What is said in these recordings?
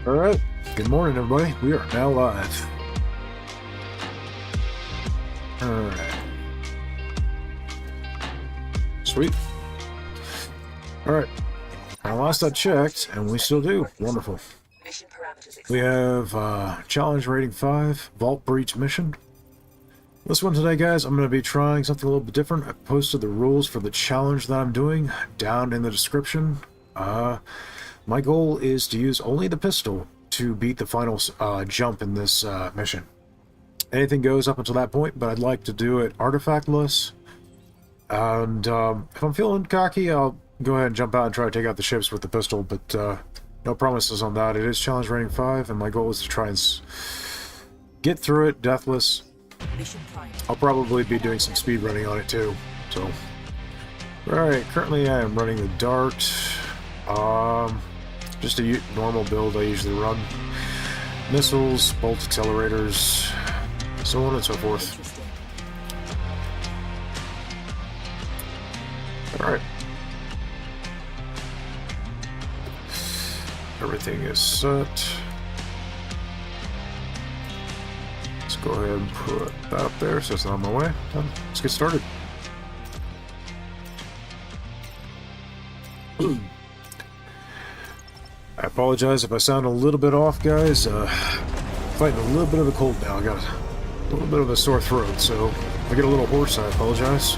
Alright, good morning everybody. We are now live. Alright. Sweet. Alright. Last I checked, and we still do. Wonderful. We have challenge rating 5, Vault Breach mission. This one today, guys, I'm going to be trying something a little bit different. I posted the rules for the challenge that I'm doing down in the description. My goal is to use only the pistol to beat the final jump in this mission. Anything goes up until that point, but I'd like to do it artifactless. And if I'm feeling cocky, I'll go ahead and jump out and try to take out the ships with the pistol, but no promises on that. It is challenge rating 5, and my goal is to try and get through it deathless. I'll probably be doing some speed running on it too. So, alright, currently I am running the Dart. Just a normal build I usually run. Missiles, bolt accelerators, so on and so forth. Alright. Everything is set. Let's go ahead and put that up there so it's not on my way. Done. Let's get started. I apologize if I sound a little bit off, guys. Fighting a little bit of a cold now. I got a little bit of a sore throat, so if I get a little hoarse, I apologize.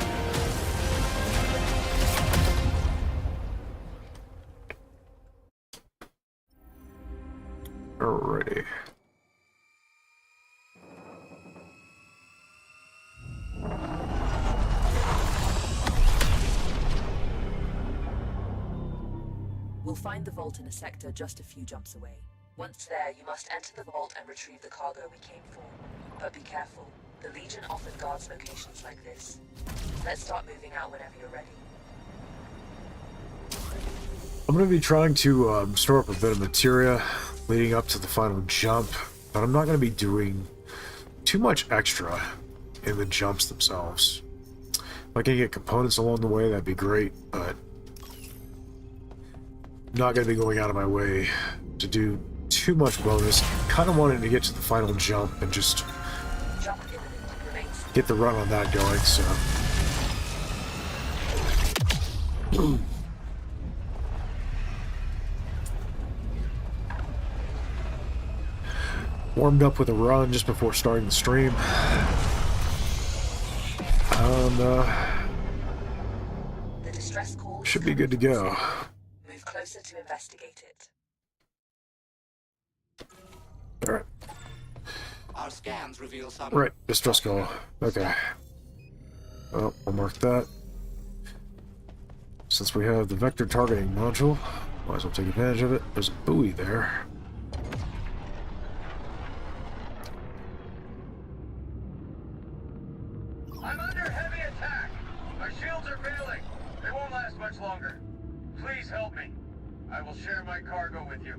Alrighty. We'll find the vault in a sector just a few jumps away. Once there, you must enter the vault and retrieve the cargo we came for. But be careful. The Legion often guards locations like this. Let's start moving out whenever you're ready. I'm going to be trying to store up a bit of materia leading up to the final jump, but I'm not going to be doing too much extra in the jumps themselves. If I can get components along the way, that'd be great, but I'm not going to be going out of my way to do too much bonus. Kind of wanting to get to the final jump and just get the run on that going, so... Warmed up with a run just before starting the stream. And, the distress call should be good to go. Move closer to investigate it. Alright. Our scans reveal some... Right, distress call. Okay. Well, I'll mark that. Since we have the vector targeting module, might as well take advantage of it. There's a buoy there. I'm under heavy attack. My shields are failing. They won't last much longer. Please help me. I will share my cargo with you.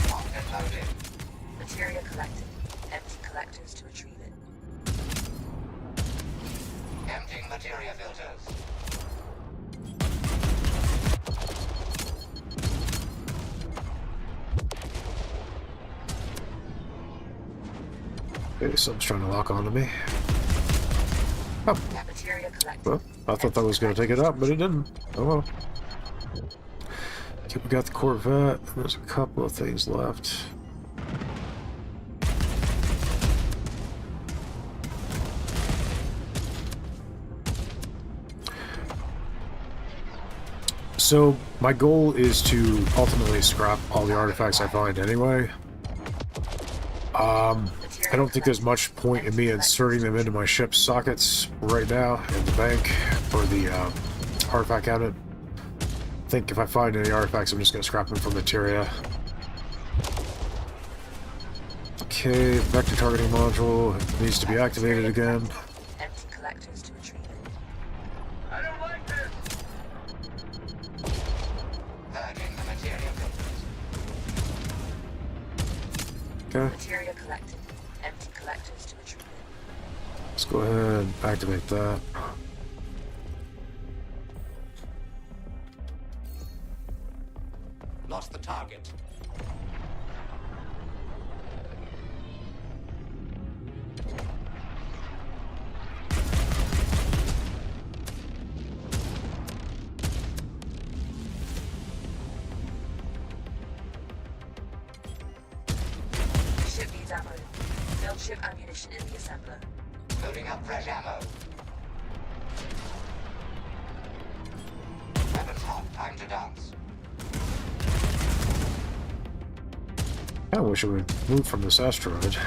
Rocket loaded. Materia collected. Empty collectors to retrieve it. Emptying materia filters. Okay, something's trying to lock onto me. Oh. Materia collected. Well, I thought that was going to take it out, but it didn't. Oh well. Okay, we got the Corvette. There's a couple of things left. So, my goal is to ultimately scrap all the artifacts I find anyway. I don't think there's much point in me inserting them into my ship's sockets right now in the bank for the artifact cabinet. I think if I find any artifacts, I'm just going to scrap them for materia. Okay, vector targeting module needs to be activated again. Empty collectors to retrieve it. I don't like this. Purging the materia filters. Okay, Materia collected. Empty collectors to retrieve it. let's go ahead and activate that. Loading up fresh ammo. Weapons hot. Time to dance. I wish it would move from this asteroid.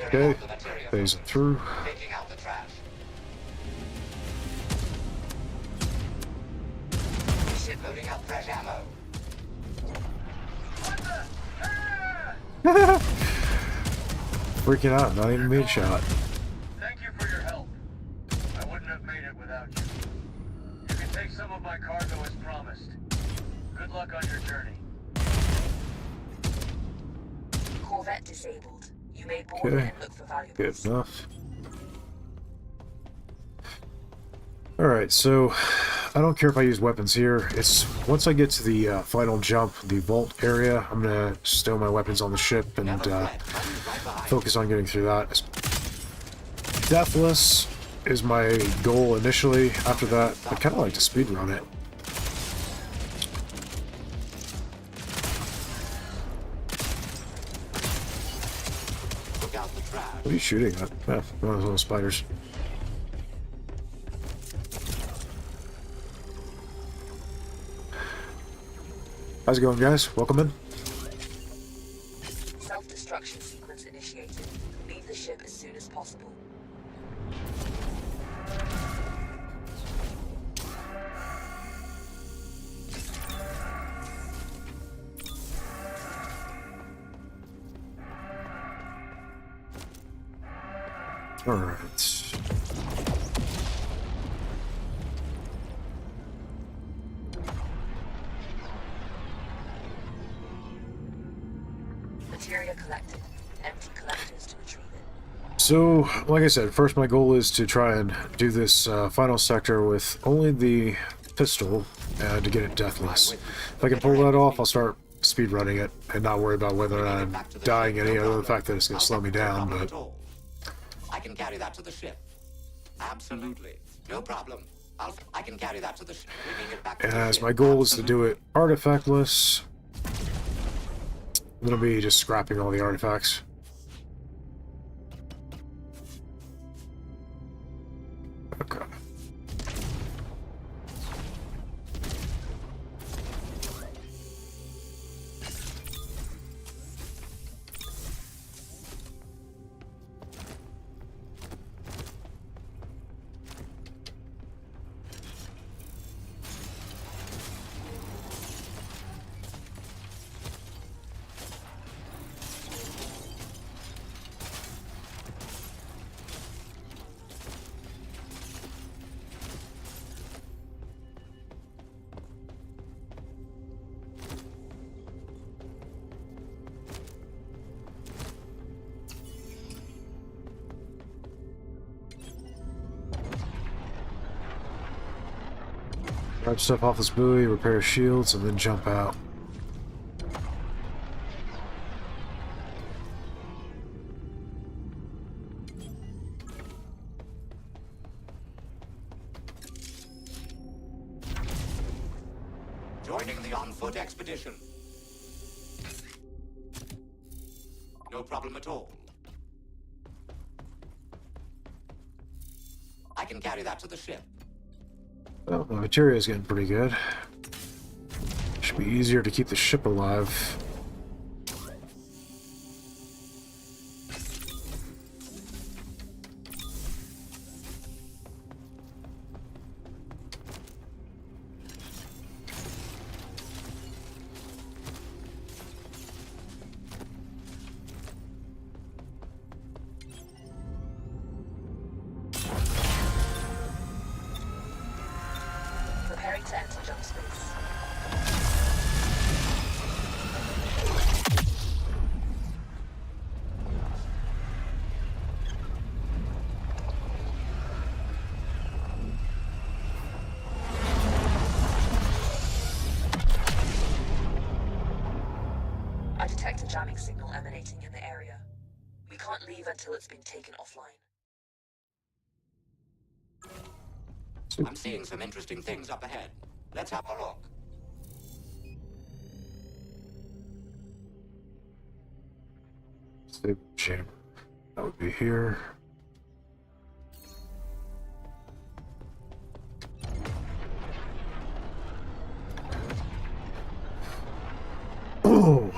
Okay, phase it through. Taking out the trash. Ship loading up fresh ammo. Freaking out, not even being shot. Thank you for your help. I wouldn't have made it without you. You can take some of my cargo as promised. Good luck on your journey. Corvette disabled. You may board Okay. and look for valuables. Good enough. Alright, so I don't care if I use weapons here. It's once I get to the final jump, the vault area, I'm gonna stow my weapons on the ship and focus on getting through that. Deathless is my goal initially. After that, I'd kind of like to speedrun it. Look out the trash. What are you shooting at? Yeah, one of those little spiders. How's it going, guys? Welcome in. Self-destruction sequence initiated. Leave the ship as soon as possible. Alright. Materia collected. Empty collectors to retrieve it. So, like I said, first my goal is to try and do this final sector with only the pistol to get it deathless. If I can pull that off, I'll start speedrunning it and not worry about whether I'm dying any other than the fact that it's going to slow me down, but... I can carry that to the ship. Absolutely. No problem. I can carry that to the ship. Bringing it back to the As ship. my goal is to do it artifactless, I'm going to be just scrapping all the artifacts. Okay. Grab stuff off this buoy, repair shields, and then jump out. Joining the on-foot expedition. No problem at all. I can carry that to the ship. Well, my materia is getting pretty good. Should be easier to keep the ship alive. Preparing to enter jump space. I detect a jamming signal emanating in the area. We can't leave until it's been taken offline. I'm seeing some interesting things up ahead. Let's have a look. Stable chamber. That would be here. Oh,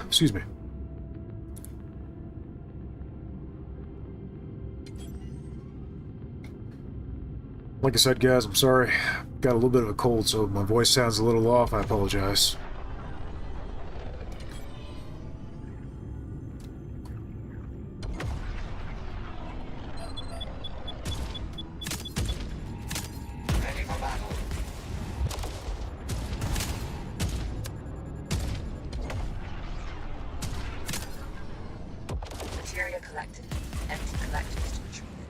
excuse me. Like I said, guys, I'm sorry. Got a little bit of a cold, so my voice sounds a little off. I apologize. Ready for battle. Materia collected. Empty collectors to retrieve it.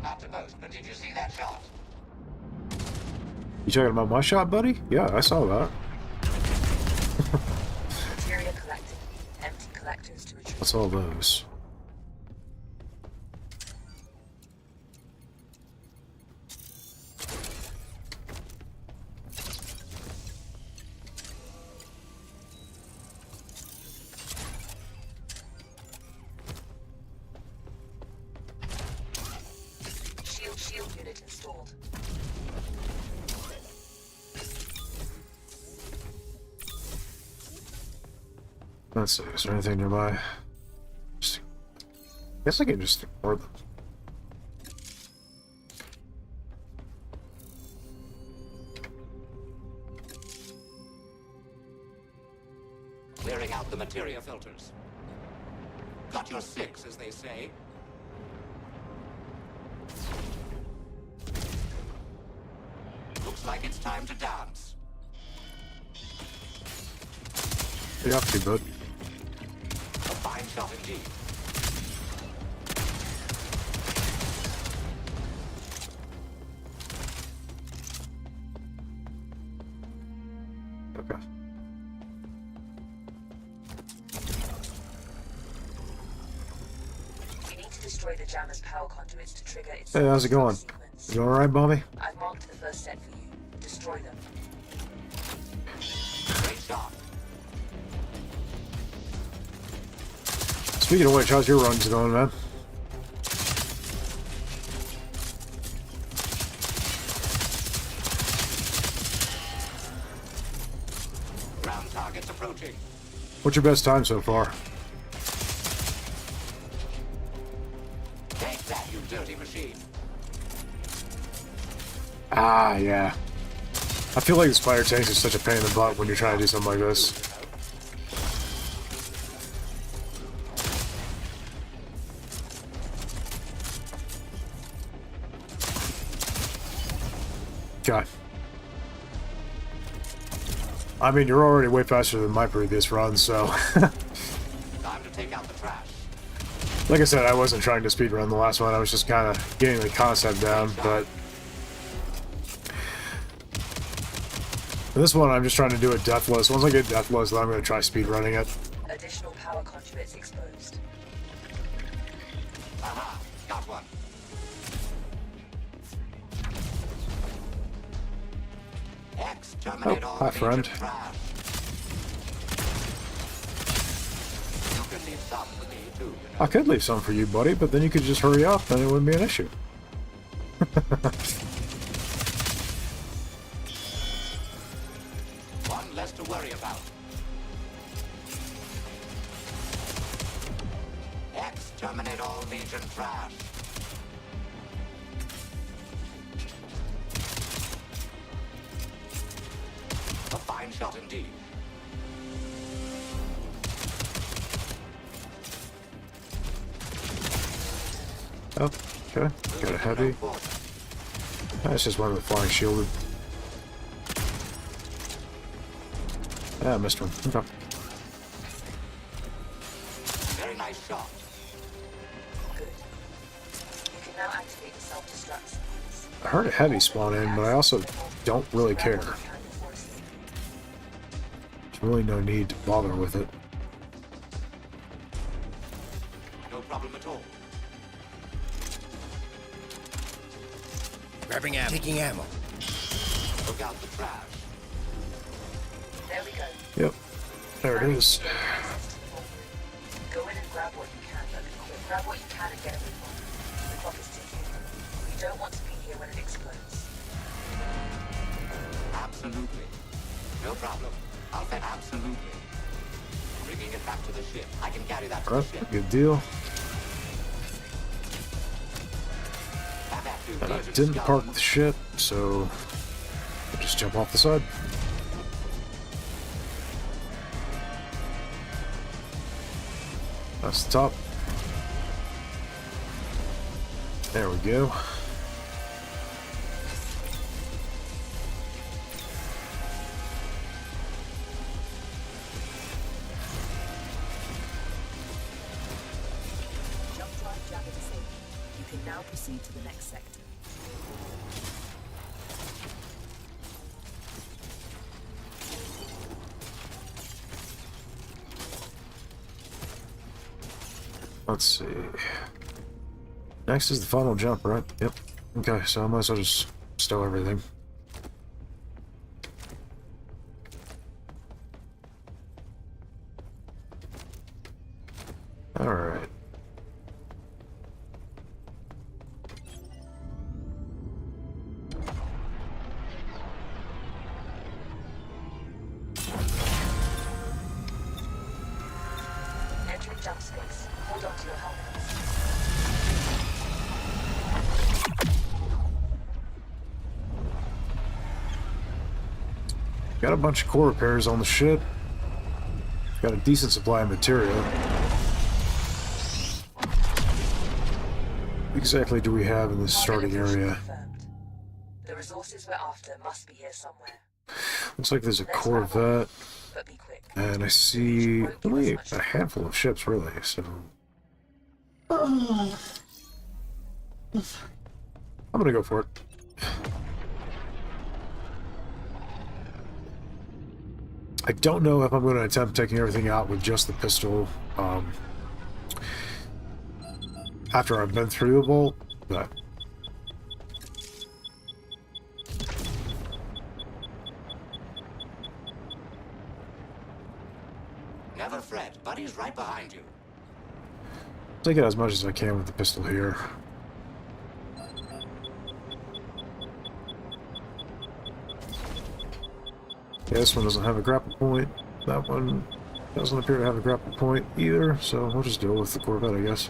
Not to boast, but did you see that shot? You talking about my shot, buddy? Yeah, I saw that. Materia collected. Empty collectors to retrieve. What's all those? Shield unit installed. Let's see, is there anything nearby? Just, I guess I can just ignore them. Clearing out the materia filters. Got your 6, as they say. Looks like it's time to dance. You have to, bud. A fine shot indeed. Okay. We need to destroy the jammer's power conduits to trigger its. Hey, how's it going? Sequence. You alright, Bobby? I've marked the first set for you. Destroy them. Great shot. Speaking of which, how's your runs going, man? Ground targets approaching. What's your best time so far? Take that, you dirty machine. Ah, yeah. I feel like the spider tanks is such a pain in the butt when you're trying to do something like this. God. I mean, you're already way faster than my previous run, so... Time to take out the trash. Like I said, I wasn't trying to speedrun the last one, I was just kind of getting the concept down, but... For this one, I'm just trying to do it deathless. Once I get deathless, then I'm going to try speedrunning it. Additional power conduits exposed. Aha, got one. Exterminate Oh, all hi, friend. Legion trash. You can leave some for me too, you know. I could leave some for you, buddy, but then you could just hurry up, and it wouldn't be an issue. One less to worry about. Exterminate all Legion trash. A fine shot indeed. Oh, okay. Got a heavy. That's just one with flying shielded. Yeah, I missed one. Okay. Very nice shot. Good. You can now activate the self-destruct sequence. I heard a heavy spawn in, but I also don't really care. really no need to bother with it. No problem at all. Grabbing ammo. Taking ammo. Look out the trash. There we go. Yep. There it is. Go in and grab what you can, but be quick. Grab what you can and get a move on. The clock is ticking. You don't want to be here when it explodes. Absolutely. No problem. I'll say absolutely. Bringing it back to the ship. I can carry that to the Alright, ship. good deal. Back at you. And I Agent didn't Scott. park the ship, so I'll just jump off the side. That's the top. There we go. Jump drive jab into safety. You can now proceed to the next sector. Let's see. Next is the final jump, right? Yep. Okay, so I might as well just stow everything. Alright. Entering jump space. Hold on to your helmets. Got a bunch of core repairs on the ship. Got a decent supply of material. What exactly do we have in this starting area? Confirmed. The resources we're after must be here somewhere. Looks like there's a Corvette, But be quick. and I see only a handful of ships, really, so... I'm gonna go for it. I don't know if I'm going to attempt taking everything out with just the pistol after I've been through the vault, but Never fret. Buddy's right behind you. take it as much as I can with the pistol here. Yeah, this one doesn't have a grapple point. That one doesn't appear to have a grapple point either, so we'll just deal with the Corvette, I guess.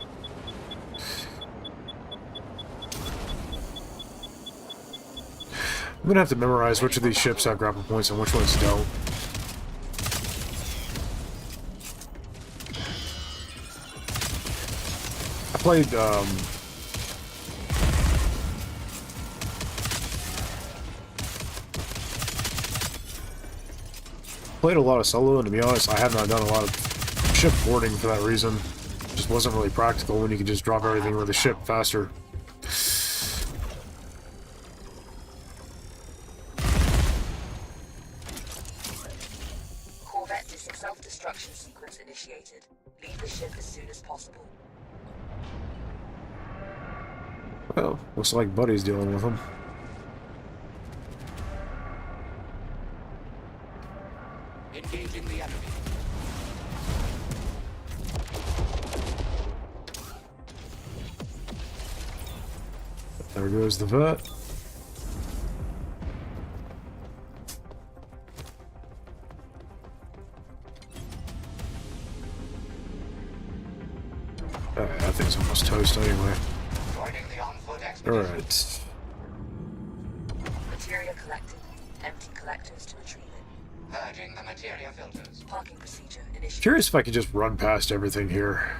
I'm gonna have to memorize which of these ships have grapple points and which ones don't. I played, played a lot of solo, and to be honest, I have not done a lot of ship boarding for that reason. It just wasn't really practical when you could just drop everything with the ship faster. Corvette self-destruction sequence initiated. Leave the ship as soon as possible. Well, looks like Buddy's dealing with them. Engaging the enemy. There goes the vet. That thing's almost toast anyway. Joining the on-foot expedition. Alright. Materia collected. Empty collectors to retrieve it. Purging the materia filters. Parking procedure initiated. Curious if I could just run past everything here.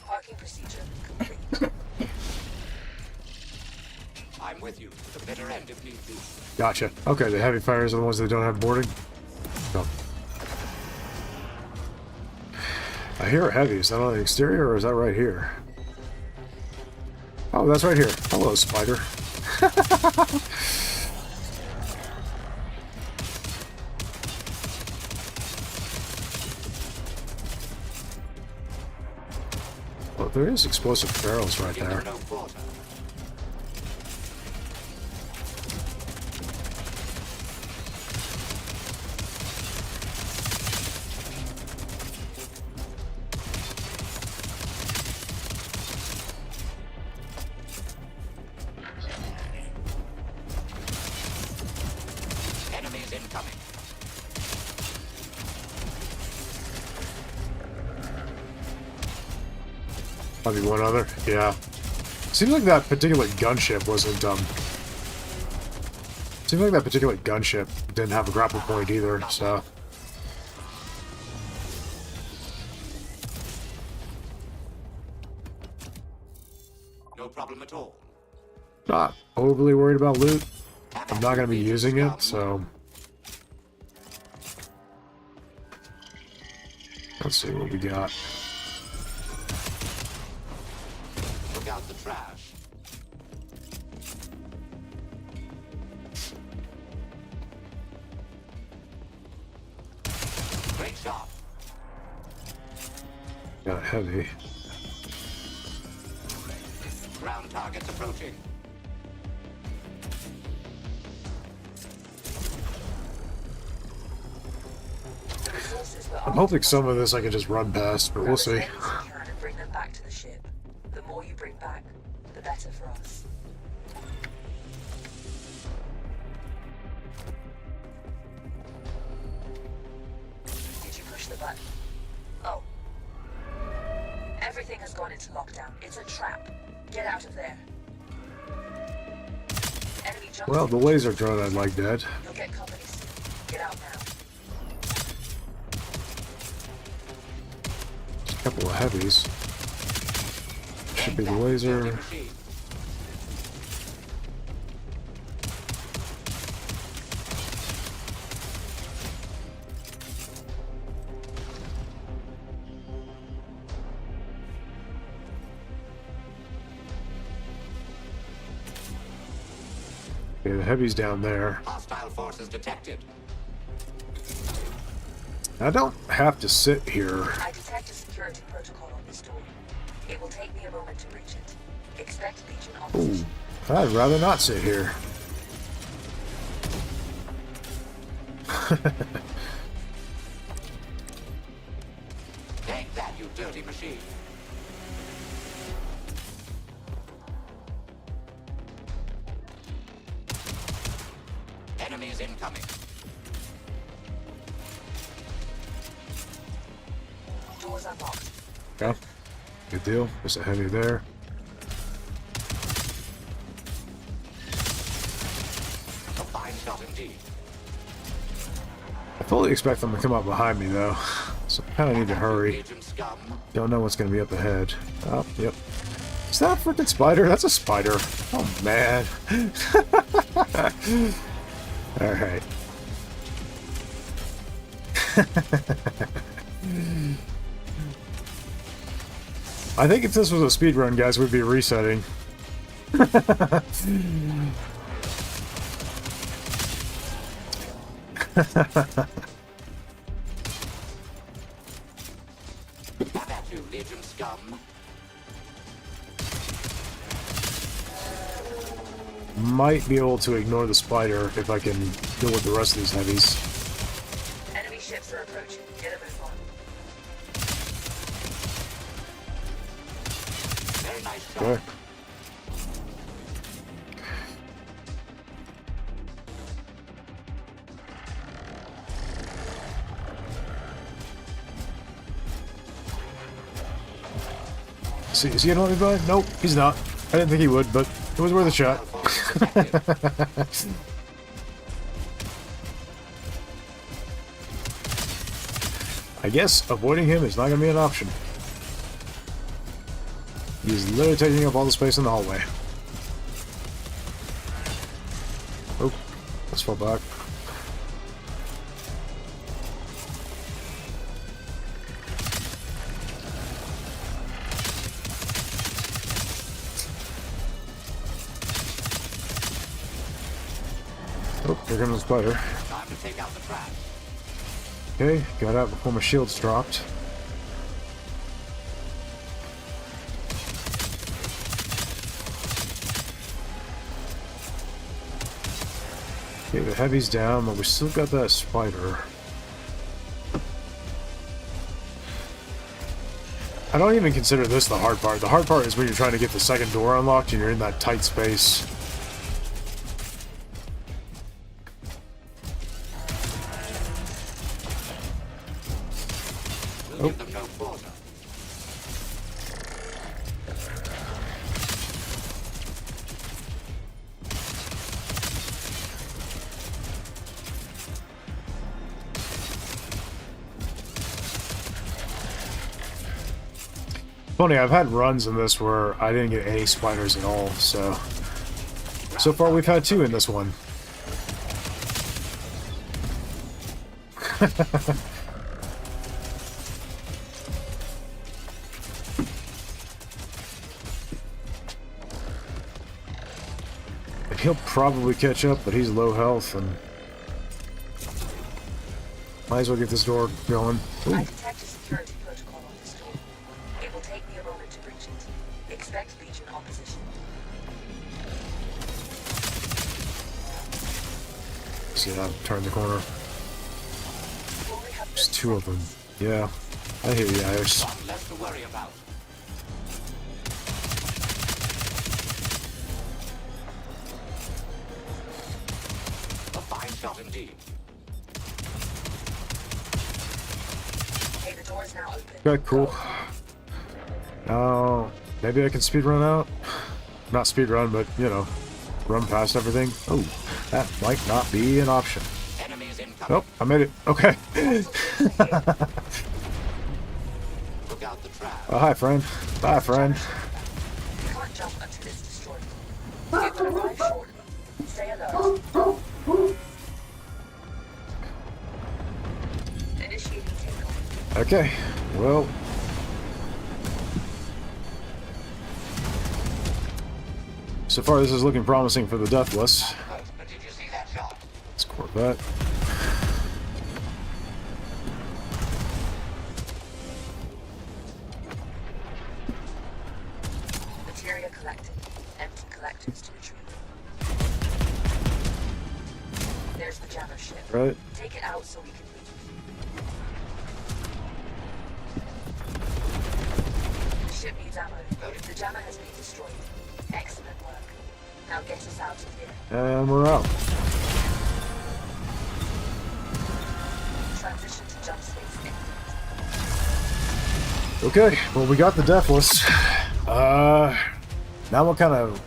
Parking procedure complete. I'm with you. To the bitter end if need be. Gotcha. Okay, the heavy fires are the ones that don't have boarding. No. I hear a heavy. Is that on the exterior or is that right here? Oh, that's right here. Hello, spider. There is explosive barrels right Give there. them no quarter. Enemies incoming. Might be one other. Yeah. Seems like that particular gunship wasn't Seems like that particular gunship didn't have a grapple point either, so. No problem at all. Not overly worried about loot. I'm not going to be using it, so. Let's see what we got. Look out the trash. Great shot. Got a heavy. Ground targets approaching. The resources were I'm hoping some of this I can just run past, but we'll see. Grab as many as you can and bring them back to the ship. The more you bring back, the better for us. Did you push the button? Oh. Everything has gone into lockdown. It's a trap. Get out of there. Enemy jump. Well, the laser drone I'd like dead. You'll get company soon. Get out now. A couple of heavies. Should be the laser. Machine. Okay, the heavy's down there. Hostile forces detected. I don't have to sit here. I detect a security protocol on this door. It will take me a moment to reach it. Expect Legion Ooh, opposition. I'd rather not sit here. Take that, you dirty machine. Enemies incoming. Doors unlocked. Yeah, good deal. There's a heavy there. A fine shot indeed. I fully expect them to come up behind me though, so I kind of need to hurry. Agent scum. Don't know what's going to be up ahead. Oh, yep. Is that a freaking spider? That's a spider. Oh man. All right. I think if this was a speed run, guys, we'd be resetting. Have at you, Legion scum. Might be able to ignore the spider if I can deal with the rest of these heavies. Enemy ships are approaching. Get a move on. Very nice shot. Okay. Is he gonna let me by? Nope, he's not. I didn't think he would, but it was worth a shot. I guess avoiding him is not going to be an option. He's literally taking up all the space in the hallway. Oh, let's fall back. Oh, here comes the spider. Time to take out the trash. Okay, got out before my shields dropped. Okay, the heavy's down, but we still got that spider. I don't even consider this the hard part. The hard part is when you're trying to get the second door unlocked and you're in that tight space. We'll give them no quarter. Funny, I've had runs in this where I didn't get any spiders at all, so far we've had 2 in this one. He'll probably catch up, but he's low health, and might as well get this door going. Ooh. I detect a security protocol on this door. It will take me a moment to breach it. Expect Legion opposition. See that? Turn the corner. You only have There's 2 of them. Yeah, I hear you, Iris. Lot less to worry about. A fine shot indeed. Okay, the door is now open. Okay, cool. Now, maybe I can speedrun out? Not speedrun, but, you know, run past everything. Oh, that might not be an option. Enemies incoming. Nope, I made it. Okay. Look out the trap. Oh, hi, friend. Bye, friend. You can't jump until it's destroyed. It will arrive shortly. Stay alert. Initiating takeoff. Okay, well. So far, this is looking promising for the deathless. But did you see that shot? Let's Corvette. Materia collected. Empty collectors to retrieve. There's the jammer ship. Right. Take it out so we can leave. The ship needs ammo. The jammer has been destroyed. Excellent work. Now get us out of here. And we're out. Transition to jump space imminent. Okay, well, we got the deathless. Now what kind of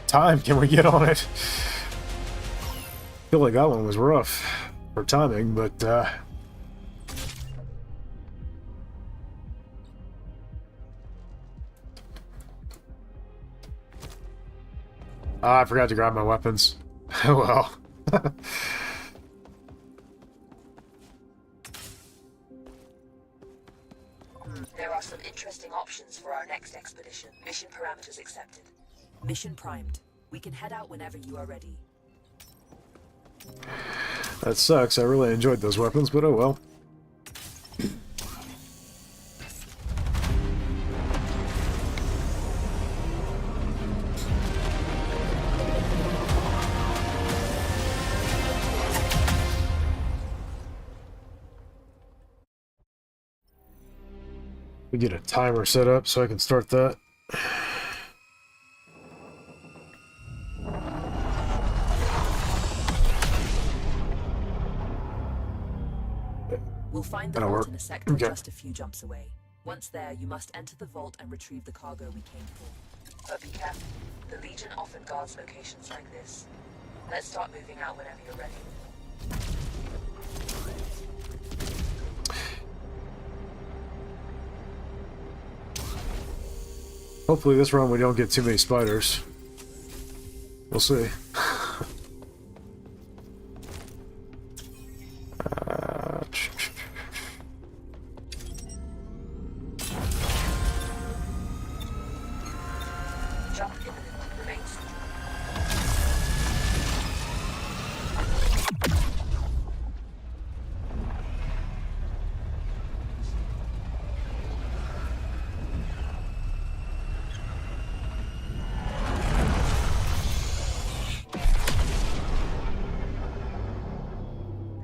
time can we get on it? Feel like that one was rough for timing, but I forgot to grab my weapons. Well. There are some interesting options for our next expedition. Mission parameters accepted. Mission primed. We can head out whenever you are ready. That sucks. I really enjoyed those weapons, but oh well. We get a timer set up so I can start that. We'll find the That'll vault work. in a sector Okay. just a few jumps away. Once there, you must enter the vault and retrieve the cargo we came for. But be careful. The Legion often guards locations like this. Let's start moving out whenever you're ready. Hopefully this run we don't get too many spiders. We'll see. Jump imminent. Remain seated.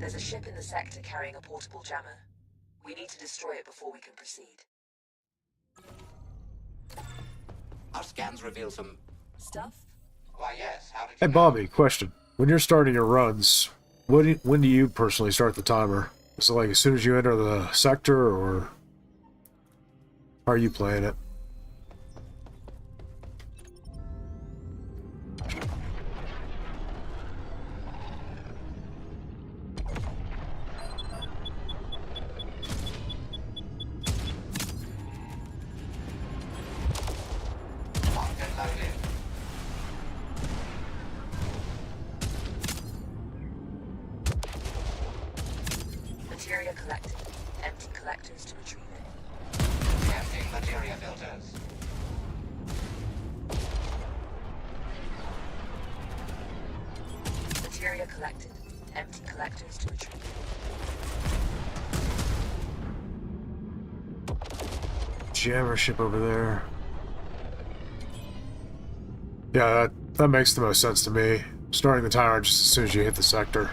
There's a ship in the sector carrying a portable jammer. We need to destroy it before we can proceed. Our scans reveal some... Stuff? Why, yes, how did you Hey, know? Bobby, question. When you're starting your runs, when do you personally start the timer? Is it like as soon as you enter the sector, or are you playing it? Locked and loaded. Materia collected. Empty collectors to retrieve it. Testing materia filters. Materia collected. Empty collectors to retrieve it. Jammer ship over there. Yeah, that makes the most sense to me. Starting the timer just as soon as you hit the sector.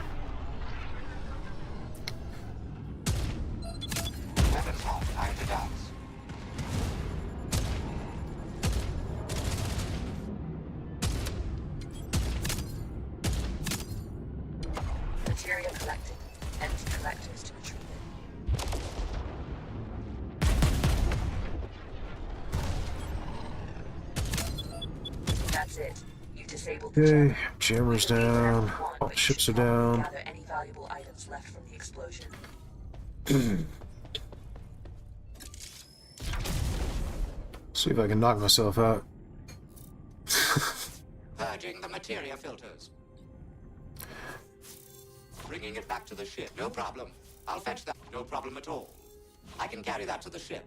Weapons lock, time to dance. Materia collected. Empty collectors to retrieve it. That's it. You've disabled the Okay, jammer. jammer's You can leave wherever down. you want, All but you ships are should probably down. gather any valuable items left from the explosion. See if I can knock myself out. Purging the materia filters. Bringing it back to the ship. No problem. I'll fetch that. No problem at all. I can carry that to the ship.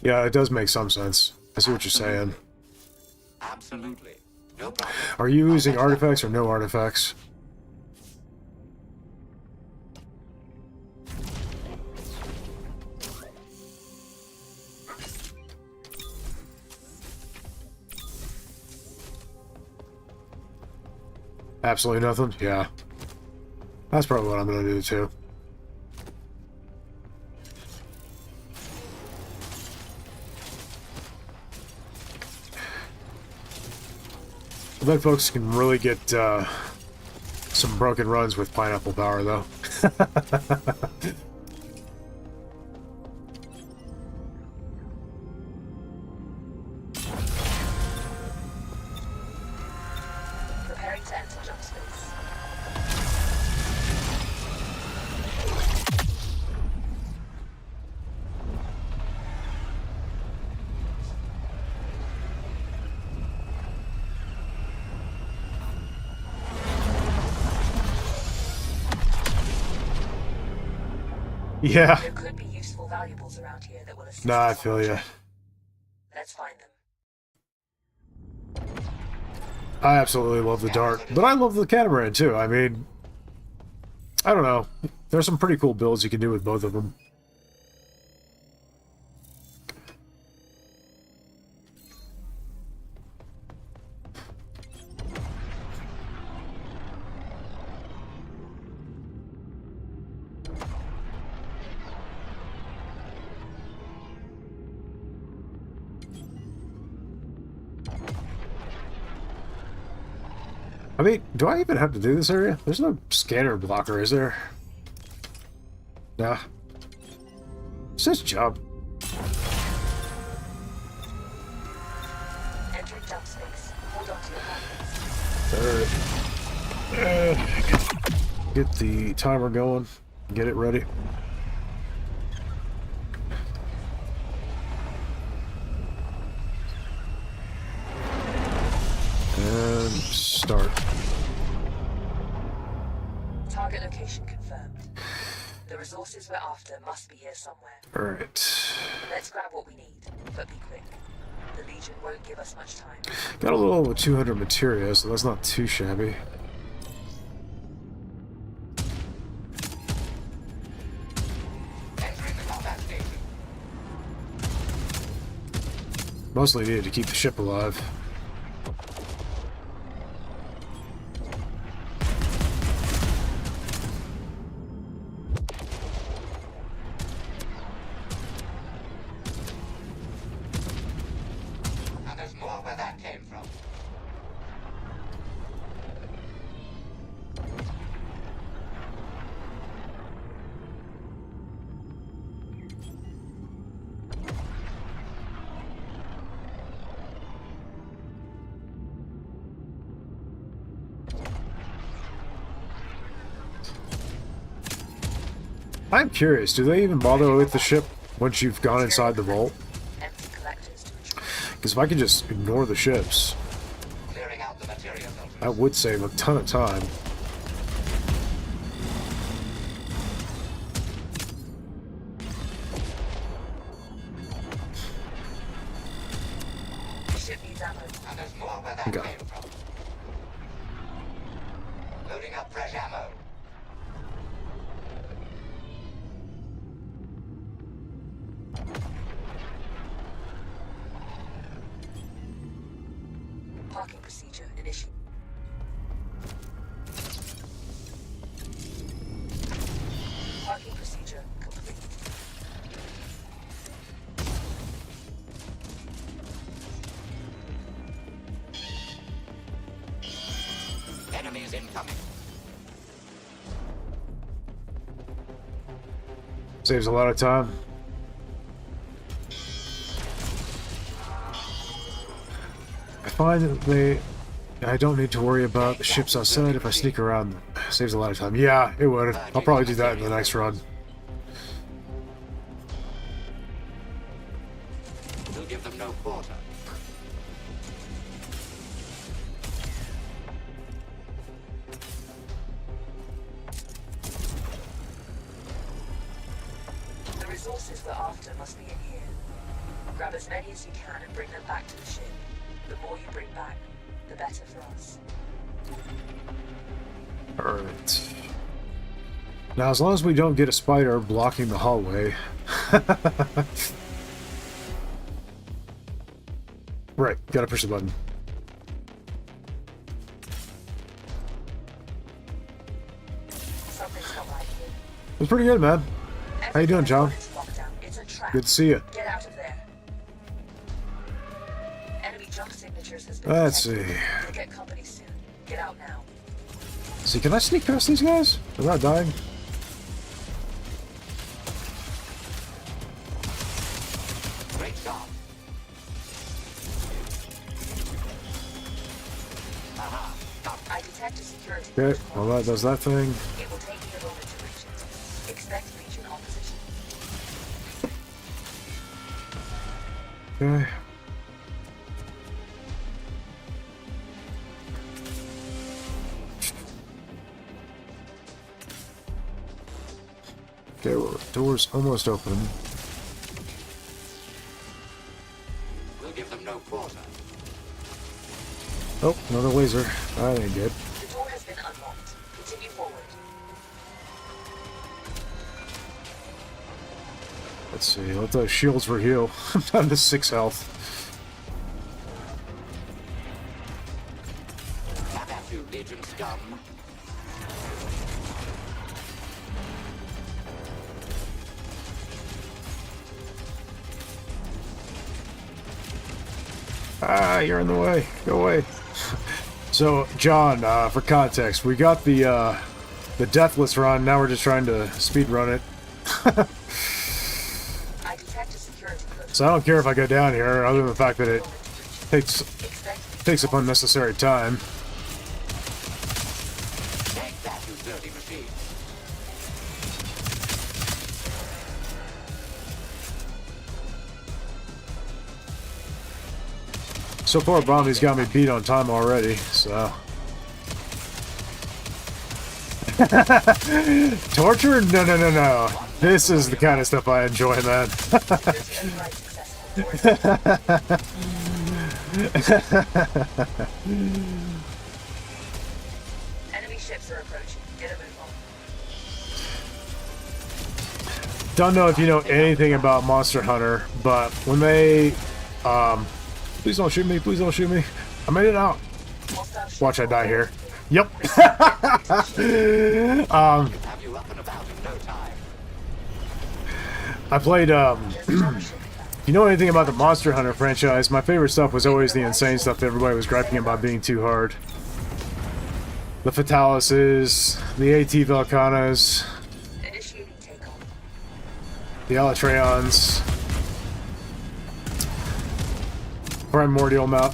Yeah, it does make some sense. I see what you're saying. Absolutely. No problem. Are you I'll using fetch that. artifacts or no artifacts? Absolutely nothing? Yeah. That's probably what I'm gonna do too. I bet folks can really get some broken runs with pineapple power, though. Preparing to enter jump space. Yeah. There could be useful valuables around here that will assist Nah, I us on feel our ya. journey. Let's find them. I absolutely love the dart, but I love the catamaran too. I mean, I don't know. There's some pretty cool builds you can do with both of them. I mean, do I even have to do this area? There's no scanner blocker, is there? Nah. It says jump. Entering jump space. Hold on to your weapons. Alright. Get the timer going. Get it ready. And start. Target location confirmed. The resources we're after must be here somewhere. Alright. Let's grab what we need, but be quick. The Legion won't give us much time. Got a little over 200 materia, so that's not too shabby. Entering the combat station. Mostly needed to keep the ship alive. I'm curious, do they even bother with the ship once you've gone inside the vault? Empty collectors to retrieve. Because if I could just ignore the ships, Clearing out the material filters. that would save a ton of time. The ship needs ammo. And there's more where that Okay. came from. Loading up fresh ammo. Parking procedure initiated. Parking procedure complete. Enemies incoming. Saves a lot of time. I find that I don't need to worry about the ships outside if I sneak around. Saves a lot of time. Yeah, it would. I'll probably do that in the next run. We'll give them no quarter. The resources we're after must be in here. Grab as many as you can and bring them back to the ship. The more you bring back, the better for us. Alright. Now, as long as we don't get a spider blocking the hallway. Right, gotta push the button. Something's not right here. It was pretty good, man. How you doing, John? It's a trap. Good to see you. Get out of there. Enemy jump signatures has been Let's detected. see. You'll get company soon. Get out now. See, can I sneak past these guys without dying? Great job. I detect a security. Okay, well that does that thing. It will take me a moment to reach it. Expect Legion opposition. Okay. Okay, well, the door's almost open. We'll give them no quarter. Oh, another laser. That ain't good. The door has been unlocked. Continue forward. Let's see, let those shields reheal. I'm down to 6 health. Have at you, Legion scum. Ah, you're in the way. Go away. So, John, for context, we got the deathless run. Now we're just trying to speed run it. I detect a security code. So I don't care if I go down here, other than the fact that it takes up unnecessary time. Take that, you dirty machine. So far, Bombi's got me beat on time already, so... Torture? No, no, no, no. This is the kind of stuff I enjoy, man. Enemy ships are approaching. Get a move on. Don't know if you know anything about Monster Hunter, but when they... Please don't shoot me, please don't shoot me. I made it out. Watch I die here. Yep. Have you up and about in no time. I played, you know anything about the Monster Hunter franchise, my favorite stuff was always the insane stuff that everybody was griping about being too hard. The Fatalises, the AT Velcanas, Initiating takeoff. the Alatreons,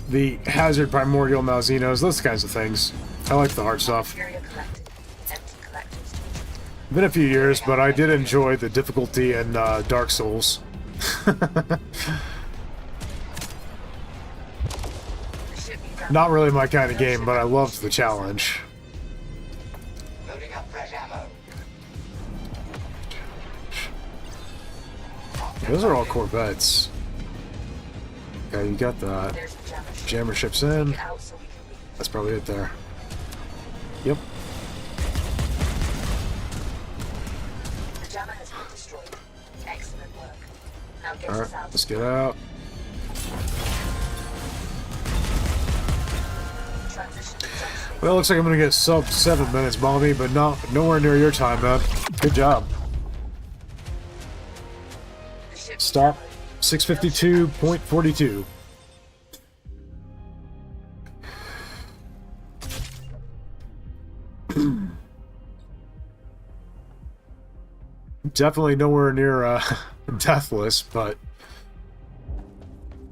the Hazard Primordial Malzinos, those kinds of things. I like the hard stuff. Area collected. Empty collectors to retrieve. Been a few years, but I did enjoy the difficulty in Dark Souls. Not really my kind of game, but I loved the challenge. Loading up fresh ammo. Those are all Corvettes. Okay, you got that. There's the jammer ship. Jammer ship's in. Get out so we can leave. That's probably it there. Yep. The jammer has been destroyed. Excellent work. Now get Alright, us out. let's get out. Transition to jump space. Well, looks like I'm gonna get sub 7 minutes, Bobby, but nowhere near your time, man. Good job. The ship's Stop. jammer. 652.42. Definitely nowhere near deathless, but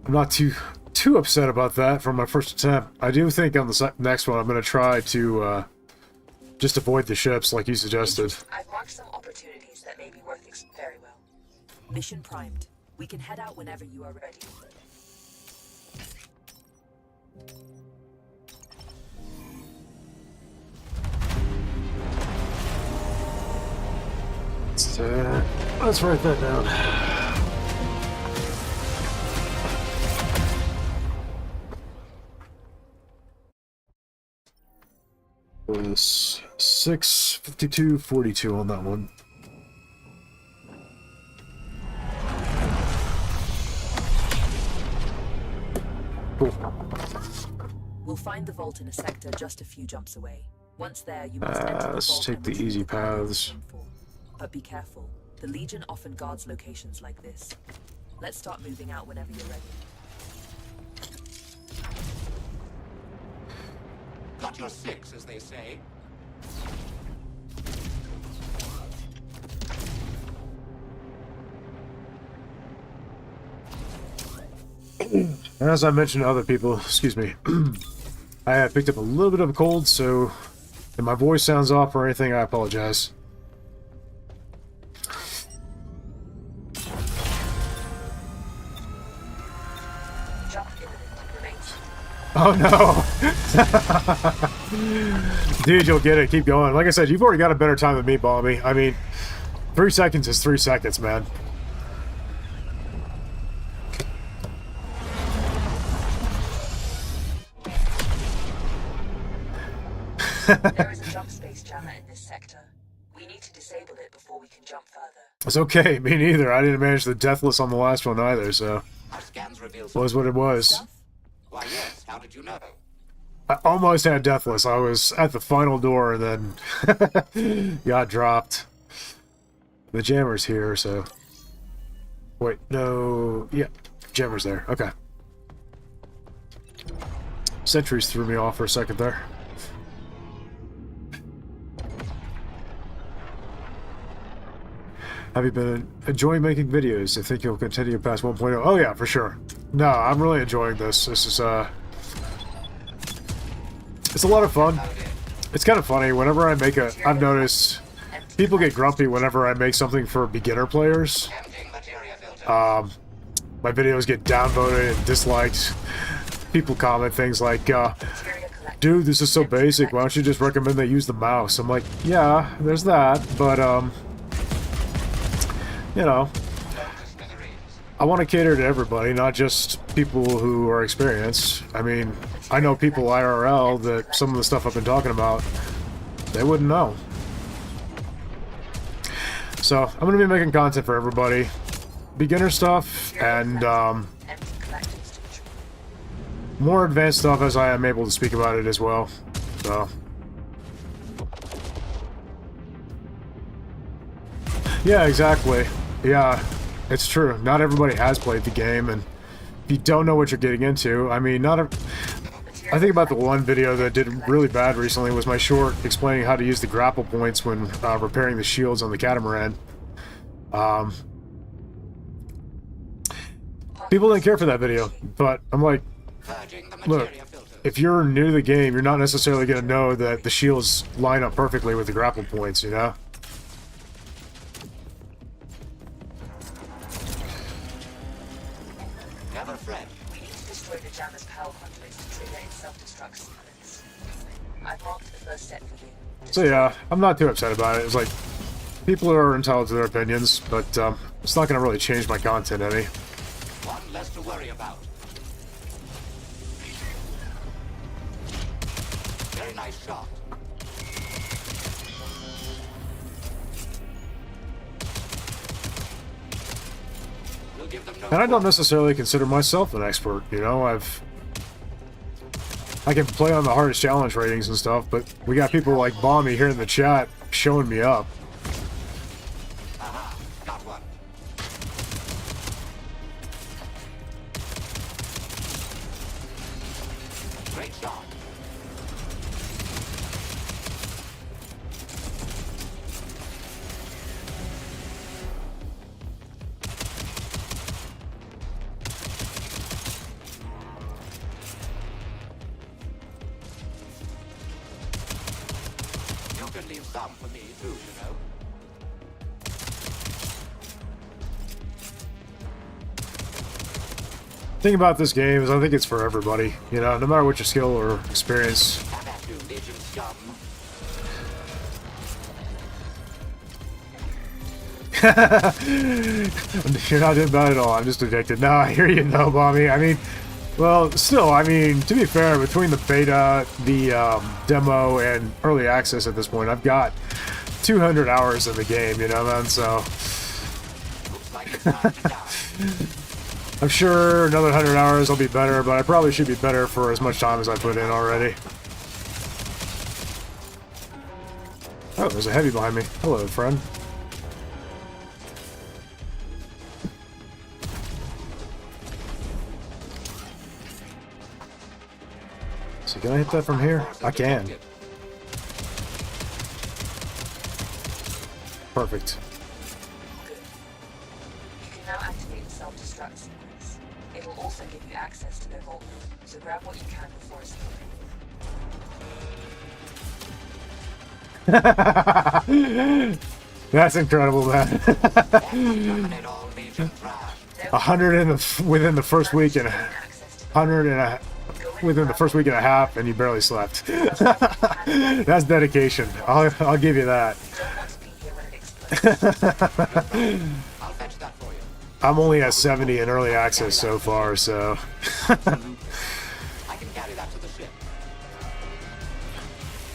I'm not too upset about that from my first attempt. I do think on the next one I'm going to try to just avoid the ships like you suggested. I've marked some opportunities that may be worth very well. Mission primed. We can head out whenever you are ready. Let's write that down. Was 652.42 on that one. Cool. We'll find the vault in a sector just a few jumps away. Once there, you must enter the Let's vault take and the retrieve easy cargo we paths. came for. But be careful. The Legion often guards locations like this. Let's start moving out whenever you're ready. Got your six, as they say. As I mentioned to other people, excuse me, I have picked up a little bit of a cold, so if my voice sounds off or anything, I apologize. Jump imminent. Remains. Oh no! Dude, you'll get it. Keep going. Like I said, you've already got a better time than me, Bobby. I mean, 3 seconds is 3 seconds, man. There is a jump space jammer in this sector. We need to disable it before we can jump further. It's okay. Me neither. I didn't manage the deathless on the last one either, so Our scans reveal was what it was. Stuff? Why, yes. How did you know? I almost had deathless. I was at the final door and then got dropped. The jammer's here, so... Wait, no... Yeah, jammer's there. Okay. Sentries threw me off for a second there. Have you been enjoying making videos? I think you'll continue past 1.0. Oh yeah, for sure. No, I'm really enjoying this. This is, it's a lot of fun. It's kind of funny. Whenever I make a... I've noticed people get grumpy whenever I make something for beginner players. Emptying materia filter. My videos get downvoted and disliked. People comment things like, dude, this is so basic. Why don't you just recommend they use the mouse? I'm like, yeah, there's that. But, you know, I want to cater to everybody, not just people who are experienced. I mean, I know people IRL that some of the stuff I've been talking about, they wouldn't know. So, I'm going to be making content for everybody. Beginner stuff, and more advanced stuff as I am able to speak about it as well. So, yeah, exactly. Yeah, it's true. Not everybody has played the game, and if you don't know what you're getting into, I mean, I think about the one video that did really bad recently was my short explaining how to use the grapple points when repairing the shields on the catamaran. People didn't care for that video, but I'm like, look, if you're new to the game, you're not necessarily going to know that the shields line up perfectly with the grapple points, you know? first set for you. So yeah, I'm not too upset about it. It's like, people are entitled to their opinions, but it's not going to really change my content any. One less to worry about. Very nice shot. We'll give them no And I don't necessarily consider myself an expert, you know, I can play on the hardest challenge ratings and stuff, but we got people like Bomby here in the chat showing me up. Aha, got one. Great shot. You can leave some for me too, you know. The thing about this game is I think it's for everybody, you know, no matter what your skill or experience. Have at you, Legion scum. You're not doing bad at all, I'm just addicted. No, I hear you though, Bomby. I mean, well, still, I mean, to be fair, between the beta, the demo, and early access at this point, I've got 200 hours in the game, you know, man, so Looks like it's time to die. I'm sure another 100 hours I'll be better, but I probably should be better for as much time as I put in already. Oh, there's a heavy behind me. Hello, friend. So can I hit that from here? I can. Perfect. Good. You can now activate the self-destruct sequence. It'll also give you access to their vault room, so grab what you can before escaping. That's incredible, man. Terminate all Legion trash. 100 within the first week and Access to 100 within the first week and a half, and you barely slept. That's dedication. I'll give you that. don't want to be here when it explodes. I'll fetch that for you. I'm only at 70 in early access so far, so I can carry that to the ship.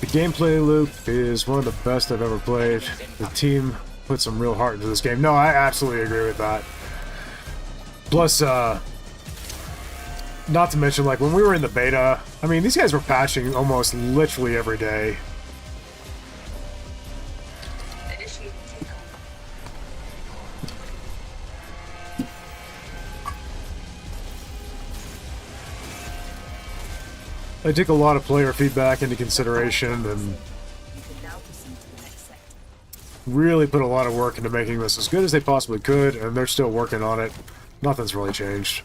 the gameplay loop is one of the best I've ever played. The team put some real heart into this game. No, I absolutely agree with that. Plus, not to mention, like, when we were in the beta, I mean, these guys were patching almost literally every day. Initiating takeoff. I took a lot of player feedback into consideration and You can now proceed to the next sector. really put a lot of work into making this as good as they possibly could, and they're still working on it. Nothing's really changed.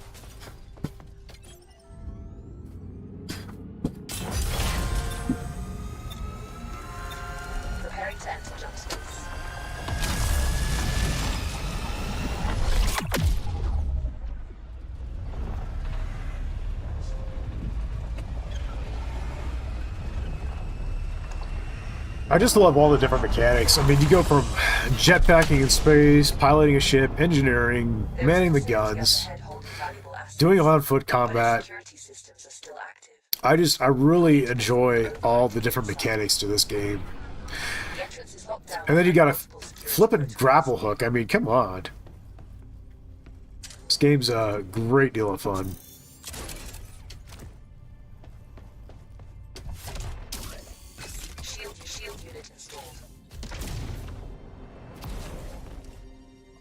Preparing to enter jump space. I just love all the different mechanics. I mean, you go from jetpacking in space, piloting a ship, engineering, manning the guns, doing on-foot combat. Security systems are still active. I really enjoy all the different mechanics to this game. The entrance is locked down. And then you got a Multiple security flippin' doors. grapple hook. I mean, come on. This game's a great deal of fun. Shield unit installed.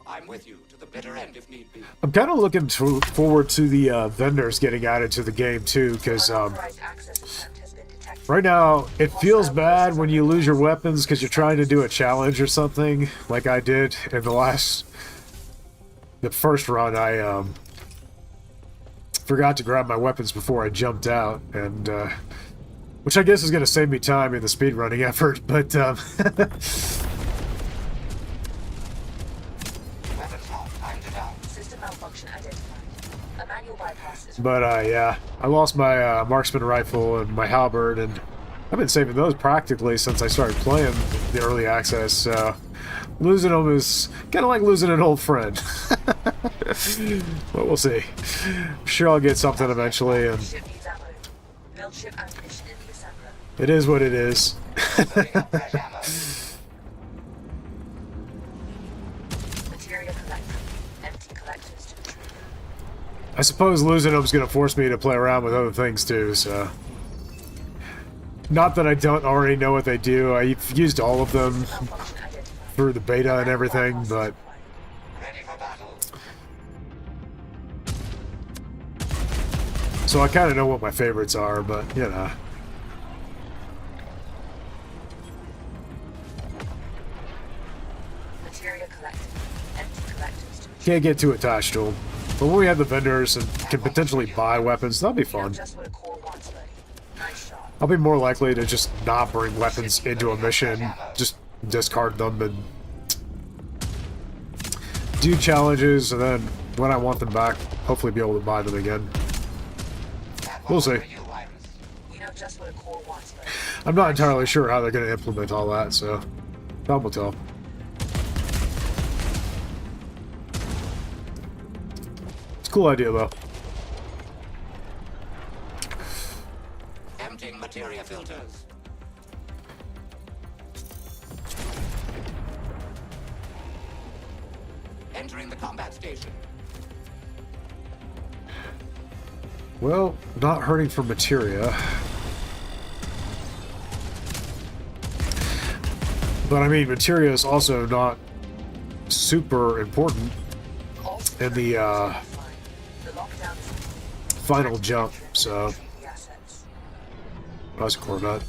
I'm with you to the bitter end if need be. I'm kind of looking forward to the vendors getting added to the game too, because Unauthorized access attempt has been detected. right now it feels bad when you lose your weapons because you're trying to do a challenge or something, like I did in the first run. I forgot to grab my weapons before I jumped out, and which I guess is going to save me time in the speedrunning effort, but Weapons locked. I'm to down. System malfunction identified. A manual bypass is yeah, I lost my marksman rifle and my halberd, and I've been saving those practically since I started playing the early access, so losing them is kind of like losing an old friend. But we'll see. I'm sure I'll get something eventually, and Ship needs ammo. Build ship ammunition in the assembler. it is what it is. Materia collector. Empty collectors to retrieve. I suppose losing them is going to force me to play around with other things too, so... Not that I don't already know what they do. I've used all of them Malfunction identified. through the beta and everything, but... Ready for battle. So I kind of know what my favorites are, but, you know... Materia collected. Empty collectors to retrieve. Can't get too attached to them. But when we have the vendors and can potentially buy weapons, that'll be You know fun. just what a core wants, buddy. Nice shot. I'll be more likely to just not bring weapons into a mission, just discard them and do challenges, and then when I want them back, hopefully be able to buy them again. We'll see. You know just what a core wants, buddy. I'm not entirely sure how they're going to implement all that, so time will tell. It's a cool idea, though. Emptying materia filters. Entering the combat station. Well, not hurting for materia. But I mean, materia is also not super important in the The lockdown is final jump, so retrieve the assets. that's a Corvette.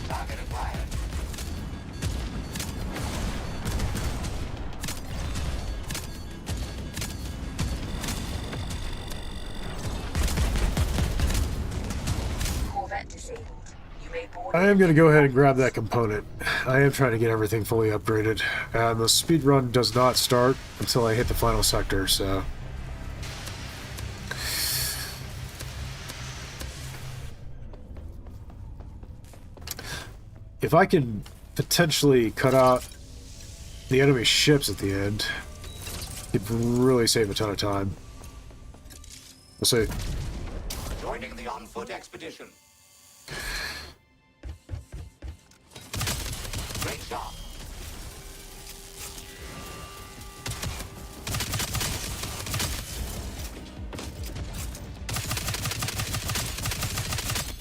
Target acquired. Corvette disabled. You may board. I am going to go ahead and grab that component. I am trying to get everything fully upgraded. And the speed run does not start until I hit the final sector, so... If I can potentially cut out the enemy ships at the end, it could really save a ton of time. We'll see. Joining the on-foot expedition. Great shot.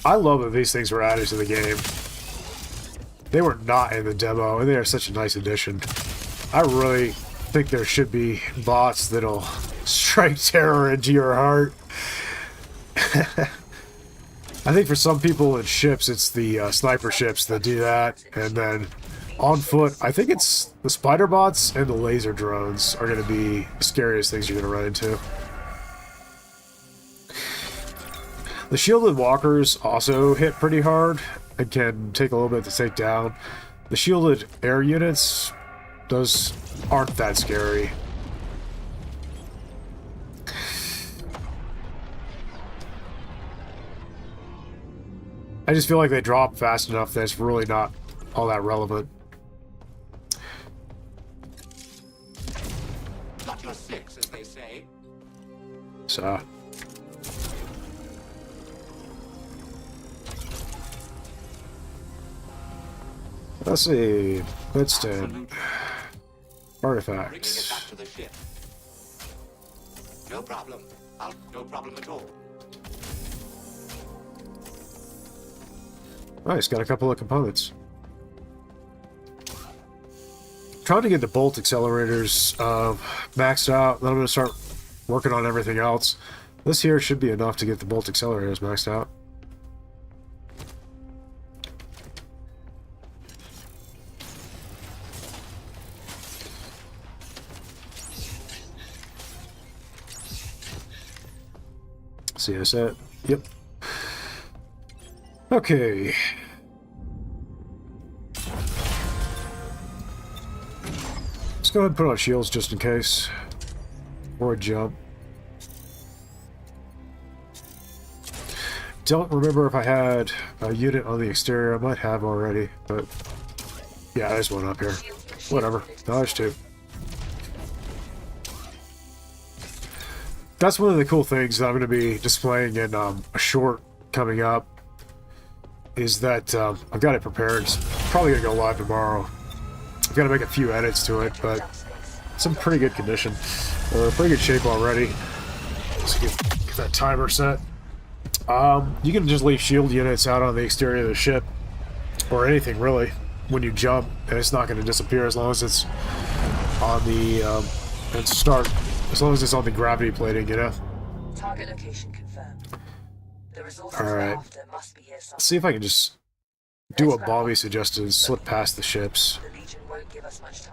I love that these things were added to the game. They were not in the demo, and they are such a nice addition. I really think there should be bots that'll strike terror into your heart. I think for some people in ships, it's the sniper ships that do that, and then on foot, I think it's the spider bots and the laser drones are going to be the scariest things you're going to run into. The shielded walkers also hit pretty hard and can take a little bit to take down. The shielded air units, those aren't that scary. I just feel like they drop fast enough that it's really not all that relevant. Got your six, as they say. So... let's see. Let's do Bringing it artifacts. back to the ship. No problem. No problem at all. Nice, got a couple of components. Trying to get the bolt accelerators maxed out. Then I'm going to start working on everything else. This here should be enough to get the bolt accelerators maxed out. See, I said, yep. Okay. Let's go ahead and put on shields just in case. Or a jump. Don't remember if I had a unit on the exterior. I might have already, but yeah, there's one up here. Whatever. No, there's two. That's one of the cool things that I'm going to be displaying in a short coming up. Is that I've got it prepared. It's probably going to go live tomorrow. I've got to make a few edits to it, but it's in pretty good condition. Or pretty good shape already. Let's get that timer set. You can just leave shield units out on the exterior of the ship, or anything really, when you jump, and it's not going to disappear as long as it's on the as long as it's on the gravity plating, you know. Target location confirmed. The resources All right. must be here somewhere. Let's see if I can just do what Bobby suggested and slip past the ships. The Legion won't give us much time.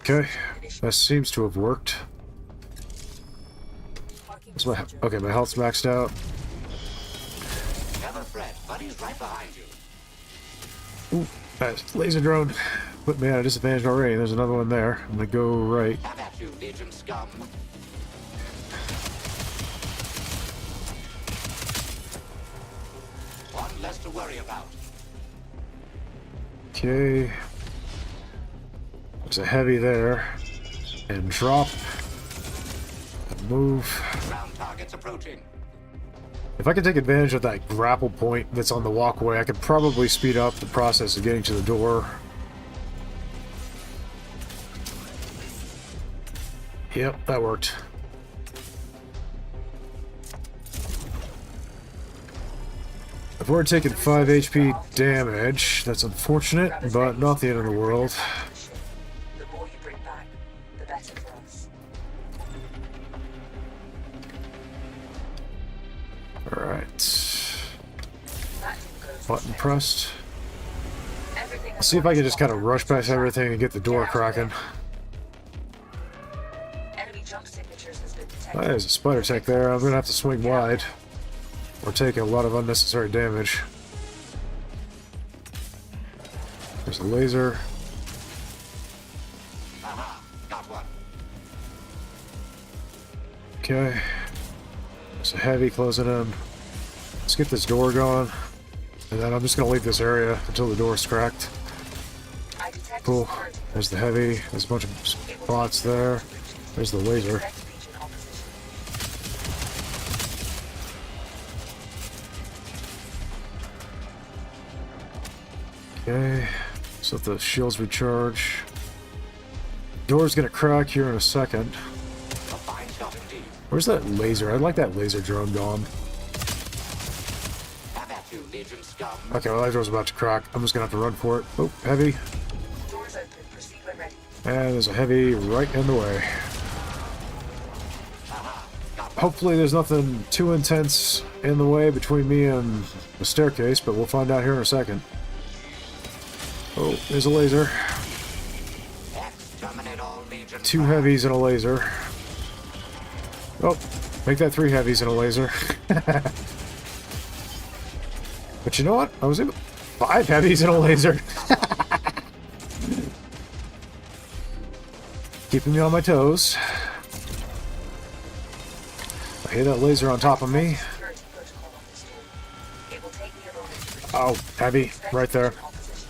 Okay, that seems to have worked. What's my okay? My health's maxed out. Never fret, buddy's right behind you. Ooh, that laser drone put me at a disadvantage already. There's another one there. I'm gonna go right. Have at you, Legion scum. One less to worry about. Okay. There's a heavy there. And drop. And move. Ground targets approaching. If I can take advantage of that grapple point that's on the walkway, I could probably speed up the process of getting to the door. Yep, that worked. I've already taken 5 HP damage. That's unfortunate, but not the end of the world. The more you bring back, the better for us. Alright. That didn't go as Button expected. pressed. Everything Let's see if I can just kind of rush past everything and get the door cracking. Enemy jump signatures has been Oh, detected. there's a spider tech there. I'm gonna have to swing wide. Or take a lot of unnecessary damage. There's a laser. Aha, got one. Okay. There's a heavy closing in. Let's get this door going. And then I'm just gonna leave this area until the door's cracked. I detect Cool. security. There's the heavy. There's a bunch of spots there. There's the laser. Direct Legion opposition. Okay. So let the shields recharge. Door's gonna crack here in a second. A fine shot indeed. Where's that laser? I'd like that laser drone gone. Have at you, Legion scum. Okay, well, that door's about to crack. I'm just gonna have to run for it. Oh, heavy. Doors open. Proceed when ready. And there's a heavy right in the way. Hopefully there's nothing too intense in the way between me and the staircase, but we'll find out here in a second. Oh, there's a laser. Exterminate all Legion. 2 heavies and a laser. Oh, make that 3 heavies and a laser. But you know what? I was able... 5 heavies and a laser. Keeping me on my toes. I hear that laser on top of me. Security protocol on this door. It will take me a moment to reach Oh, heavy. Right there. Legion opposition.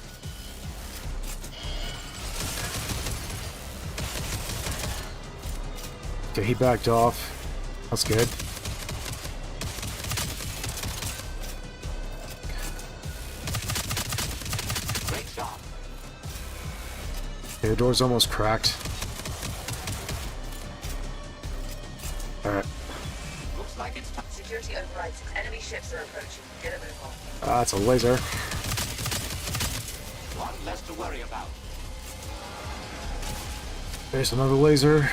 Okay, he backed off. That's good. Great shot. Okay, the door's almost cracked. Alright. Looks like it's time. Security overrides. Enemy ships are approaching. Get a move on. That's a laser. One less to worry about. There's another laser.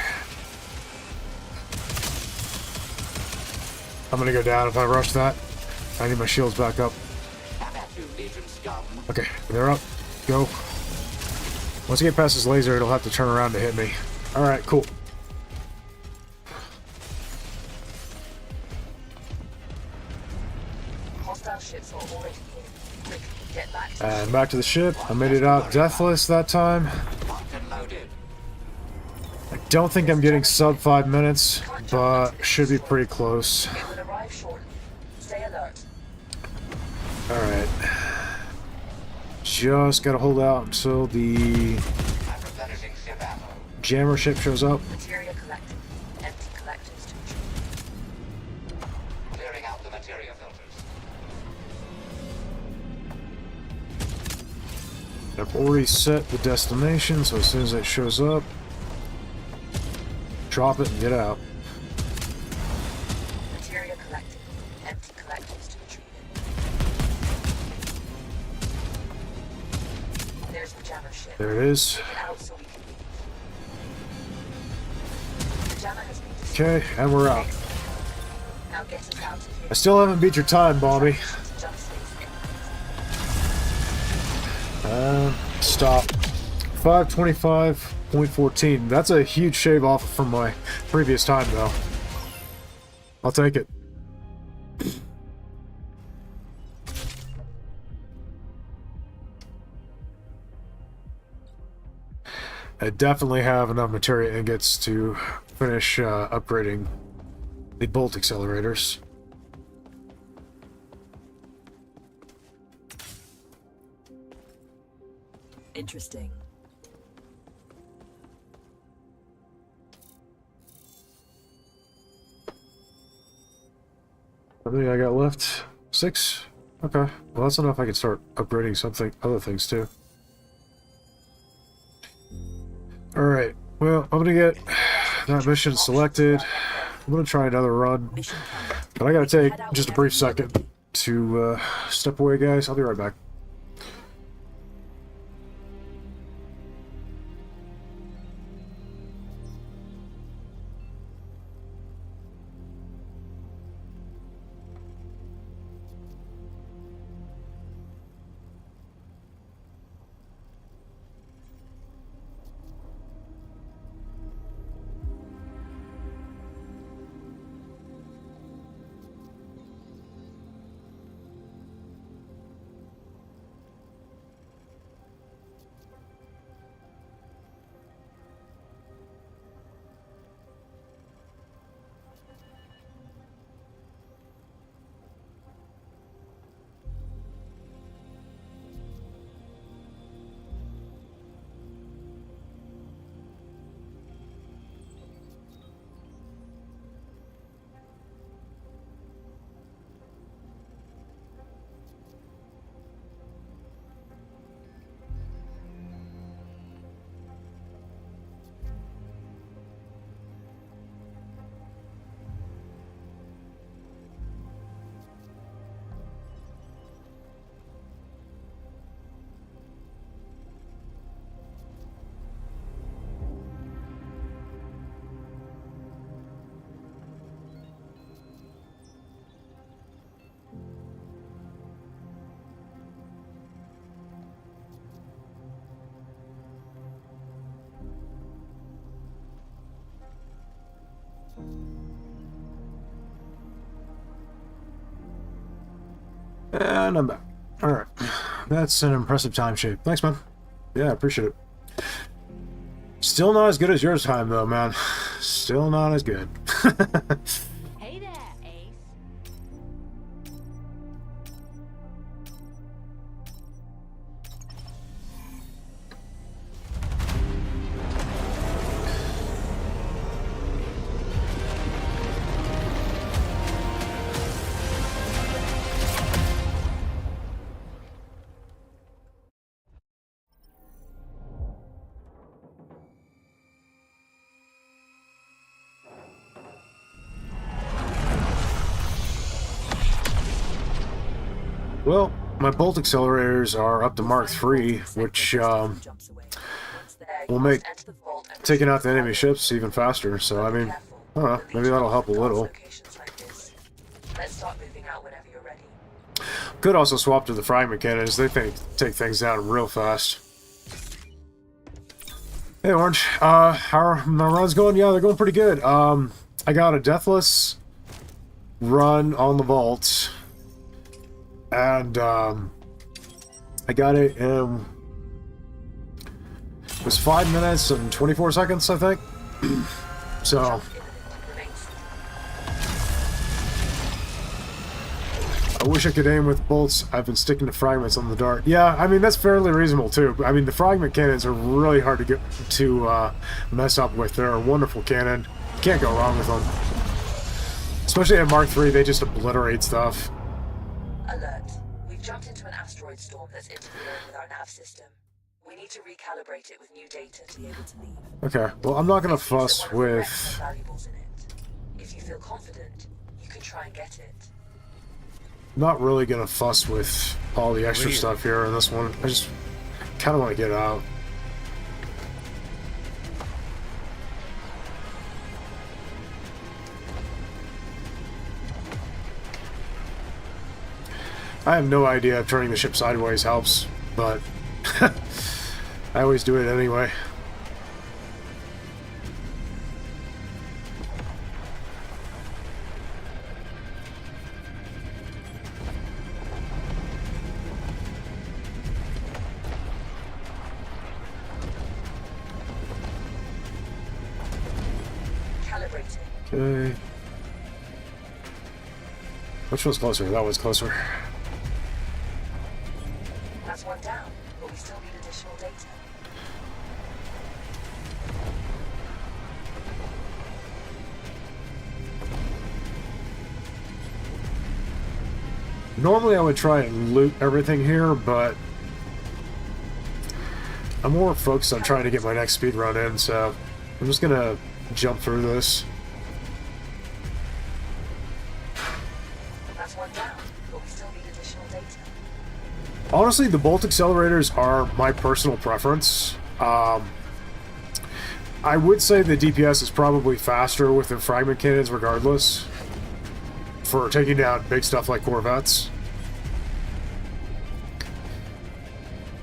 I'm gonna go down if I rush that. I need my shields back up. Back at you, Legion scum. Okay, they're up. Go. Once I get past this laser, it'll have to turn around to hit me. Alright, cool. Hostile ships are already here. Quick, get back to And back to the ship. I made it out deathless that time. Locked and loaded. I don't think I'm getting sub 5 minutes, but should be pretty close. It will arrive shortly. Stay alert. Alright. Just gotta hold out until the I'm replenishing ship ammo. jammer ship shows up. Materia collected. Empty collectors to retrieve. Clearing out the materia filters. I've already set the destination, so as soon as it shows up, drop it and get out. Materia collected. Empty collectors to retrieve it. There's the jammer ship. There it is. Get out so we can leave. The jammer has been destroyed. Okay, and we're out. Now get us out of here. I still haven't beat your time, Bobby. To jump space Stop. 525.14. That's a huge shave off from my previous time, though. I'll take it. I definitely have enough materia ingots to finish upgrading the bolt accelerators. Interesting. How many I got left? 6? Okay. Well, that's enough. I can start upgrading other things too. Alright. Well, I'm gonna get that mission selected. I'm gonna try another run. Mission complete. But I gotta take just a brief second to step away, guys. I'll be right back. And I'm back. Alright. That's an impressive time shape. Thanks, man. Yeah, I appreciate it. Still not as good as yours time, though, man. Still not as good. Hey there, Ace. Well, my bolt accelerators are up to Mark III, which will make taking out the enemy ships even faster. So, I mean, I don't know, maybe that'll help a little. Let's start moving out whenever you're ready. Could also swap to the fragment cannons. They take things down real fast. Hey, Orange. How are my runs going? Yeah, they're going pretty good. I got a deathless run on the vault. And, I got it in... It was 5 minutes and 24 seconds, I think. So... I wish I could aim with bolts. I've been sticking to fragments on the dart. Yeah, I mean, that's fairly reasonable, too. I mean, the fragment cannons are really hard to get to mess up with. They're a wonderful cannon. Can't go wrong with them. Especially at Mark III, they just obliterate stuff. Alert. We've jumped into an asteroid storm that's interfering with our nav system. We need to recalibrate it with new data to be able to leave. Okay, well, I'm not going to fuss with... valuables in it. If you feel confident, you can try and get it. Not really going to fuss with all the extra stuff here in this one. I just kind of want to get out. I have no idea if turning the ship sideways helps, but I always do it anyway. Okay. Which one's closer? That one's closer. That's one down, but we still need additional data. Normally I would try and loot everything here, but I'm more focused on trying to get my next speed run in, so I'm just gonna jump through this. That's one down, but we still need additional data. Honestly, the bolt accelerators are my personal preference. I would say the DPS is probably faster with the fragment cannons regardless, for taking down big stuff like corvettes.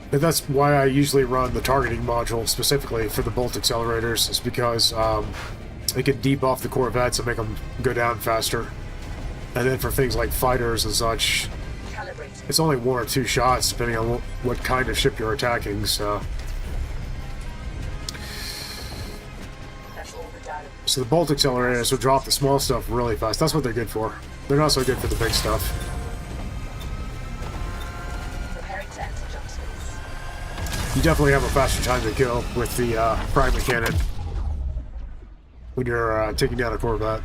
But that's why I usually run the targeting module specifically for the bolt accelerators, is because it can debuff the corvettes and make them go down faster. And then for things like fighters and such, it's only 1 or 2 shots depending on what kind of ship you're attacking, so... So the bolt accelerators will drop the small stuff really fast. That's what they're good for. They're not so good for the big stuff. You definitely have a faster time to kill with the fragment cannon when you're taking down a corvette.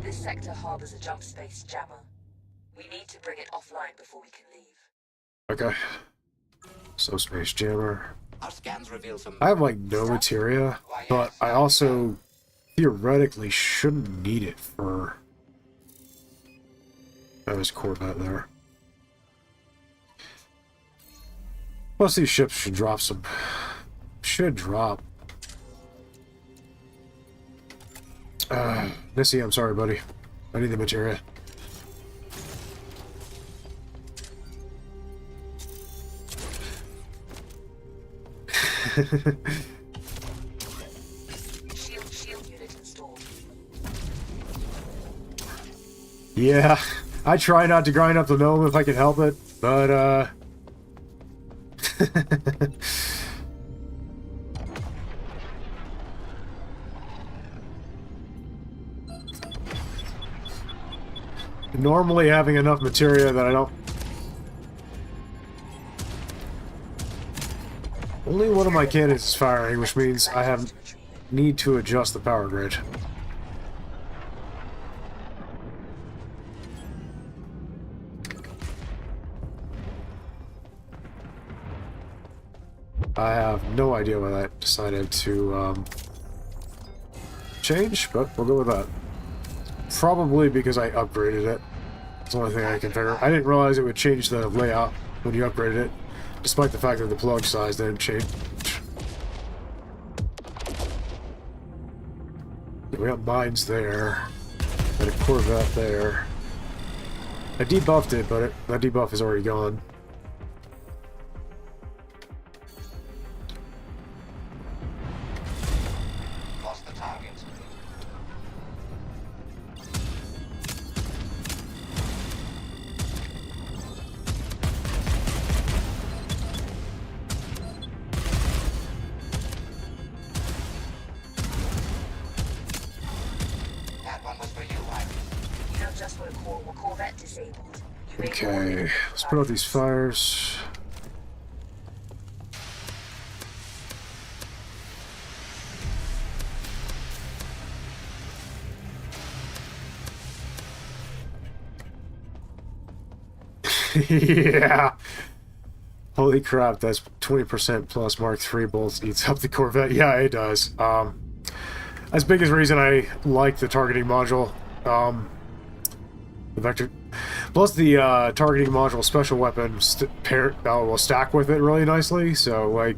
This sector harbors a jump space jammer. We need to bring it offline before we can leave. Okay. So space jammer. Our scans reveal some... I have like no materia, but I also theoretically shouldn't need it for... That was Corvette there. Plus these ships should drop some... Should drop. Missy, I'm sorry, buddy. I need the materia. Shield unit installed. Yeah, I try not to grind up the gnome if I can help it, but normally having enough materia that I don't... Only one of my cannons is firing, which means I need to adjust the power grid. I have no idea why that decided to change, but we'll go with that. Probably because I upgraded it. That's the only thing I can figure. I didn't realize it would change the layout when you upgraded it, despite the fact that the plug size didn't change. We got mines there, and a Corvette there. I debuffed it, but that debuff is already gone. Lost the target. That one was for you, Iris. You know just what a Corvette disabled. You may Okay, order let's put out these fires. Yeah. Holy crap, that's 20% plus Mark III bolts eats up the Corvette. Yeah, it does. That's the biggest reason I like the targeting module. The vector, plus the targeting module special weapon will stack with it really nicely. So like,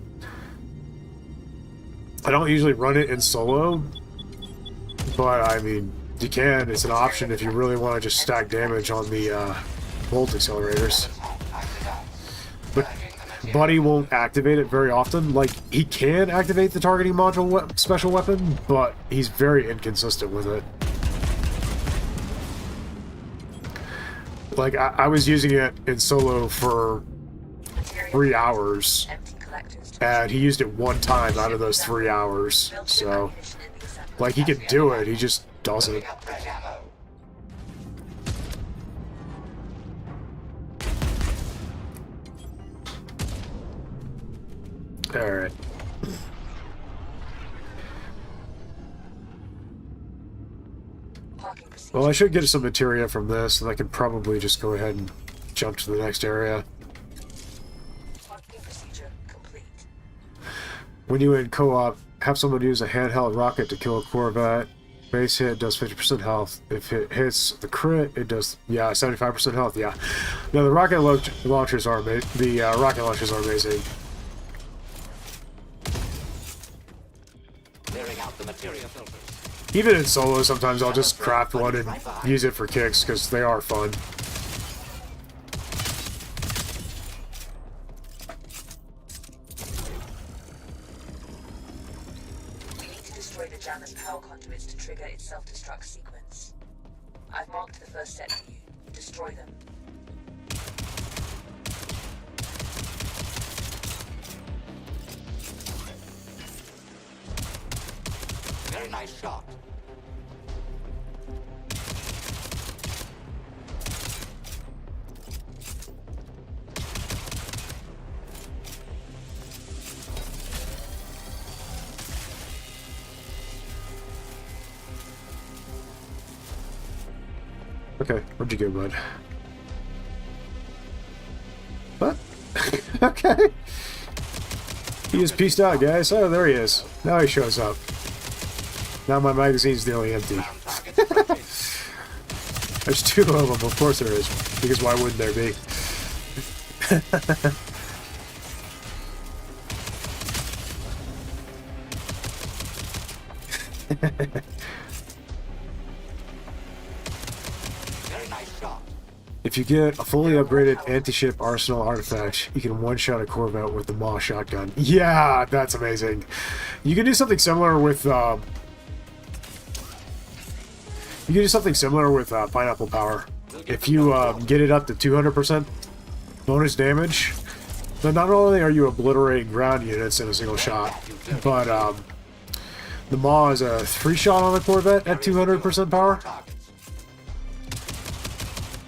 I don't usually run it in solo, but I mean, you can. It's an option if you really want to just stack damage on the bolt accelerators. But Buddy won't activate it very often. Like, he can activate the targeting module special weapon, but he's very inconsistent with it. Like, I was using it in solo for 3 hours, and he used it one time out of those 3 hours. So, like, he can do it, he just doesn't. Alright. Well, I should get some materia from this, and I can probably just go ahead and jump to the next area. When you in co-op, have someone use a handheld rocket to kill a Corvette. Base hit does 50% health. If it hits the crit, it does, yeah, 75% health, yeah. No, the rocket launchers are rocket launchers are amazing. Clearing out the materia filters. Even in solo, sometimes I'll just craft one and use it for kicks, because they are fun. We need to destroy the jammer's power conduits to trigger its self-destruct sequence. I've marked the first set for you. Destroy them. Very nice shot. Okay, where'd you go, bud? What? Okay. He just pieced out, guys. Oh, there he is. Now he shows up. Now my magazine's nearly empty. There's 2 of them, of course there is. Because why wouldn't there be? Very nice shot. If you get a fully upgraded anti-ship arsenal artifact, you can one-shot a Corvette with the Maw shotgun. Yeah, that's amazing. You can do something similar with pineapple power. If you get it up to 200% bonus damage, then not only are you obliterating ground units in a single shot, but the Maw is a 3-shot on the Corvette at 200% power.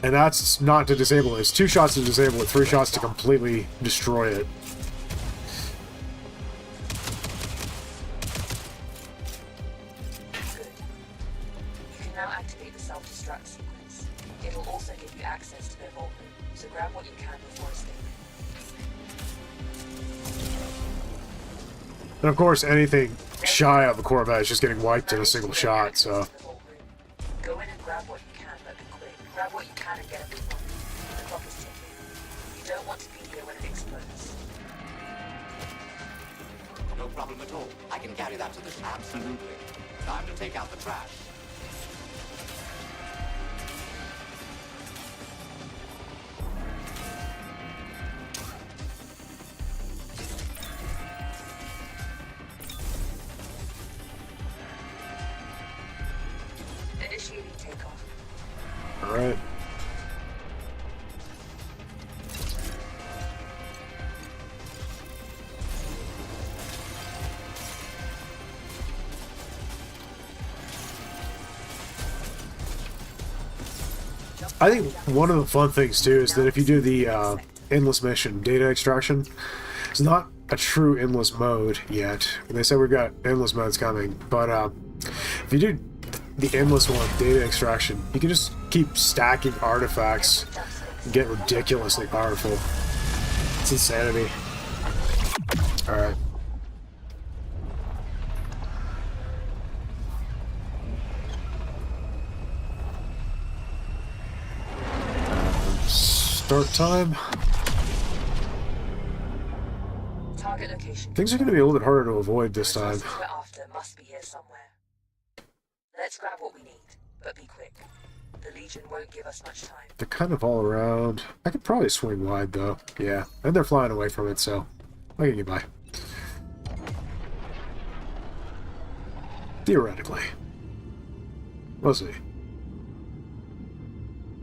And that's not to disable it. It's 2 shots to disable it, 3 shots to completely destroy it. Good. You can now activate the self-destruct sequence. It'll also give you access to their vault room, so grab what you can before escaping. And of course, anything shy of a Corvette is just getting wiped in a single shot, so... Go in and grab what you can, but be quick. Grab what you can and get a big one. The clock is ticking. You don't want to be the problem at all. I can carry that to the... Absolutely. Time to take out the trash. Initiating takeoff. Alright. I think one of the fun things too is that if you do the endless mission data extraction, it's not a true endless mode yet. They said we've got endless modes coming, but if you do the endless one, data extraction, you can just keep stacking artifacts and get ridiculously powerful. It's insanity. Alright. Start time. Target location. Things are going to be a little bit harder to avoid this time. The resources we're after must be here somewhere. Let's grab what we need, but be quick. The Legion won't give us much time. They're kind of all around. I could probably swing wide, though. Yeah, and they're flying away from it, so I can get by. Theoretically. We'll see.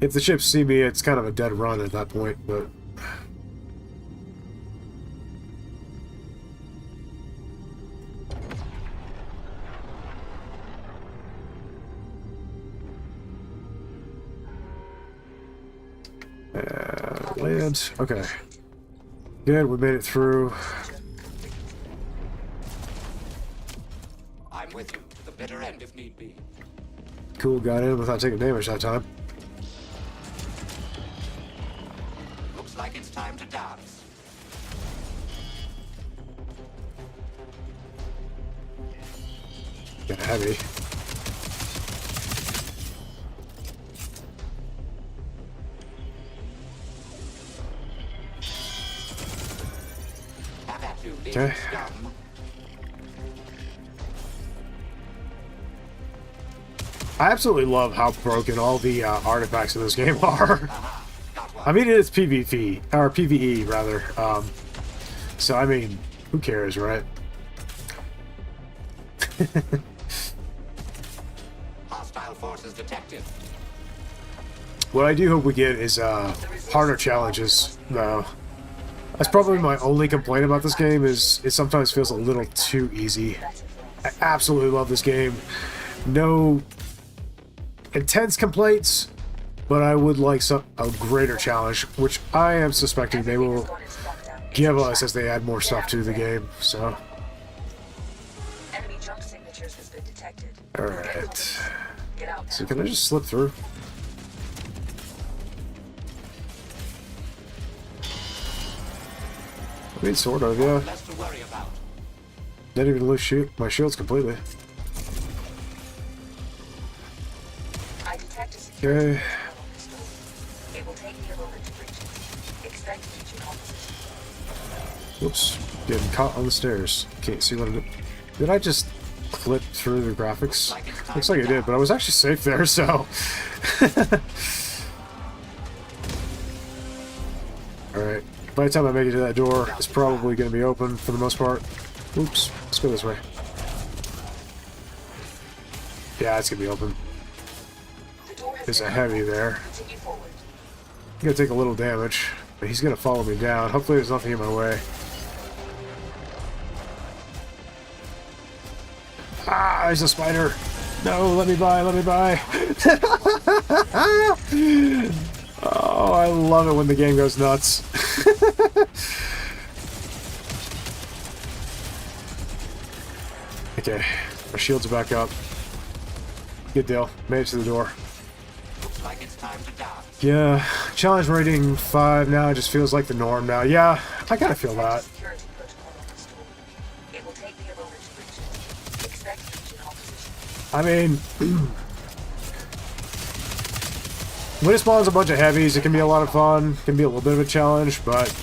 If the ships see me, it's kind of a dead run at that point, but... land. Okay. Good, we made it through. I'm with you to the bitter end if need be. Cool, got in without taking damage that time. Looks like it's time to dance. Get heavy. Have at you, Okay. scum. I absolutely love how broken all the artifacts in this game are. Got one. I mean, it's PvP, or PvE, rather. So, I mean, who cares, right? Hostile forces detected. What I do hope we get is harder challenges, though. That's probably my only complaint about this game, is it sometimes feels a little too easy. I absolutely love this game. No intense complaints, but I would like a greater challenge, which I am suspecting they will give us as they add more stuff to the game, so... Enemy jump signatures has been detected. Alright. Get out So now. can I just slip through? I mean, sort of, yeah. Less to worry about. Didn't even lose my shields completely. I detect a security Okay. personnel on this door. It will take me a moment to breach it. Expect Legion opposition. Whoops. Getting caught on the stairs. Can't see what I did. Did I just clip through the graphics? Looks like I did, but I was actually safe there, so... Alright. By the time I make it to that door, it's probably going to be open for the most part. Oops. Let's go this way. Yeah, it's going to be open. The door has There's been a heavy opened. there. Continue forward. I'm going to take a little damage, but he's going to follow me down. Hopefully there's nothing in my way. Ah, there's a spider. No, let me by, let me by. Oh, I love it when the game goes nuts. Okay, our shields are back up. Good deal. Made it to the door. Looks like it's time to dance. Yeah, challenge rating 5 now just feels like the norm now. Yeah, I kind of feel that. Security protocol on this door. It will take me a moment to breach it. Expect Legion opposition. I mean, when it spawns a bunch of heavies, it can be a lot of fun. Can be a little bit of a challenge, but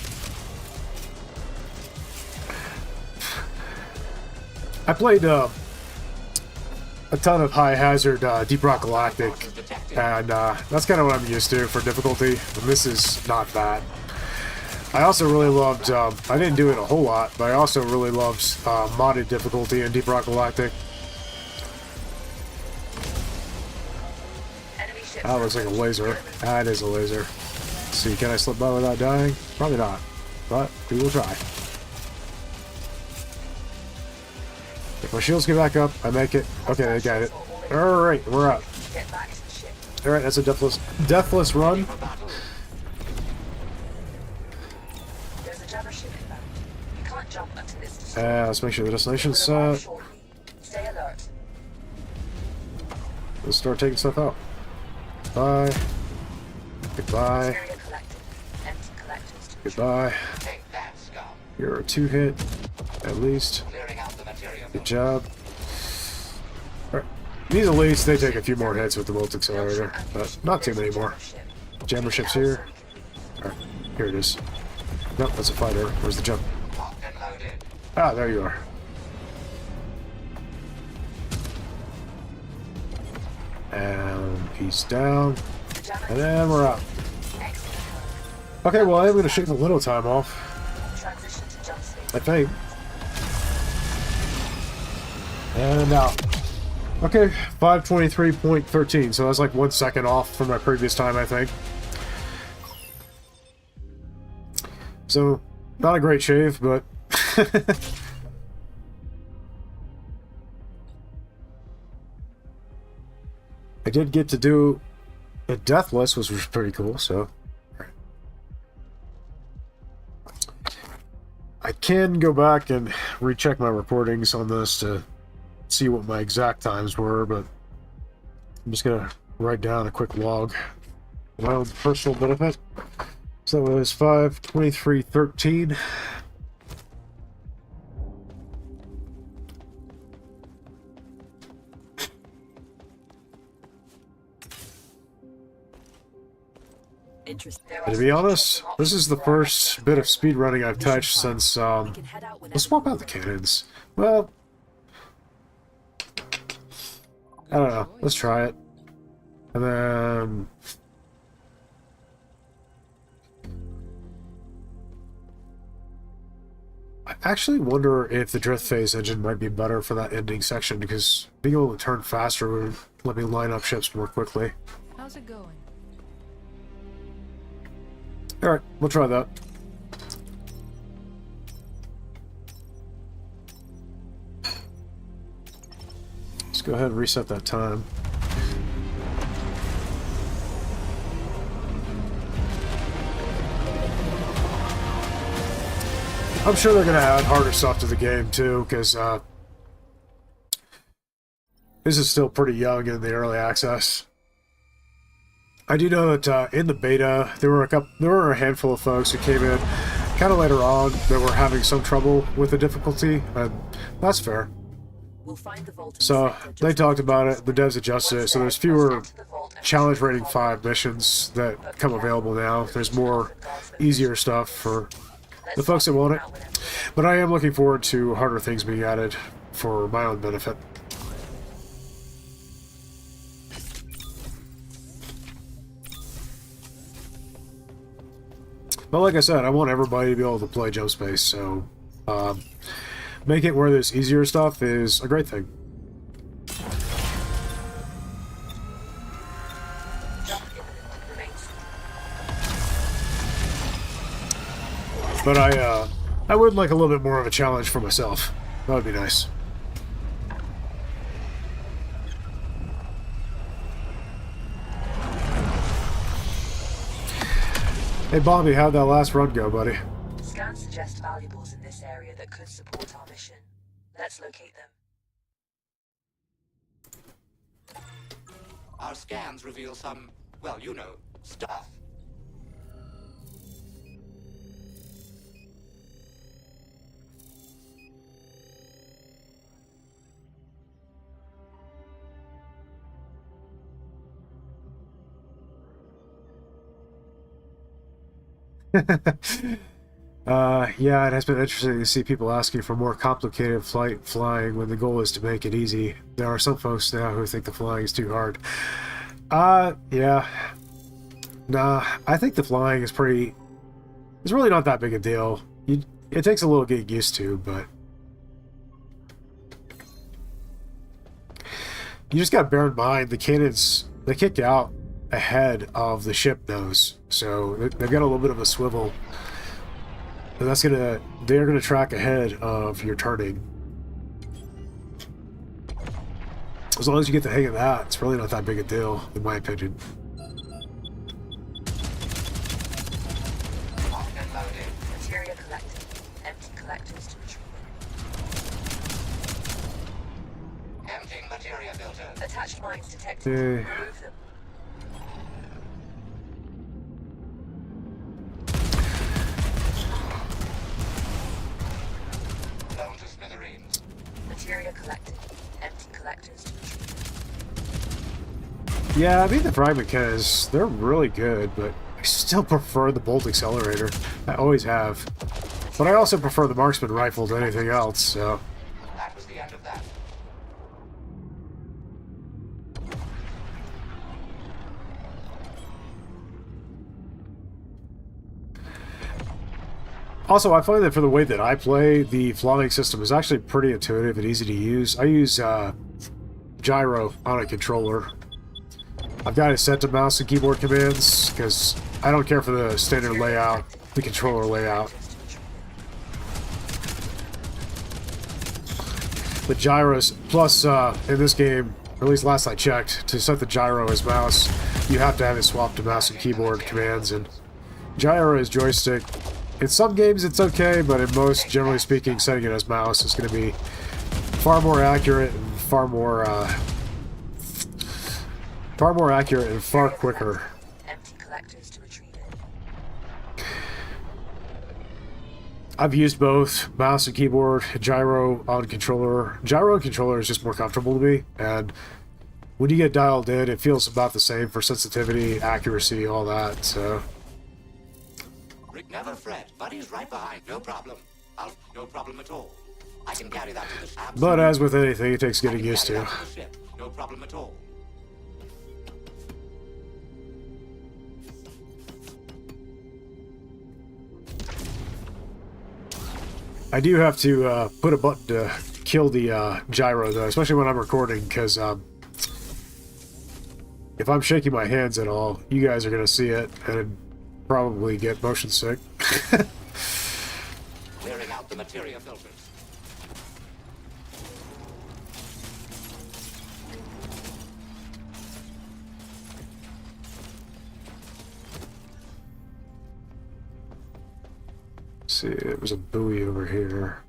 I played a ton of high hazard Deep Rock Galactic, and that's kind of what I'm used to for difficulty, and this is not bad. I also really loved, I didn't do it a whole lot, but I also really loved modded difficulty in Deep Rock Galactic. That looks like a laser. That is a laser. Let's see, can I slip by without dying? Probably not, but we will try. If my shields get back up, I make it. Okay, I got it. Alright, we're up. Alright, that's a deathless run. Let's make sure the destination's set. Let's start taking stuff out. Bye. Goodbye. Goodbye. You're a 2-hit, at least. Good job. Alright. These elites, they take a few more hits with the Volt Accelerator, but not too many more. Jammer ship's here. Alright, here it is. Nope, that's a fighter. Where's the jump? Ah, there you are. And piece down. And then we're up. Okay, well, I'm going to shave a little time off. I think. And out. Okay, 5:23.13, so that's like 1 second off from my previous time, I think. So, not a great shave, but... I did get to do a deathless, which was pretty cool, so... I can go back and recheck my reportings on this to see what my exact times were, but I'm just gonna write down a quick log for my own personal benefit. So it was 5:23.13. And to be honest, this is the first bit of speedrunning I've touched since, let's swap out the cannons. Well, I don't know. Let's try it. And then... I actually wonder if the drift phase engine might be better for that ending section, because being able to turn faster would let me line up ships more quickly. How's it going? Alright, we'll try that. Let's go ahead and reset that time. I'm sure they're going to add harder stuff to the game too, because this is still pretty young in the early access. I do know that in the beta, there were a handful of folks who came in kind of later on that were having some trouble with the difficulty, and that's fair. So they talked about it, the devs adjusted it, so there's fewer challenge rating 5 missions that come available now. There's more easier stuff for the folks that want it. But I am looking forward to harder things being added for my own benefit. But like I said, I want everybody to be able to play Jump Space, so make it where there's easier stuff is a great thing. But I would like a little bit more of a challenge for myself. That would be nice. Hey Bobby, how'd that last run go, buddy? Scans suggest valuables in this area that could support our mission. Let's locate them. Our scans reveal some, well, you know, stuff. Yeah, it has been interesting to see people asking for more complicated flying when the goal is to make it easy. There are some folks now who think the flying is too hard. Yeah. Nah, I think the flying is pretty... It's really not that big a deal. It takes a little getting used to, but... You just gotta bear in mind, the cannons, they kick out ahead of the ship nose. So they've got a little bit of a swivel. And they're gonna track ahead of your turning. As long as you get the hang of that, it's really not that big a deal, in my opinion. Material collected. Empty collectors to retrieve. Emptying materia filter. Attached mines detected. Eh. Remove them. Blown to smithereens. Material collected. Empty collectors to retrieve. Yeah, I mean the fragment cannons, they're really good, but I still prefer the bolt accelerator. I always have. But I also prefer the marksman rifle to anything else, so... That was the end of that. Also, I find that for the way that I play, the flying system is actually pretty intuitive and easy to use. I use gyro on a controller. I've got it set to mouse and keyboard commands, because I don't care for the standard layout, the controller layout. The gyros, plus in this game, or at least last I checked, to set the gyro as mouse, you have to have it swapped to mouse and keyboard commands, and gyro is joystick. In some games it's okay, but in most, generally speaking, setting it as mouse is going to be far more accurate and far more accurate and far quicker. Empty collectors to retrieve it. I've used both mouse and keyboard, gyro on controller. Gyro on controller is just more comfortable to me, and when you get dialed in, it feels about the same for sensitivity, accuracy, all that, so... Rick, never fret. Buddy's right behind. No problem. No problem at all. I can carry that to the ship. But as with anything, it takes getting used to. No problem at all. I do have to put a button to kill the gyro, though, especially when I'm recording, because if I'm shaking my hands at all, you guys are going to see it and probably get motion sick. Clearing out the materia filters. See, it was a buoy over here.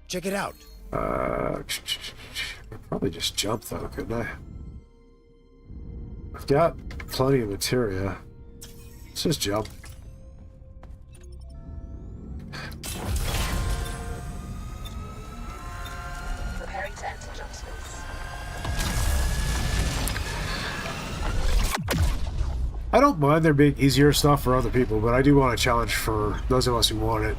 Check it out. I'd probably just jump, though, couldn't I? I've got plenty of materia. Let's just jump. Preparing to enter jump space. I don't mind there being easier stuff for other people, but I do want a challenge for those of us who want it.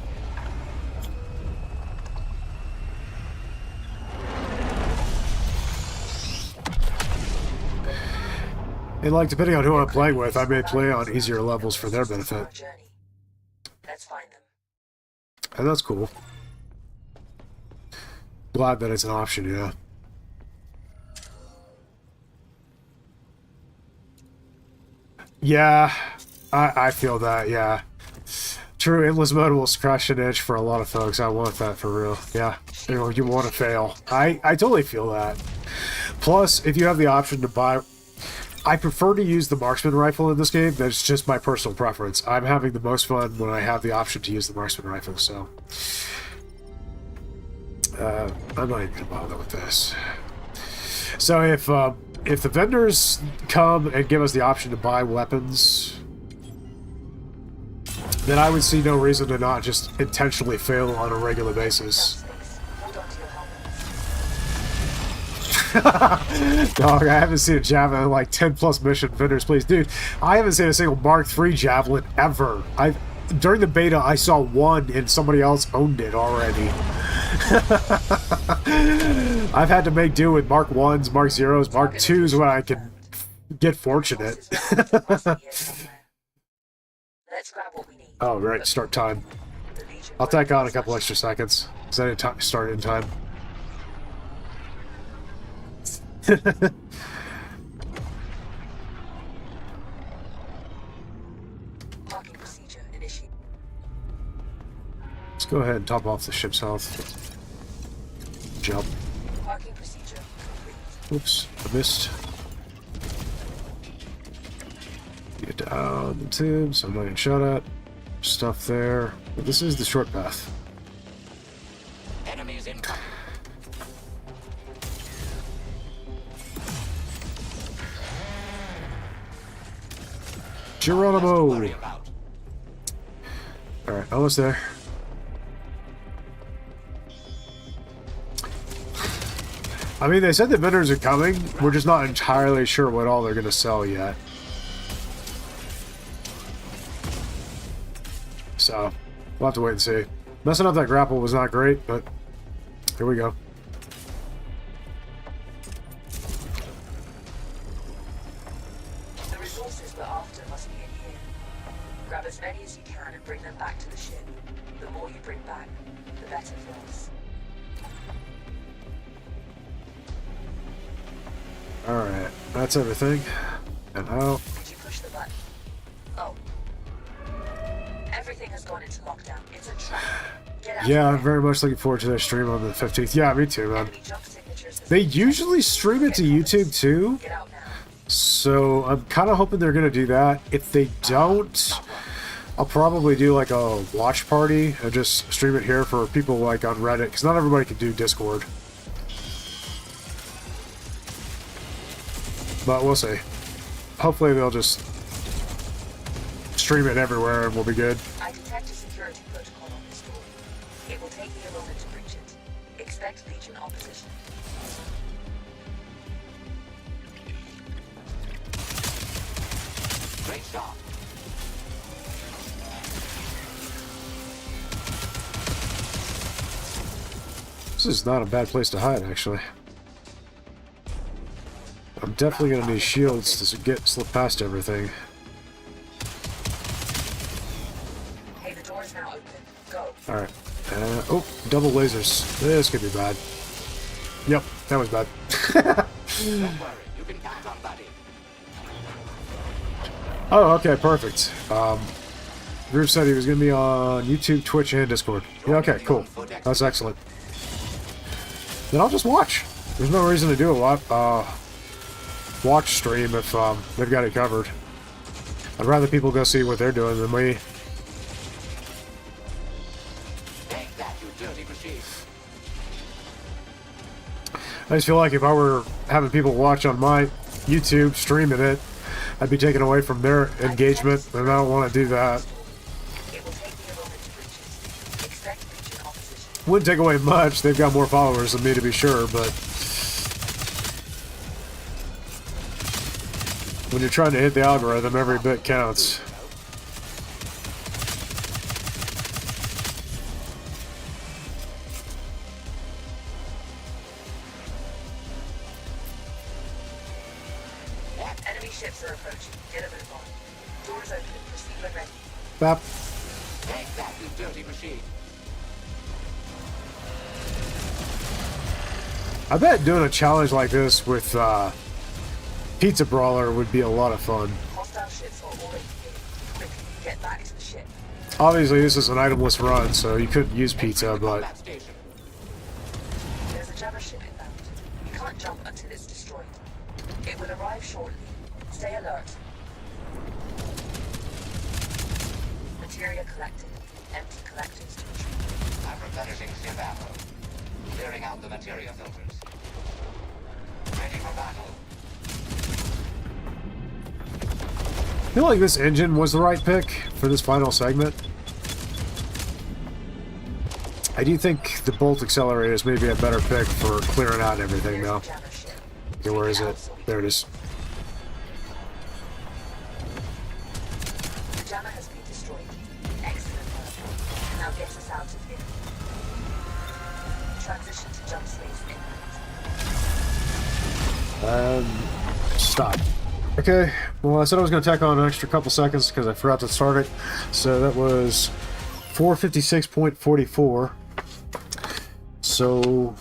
And like, depending on who I'm playing with, I may play on easier levels for their benefit. Journey. Let's find them. And that's cool. Glad that it's an option, yeah. Yeah, I feel that, yeah. True, endless mode will scratch an itch for a lot of folks. I want that for real. Yeah, you want to fail. I totally feel that. Plus, if you have the option to buy... I prefer to use the marksman rifle in this game. That's just my personal preference. I'm having the most fun when I have the option to use the marksman rifle, so... I'm not even gonna bother with this. So if the vendors come and give us the option to buy weapons, then I would see no reason to not just intentionally fail on a regular basis. Hold on to your helmet. Dog, I haven't seen a javelin in like 10 plus mission vendors, please. Dude, I haven't seen a single Mark III javelin ever. during the beta, I saw one and somebody else owned it already. I've had to make do with Mark 1s, Mark 0s, Mark 2s when I can get fortunate. Let's grab what we need. Oh, right, start time. I'll tack on a couple extra seconds, because I didn't start in time. Parking procedure initiated. Let's go ahead and top off the ship's health. Jump. Parking procedure complete. Oops, I missed. Get down the tubes, I'm not getting shot at. Stuff there. But this is the short path. Enemies incoming. Geronimo! Worry about. Alright, almost there. I mean, they said the vendors are coming. We're just not entirely sure what all they're going to sell yet. So, we'll have to wait and see. Messing up that grapple was not great, but here we go. The resources we're after must be in here. Grab as many as you can and bring them back to the ship. The more you bring back, the better for us. Alright, that's everything. And out. Did you push the button? Oh. Everything has gone into lockdown. It's a trap. Get out Yeah, of I'm there. very much looking forward to their stream on the 15th. Yeah, me too, man. Enemy jump signatures has They been usually stream it to YouTube too, Get out now. so I'm kind of hoping they're going to do that. If they don't, I'll probably do like a watch party and just stream it here for people like on Reddit, because not everybody can do Discord. But we'll see. Hopefully they'll just stream it everywhere and we'll be good. I detect a security protocol on this door. It will take me a moment to breach it. Expect Legion opposition. Great shot. This is not a bad place to hide, actually. I'm definitely going to need shields to slip past everything. Hey, the door is now open. Go. Alright. Oh, double lasers. This could be bad. Yep, that was bad. Don't worry. You can count on Buddy. Oh, okay, perfect. Groove said he was going to be on YouTube, Twitch, and Discord. Yeah, okay, cool. That's excellent. Then I'll just watch. There's no reason to do a lot. Watch stream if they've got it covered. I'd rather people go see what they're doing than me. Take that, you dirty machine. I just feel like if I were having people watch on my YouTube, streaming it, I'd be taken away from their engagement, and I don't want to do that. It will take me a moment to breach it. Expect Legion opposition. Wouldn't take away much. They've got more followers than me, to be sure, but when you're trying to hit the algorithm, every bit counts. Enemy ships are approaching. Get a move on. Doors open. Proceed when ready. Bap. Take that, you dirty machine. I bet doing a challenge like this with Pizza Brawler would be a lot of fun. Hostile ships are already here. Quickly, get back to the ship. Obviously, this is an itemless run, so you couldn't use pizza, The but combat station. There's a jammer ship inbound. You can't jump until it's destroyed. It will arrive shortly. Stay alert. Materia collected. Empty collectors to retrieve. I'm replenishing ship ammo. Clearing out the materia filters. Ready for battle. I feel like this engine was the right pick for this final segment. I do think the bolt accelerator is maybe a better pick for clearing out everything There's now. a jammer ship. Okay, where is it? There it is. The jammer has been destroyed. Exit. Stop. Okay, well, I said I was going to tack on an extra couple seconds because I forgot to start it. So that was 456.44. So,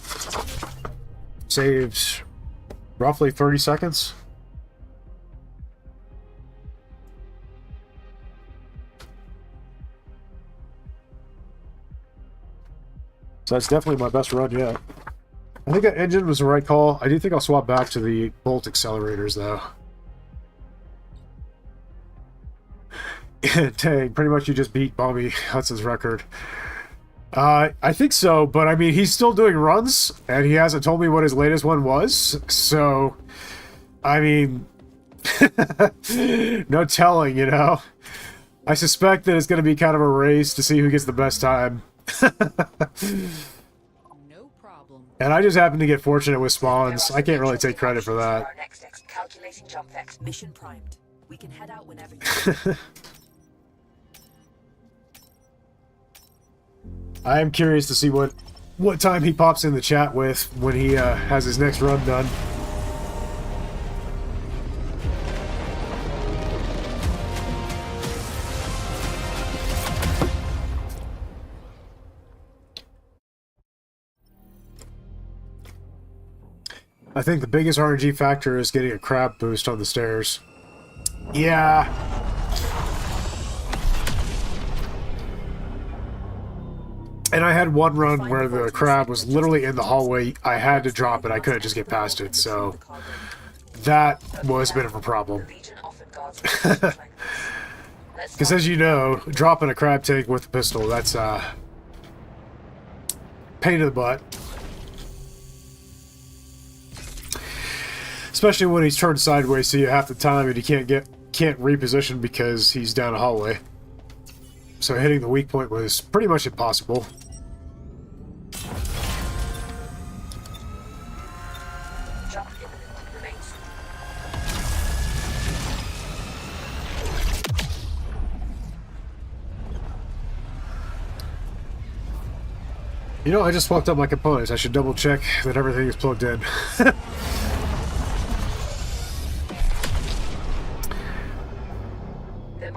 saved roughly 30 seconds. So that's definitely my best run yet. I think that engine was the right call. I do think I'll swap back to the bolt accelerators, though. Dang, pretty much you just beat Bobby Hudson's record. I think so, but I mean, he's still doing runs, and he hasn't told me what his latest one was, so, I mean, no telling, you know? I suspect that it's going to be kind of a race to see who gets the best time. No problem. And I just happen to get fortunate with spawns. I can't really take credit for that. Calculating jump vex. Mission primed. We can head out whenever you I am curious to see what time he pops in the chat with when he has his next run done. I think the biggest RNG factor is getting a crab boost on the stairs. Yeah. And I had one run where the crab was literally in the hallway. I had to drop it. I couldn't just get past it. So that was a bit of a problem. Because as you know, dropping a crab tank with a pistol, that's pain in the butt. Especially when he's turned sideways, so you half the time and he can't reposition because he's down a hallway. So hitting the weak point was pretty much impossible. You know, I just swapped up my components. I should double check that everything is plugged in.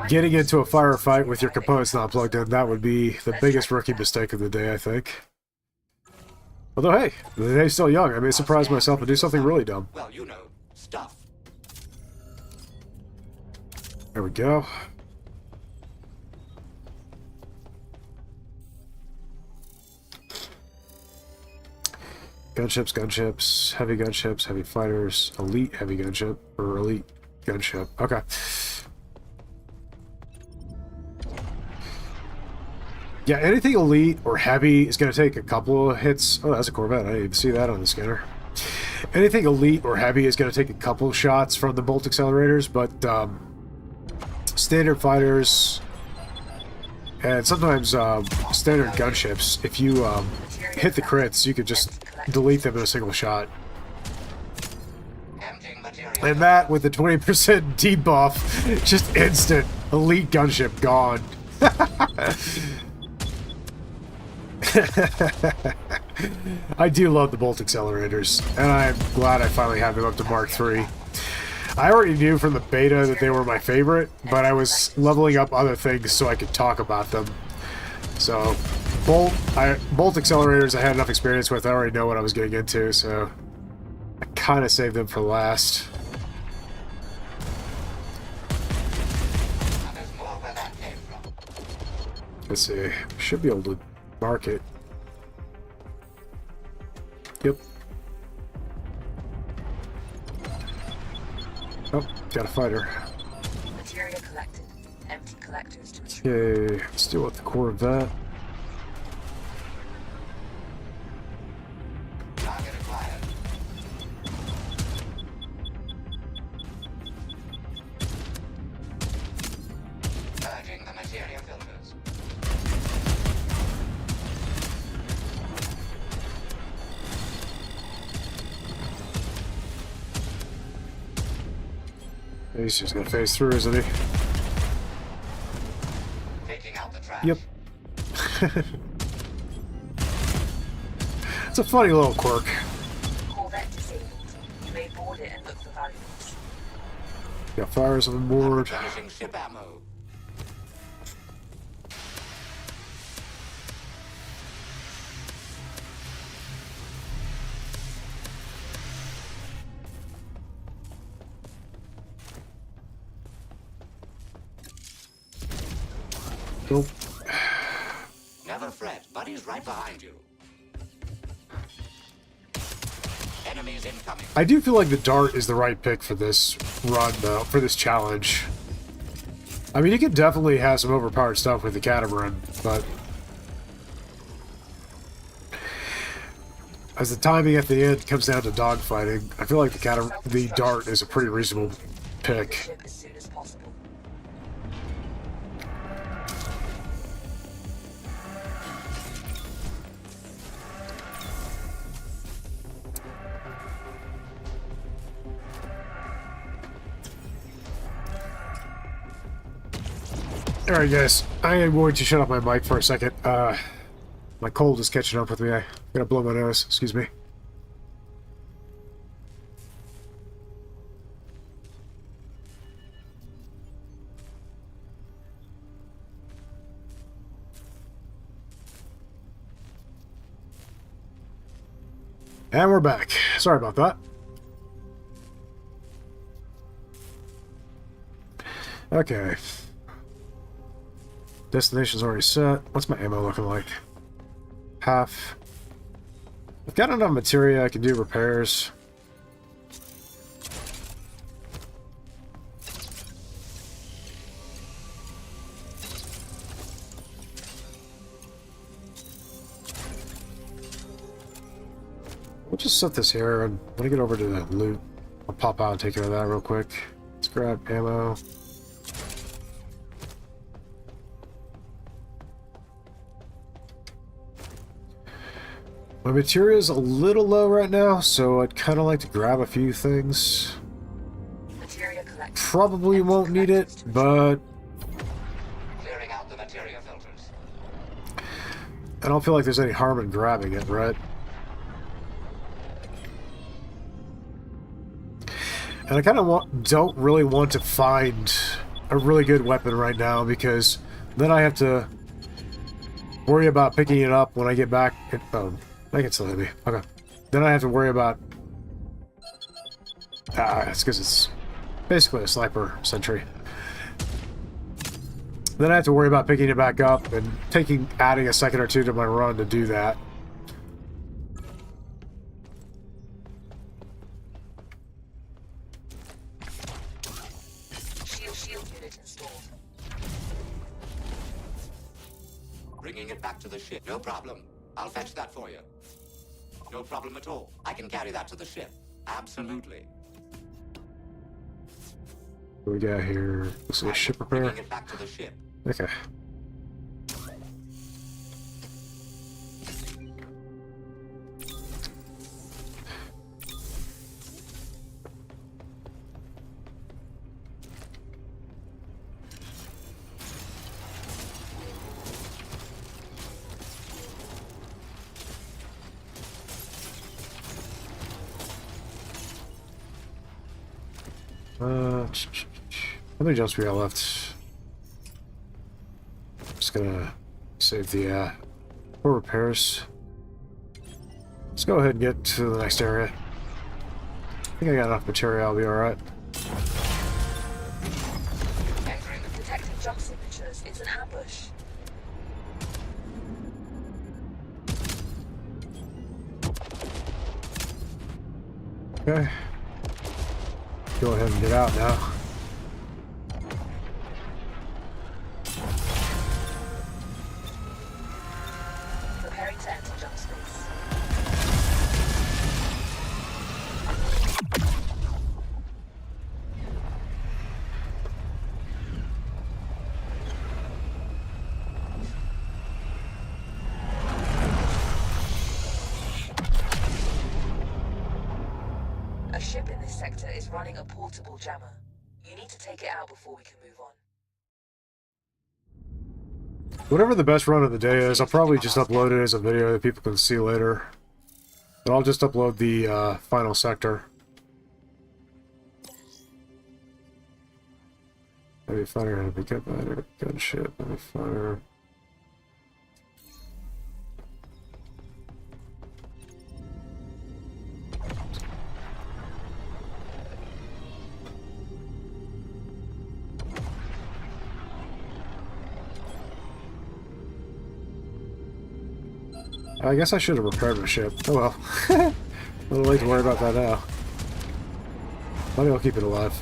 Getting into a firefight with your components not plugged in, that would be the biggest rookie mistake of the day, I think. Although, hey, the day's still young. I may surprise myself and do something really dumb. Well, you know, stuff. There we go. Gunships, heavy gunships, heavy fighters, elite heavy gunship, or elite gunship. Okay. Yeah, anything elite or heavy is going to take a couple of hits. Oh, that's a Corvette. I didn't even see that on the scanner. Anything elite or heavy is going to take a couple of shots from the bolt accelerators, but standard fighters and sometimes standard gunships, if you hit the crits, you could just delete them in a single shot. And that, with the 20% debuff, just instant elite gunship gone. I do love the bolt accelerators, and I'm glad I finally have them up to Mark III. I already knew from the beta that they were my favorite, but I was leveling up other things so I could talk about them. So, bolt accelerators I had enough experience with. I already know what I was getting into, so I kind of saved them for last. Let's see. Should be able to mark it. Yep. Oh, got a fighter. Material collected. Empty collectors to retrieve. Okay, let's deal with the Corvette. Target acquired. Purging the material filters. He's just gonna phase through, isn't he? Taking out the trash. Yep. It's a funny little quirk. Corvette disabled. You may board it and Got fires on board. Replenishing ship ammo. Nope. Never fret, buddy's right behind you. Enemies incoming. I do feel like the dart is the right pick for this run, though, for this challenge. I mean, you can definitely have some overpowered stuff with the catamaran, but as the timing at the end comes down to dogfighting, I feel like the dart is a pretty reasonable pick. Ship as soon as possible. Alright guys, I am going to shut off my mic for a second. My cold is catching up with me. I gotta blow my nose, excuse me. And we're back. Sorry about that. Okay. Destination's already set. What's my ammo looking like? Half. I've got enough materia I can do repairs. We'll just set this here, and when I get over to the loot, I'll pop out and take care of that real quick. Let's grab ammo. My materia is a little low right now, so I'd kind of like to grab a few things. Materia collected. Probably won't need it, but Clearing out the materia filters. I don't feel like there's any harm in grabbing it, right? And I kind of don't really want to find a really good weapon right now, because then I have to worry about picking it up when I get back. Oh, I can still hit me. Okay. Then I have to worry about... it's because it's basically a sniper sentry. Then I have to worry about picking it back up and adding a second or two to my run to do that. Shield unit installed. Bringing it back to the ship. No problem. I'll fetch that for you. No problem at all. I can carry that to the ship. Absolutely. What do we got here? Looks like a ship repair. Bringing it back to the ship. Okay. How many jumps we got left? Just gonna save the for repairs. Let's go ahead and get to the next area. I think I got enough material, I'll be alright. Detecting jump signatures. It's an ambush. Okay. Go ahead and get out now. Preparing to enter jump space. A ship in this sector is running a portable jammer. You need to take it out before we can move on. Whatever the best run of the day is, I'll probably just upload it as a video that people can see later. But I'll just upload the final sector. Heavy fighter, heavy gunfighter, gunship, heavy fighter. I guess I should have repaired my ship. Oh well. A little late to worry about that now. Maybe I'll keep it alive.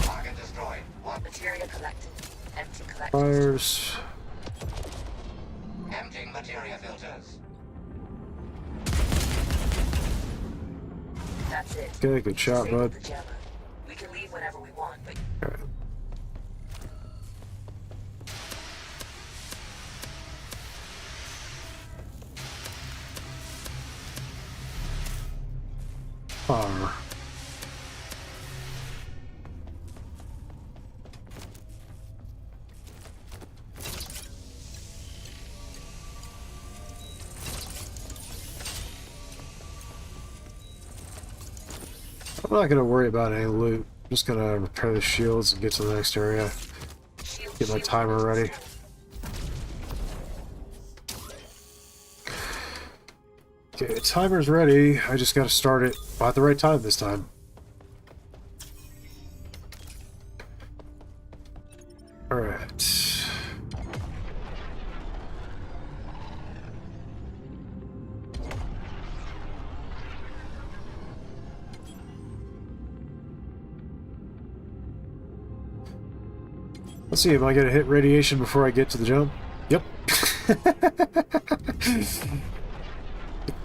Target destroyed. What? Materia collected. Empty collected. Fires. Emptying materia filters. That's it. Okay, good shot, Save bud. the jammer. We can leave whenever we want, but Alright. Fire. I'm not gonna worry about any loot. I'm just gonna repair the shields and get to the next area. shield. Get my shield. timer ready. Okay, timer's ready. I just gotta start it at the right time this time. Alright. Let's see, am I gonna hit radiation before I get to the jump? Yep.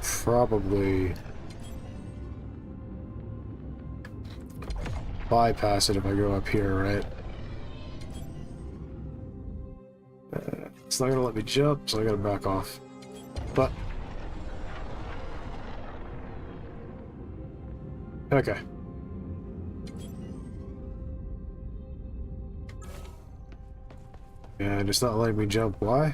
Probably bypass it if I go up here, right? It's not gonna let me jump, so I gotta back off. But okay. And it's not letting me jump. Why?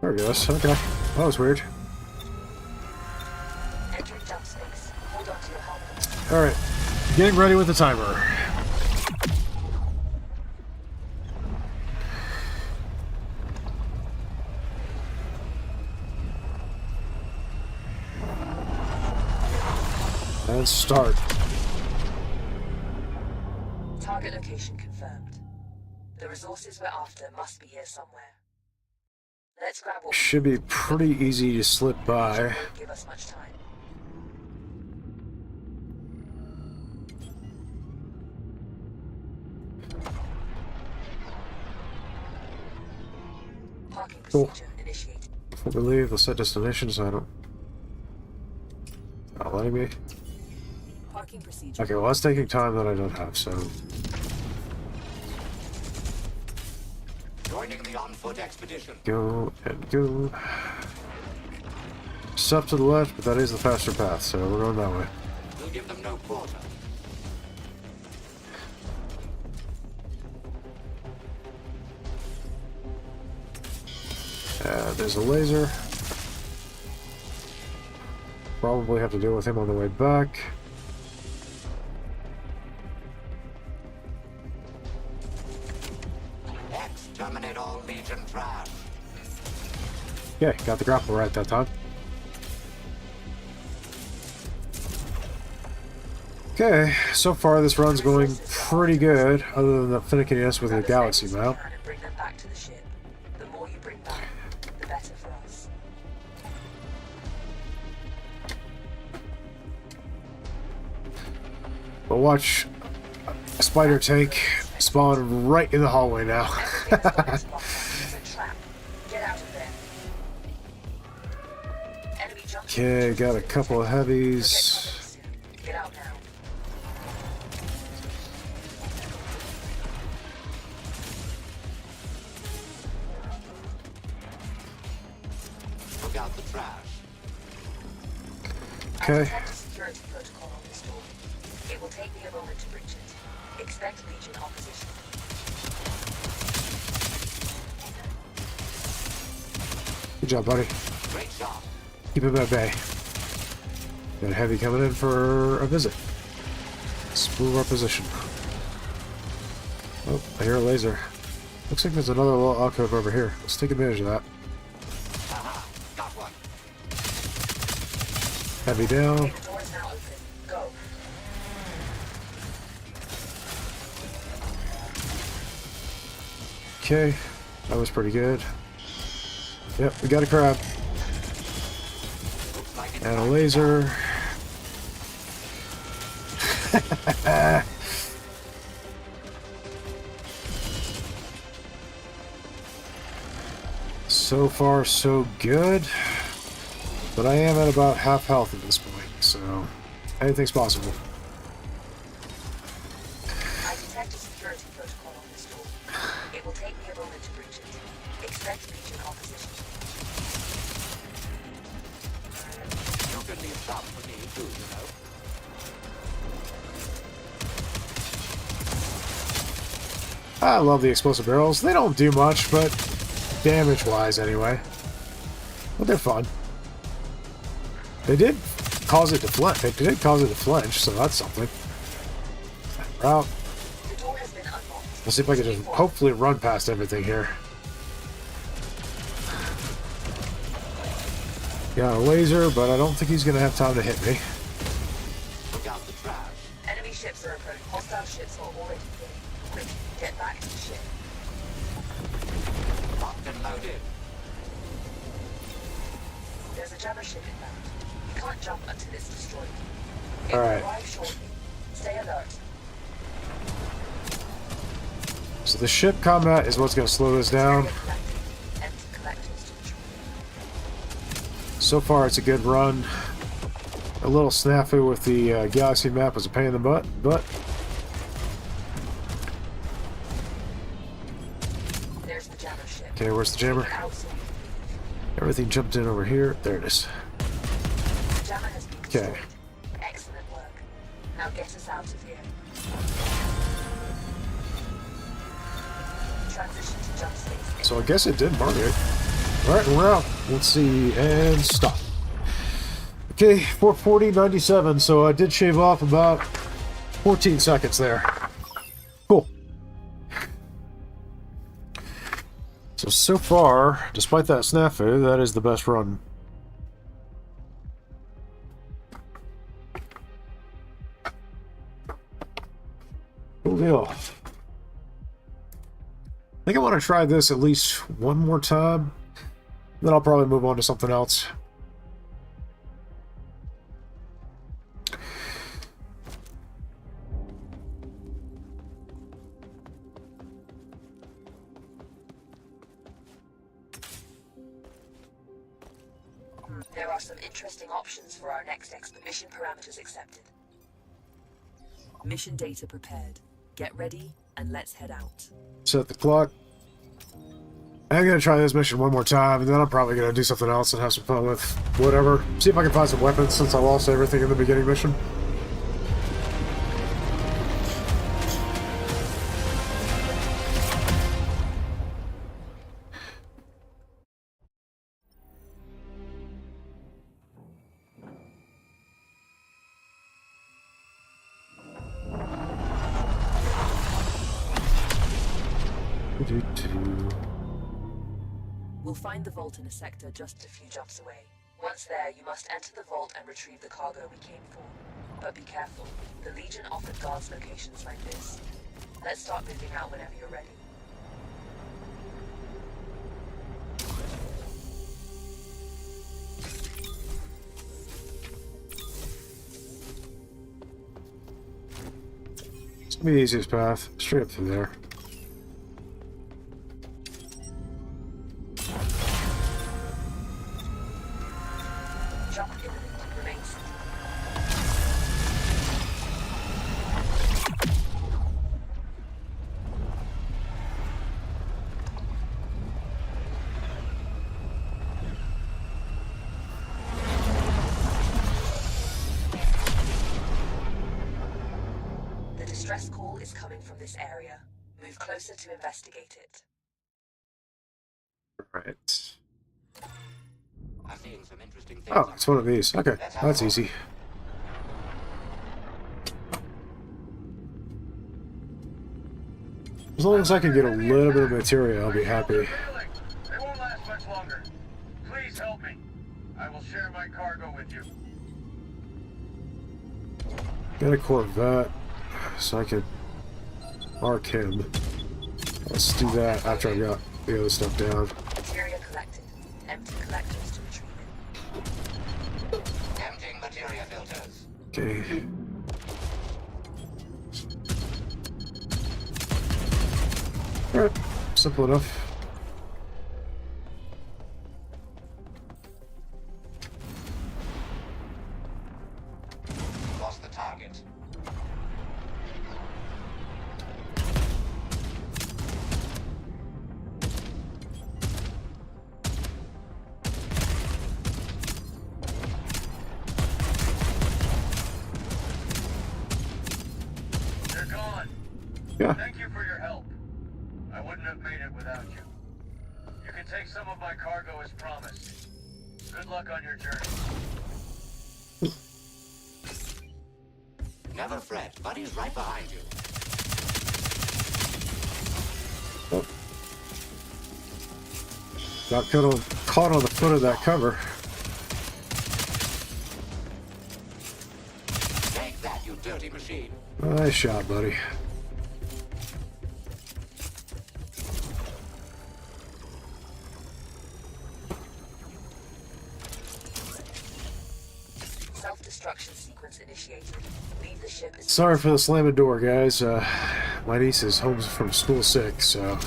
There it goes. Okay. That was weird. Entering jump space. Hold on to your helmet. Alright. Getting ready with the timer. And start. Target location confirmed. The resources we're after must be here somewhere. Let's grab what Should be pretty easy to slip by. won't give us much time. Parking Cool. procedure initiated. Before we leave, we'll set destination so I don't... Not letting me. Parking procedure. Okay, well that's taking time that I don't have, so... Joining the on-foot expedition. Go and go. Stuff to the left, but that is the faster path, so we're going that way. We'll give them no quarter. There's a laser. Probably have to deal with him on the way back. Exterminate all Legion trash. Okay, got the grapple right that time. Okay, so far this run's going pretty good, other than the finickiness with the galaxy map. And bring them back to the ship. The more you bring back, the better for us. But watch a spider tank spawn right in the hallway now. Everything's got its box. It's a trap. Get out of there. Enemy jumping. Okay, got a couple of heavies. Get out now. Okay. detect a security protocol on this door. It will take me a moment to breach it. Expect Legion opposition. Good job, buddy. Great job. Keep him at bay. Got a heavy coming in for a visit. Let's move our position. Oh, I hear a laser. Looks like there's another little alcove over here. Let's take advantage of that. Aha, got one. Heavy down. Okay, the door is now open. Go. Okay, that was pretty good. Yep, we got a crab. Looks like it's And a laser. So far, so good. But I am at about half health at this point, so anything's possible. I detect a security protocol on this door. It will take me a moment to breach it. Expect Legion opposition. You can leave some for me too, you know. I love the explosive barrels. They don't do much, but damage-wise anyway. But they're fun. They did cause it to flinch. They did cause it to flinch, so that's something. Well, The door has been unlocked. let's see if I can just hopefully run past everything here. Got a laser, but I don't think he's gonna have time to hit me. Look out the trash. Enemy ships are approaching. Hostile ships are already here. Quick, get back to the ship. Locked and loaded. There's a jammer ship inbound. You can't jump until it's destroyed. It All will right. arrive shortly. Stay alert. So the ship combat is what's gonna slow this down. Target connected. Empty collectors to the tree. So far, it's a good run. A little snafu with the galaxy map was a pain in the butt, but There's the jammer ship. okay, where's the jammer? Take it out soon. Everything jumped in over here. There it is. The jammer has been Okay. destroyed. Excellent work. Now get us out of here. Transition to jump space. So I guess it did mark it. Alright, we're out. Let's see, and stop. Okay, 440.97, so I did shave off about 14 seconds there. Cool. So far, despite that snafu, that is the best run. Cool deal. I think I want to try this at least one more time. Then I'll probably move on to something else. There are some interesting options for our next mission parameters accepted. Mission data prepared. Get ready and let's head out. Set the clock. I'm gonna try this mission one more time, and then I'm probably gonna do something else and have some fun with whatever. See if I can find some weapons since I lost everything in the beginning mission. We'll find the vault in a sector just a few jumps away. Once there, you must enter the vault and retrieve the cargo we came for. But be careful. The Legion often guards locations like this. Let's start moving out whenever you're ready. It's gonna be the easiest path. Straight up through there. Jump imminent. Remain seated. distress call is coming from this area. Move closer to investigate it. Alright. I'm seeing some interesting things. Oh, it's one of these. Okay, that's easy. As long as I can get a little bit of material, I'll be happy. They won't last much longer. Please help me. I will share my cargo with you. Got a Corvette, so I can mark him. Let's do that after I got the other stuff down. Materia collected. Empty collectors to retrieve it. Emptying materia filters. Okay. Alright, simple enough. Lost the target. They're gone. Yeah. Thank you for your help. I wouldn't have made it without you. You can take some of my cargo as promised. Good luck on your journey. Never fret. Buddy's right behind you. Oh. Got caught on the foot of that cover. Take that, you dirty machine. Nice shot, buddy. Self-destruction sequence initiated. Leave the ship as Sorry for the slamming door, guys. My niece is home from school sick, so...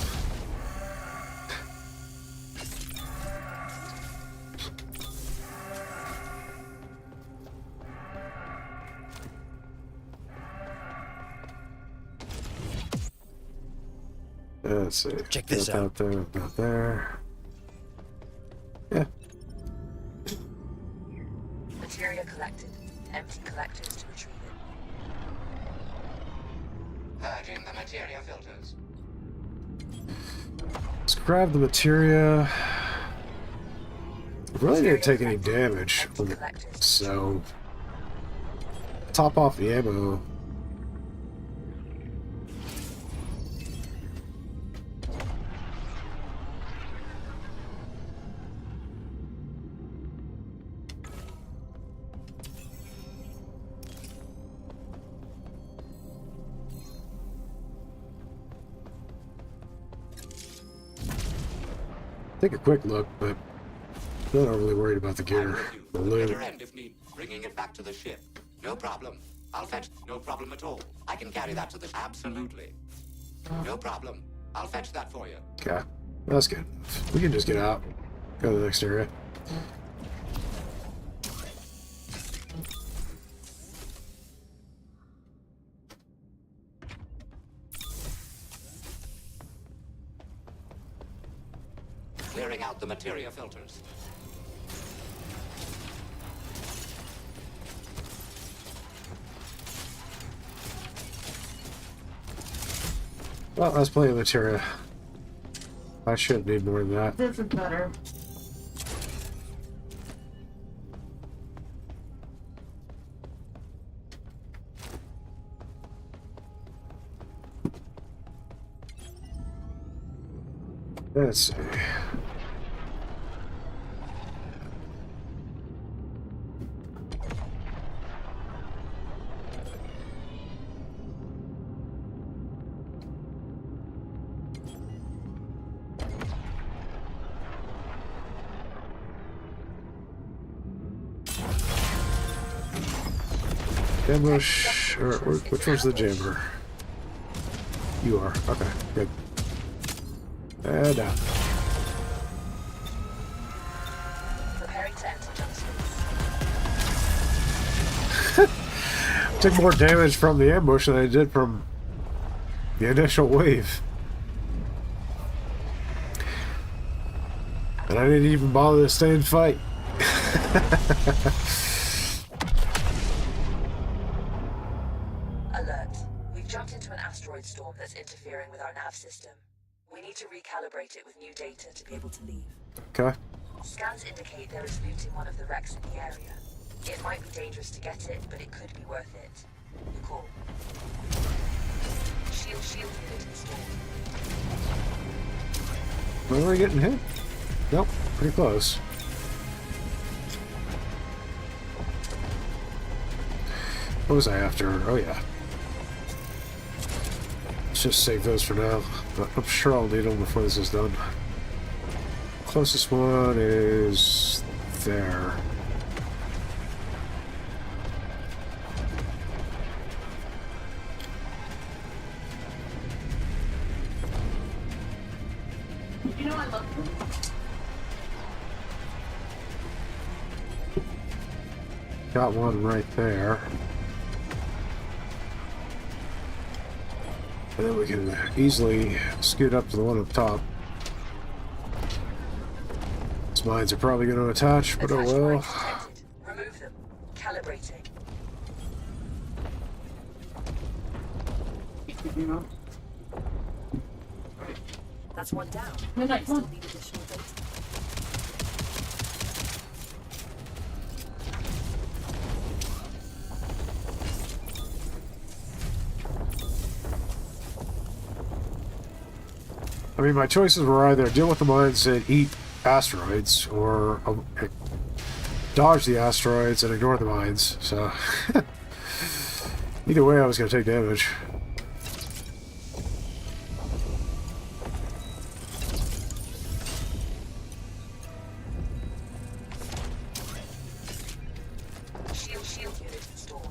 Let's see. Check this out. Out there, about there. Yeah. materia collected. Empty collectors to retrieve it. Purging the materia filters. Let's grab the materia. Really didn't take any damage from it, so top off the ammo. Take a quick look, but not overly worried about the gear. The loot. Bitter end if need. Bringing it back to the ship. No problem. I'll fetch. No problem at all. I can carry that to the. Absolutely. No problem. I'll fetch that for you. Okay, that's good. We can just get out. Go to the next area. Clearing out the materia filters. Well, that's plenty of materia. I should need more than that. This is better. Let's see. Ambush, or which one's the jammer? You are. Okay, good. And down. Preparing to enter junction. Took more damage from the ambush than I did from the initial wave. And I didn't even bother to stay and fight. Alert. We've jumped into an asteroid storm that's interfering with our nav system. We need to recalibrate it with new data to be able to leave. Okay. Scans indicate there is loot in one of the wrecks in the area. It might be dangerous to get it, but it could be worth it. Your call. Shield unit installed. Were we getting hit? Nope, pretty close. What was I after? Oh yeah. Let's just save those for now, but I'm sure I'll need them before this is done. Closest one is there. You know I love you. Got one right there. And then we can easily scoot up to the one up top. These mines are probably going to attach, but oh Attached well. mines detected. Remove them. Calibrating. You know? That's one down. No, no, We still come on. need additional data. I mean, my choices were either deal with the mines and eat asteroids, or dodge the asteroids and ignore the mines. So, either way, I was going to take damage. Shield unit installed.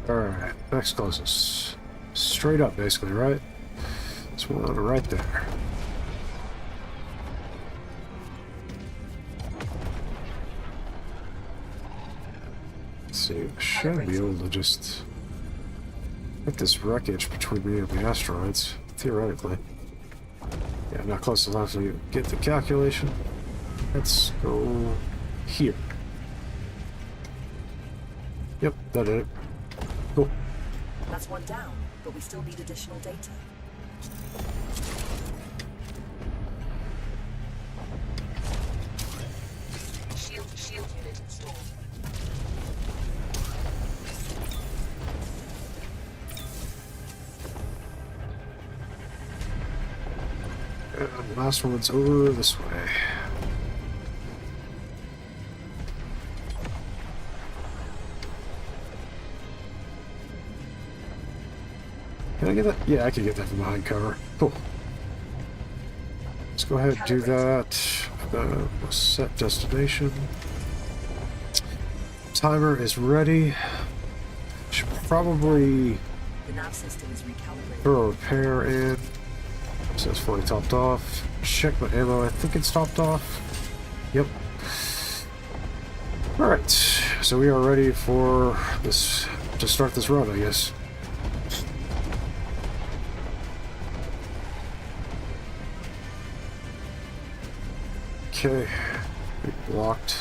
Alright, next closest. Straight up, basically, right? This one right there. Let's see, I should be able to just get this wreckage between me and the asteroids, theoretically. Yeah, I'm not close enough to get the calculation. Let's go here. Yep, that did it. Cool. That's one down, but we still need additional data. Shield unit installed. And the last one's over this way. Can I get that? Yeah, I can get that from behind cover. Cool. Let's go ahead and do that. Set destination. Timer is ready. Should probably The nav system is recalibrated. throw a repair in. So it's fully topped off. Check my ammo. I think it's topped off. Yep. Alright. So we are ready for this to start this run, I guess. Okay. Blocked.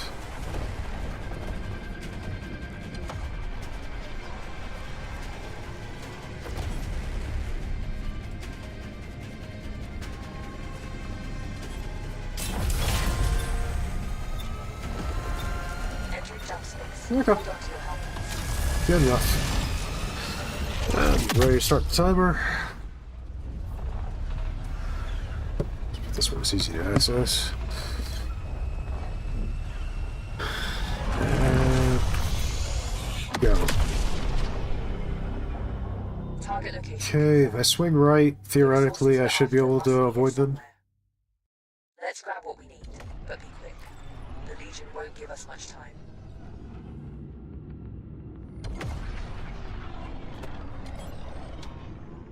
Entering jump space. Okay. Hold on to your helmets. Good enough. And ready to start the timer. This one's easy to access. And go. Target location. Okay, if I swing right, theoretically I should be able to avoid them. Let's grab what we need, but be quick. The Legion won't give us much time.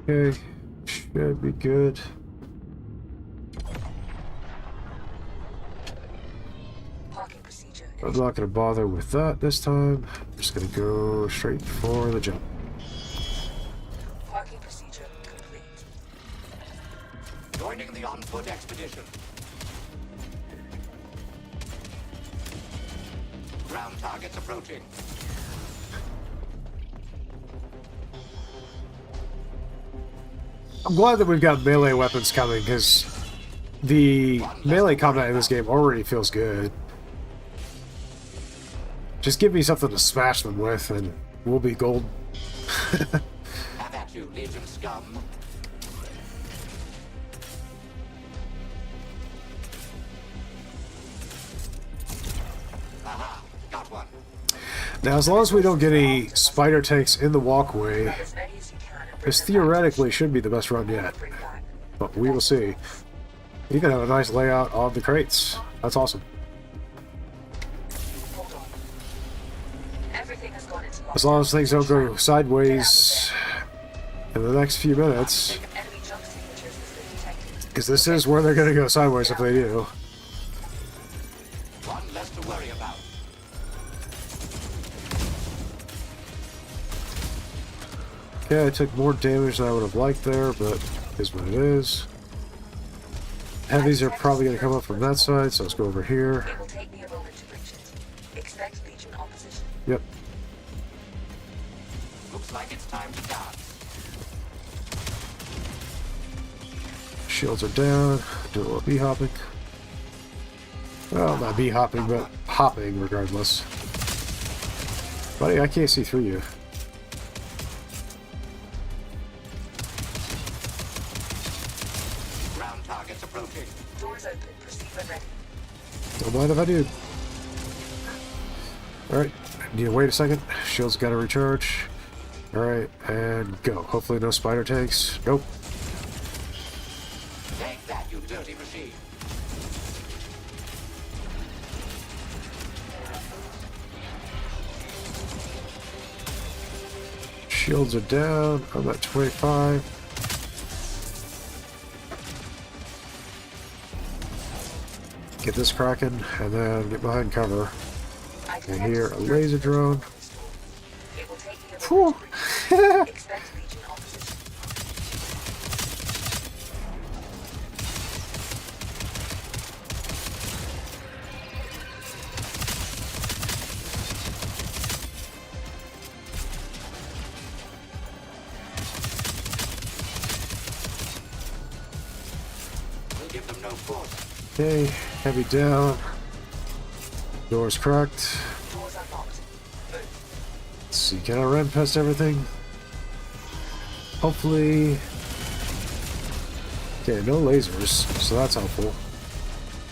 Okay, should be good. Parking procedure. I'm not going to bother with that this time. I'm just going to go straight for the jump. Parking procedure complete. Joining the on-foot expedition. Ground targets approaching. I'm glad that we've got melee weapons coming, because the melee combat in this game already feels good. Just give me something to smash them with, and we'll be gold. Have at you, Legion scum. Aha, got one. Now, as long as we don't get any spider tanks in the walkway, As many as you can and bring this them theoretically should be the best run yet. back. Bring back. But we will see. You can have a nice layout of the crates. That's awesome. Hold on. Everything has gone into As long as things don't go sideways in the next few minutes. If enemy jump signatures has been detected. Because this is where they're going to go sideways if they do. One less to worry about. Okay, I took more damage than I would have liked there, but it is what it is. Heavies are probably going to come up from that side, so let's go over here. It will take me a moment to breach it. Expect Legion opposition. Yep. Looks like it's time to dance. Shields are down. Do a little bee hopping. Well, not bee hopping, but hopping regardless. Buddy, I can't see through you. Ground targets approaching. Doors open. Proceed when ready. Don't mind if I do. Alright, need to wait a second. Shield's gotta recharge. Alright, and go. Hopefully no spider tanks. Nope. Take that, you dirty machine. Shields are down. I'm at 25. Get this cracking, and then get behind cover. I I detect hear a security laser drone. It will take me a Phew. moment to breach it. Expect Legion opposition. We'll give them no force. Okay, heavy down. Doors cracked. Doors unlocked. Move. Let's see, can I run past everything? Hopefully. Okay, no lasers, so that's helpful.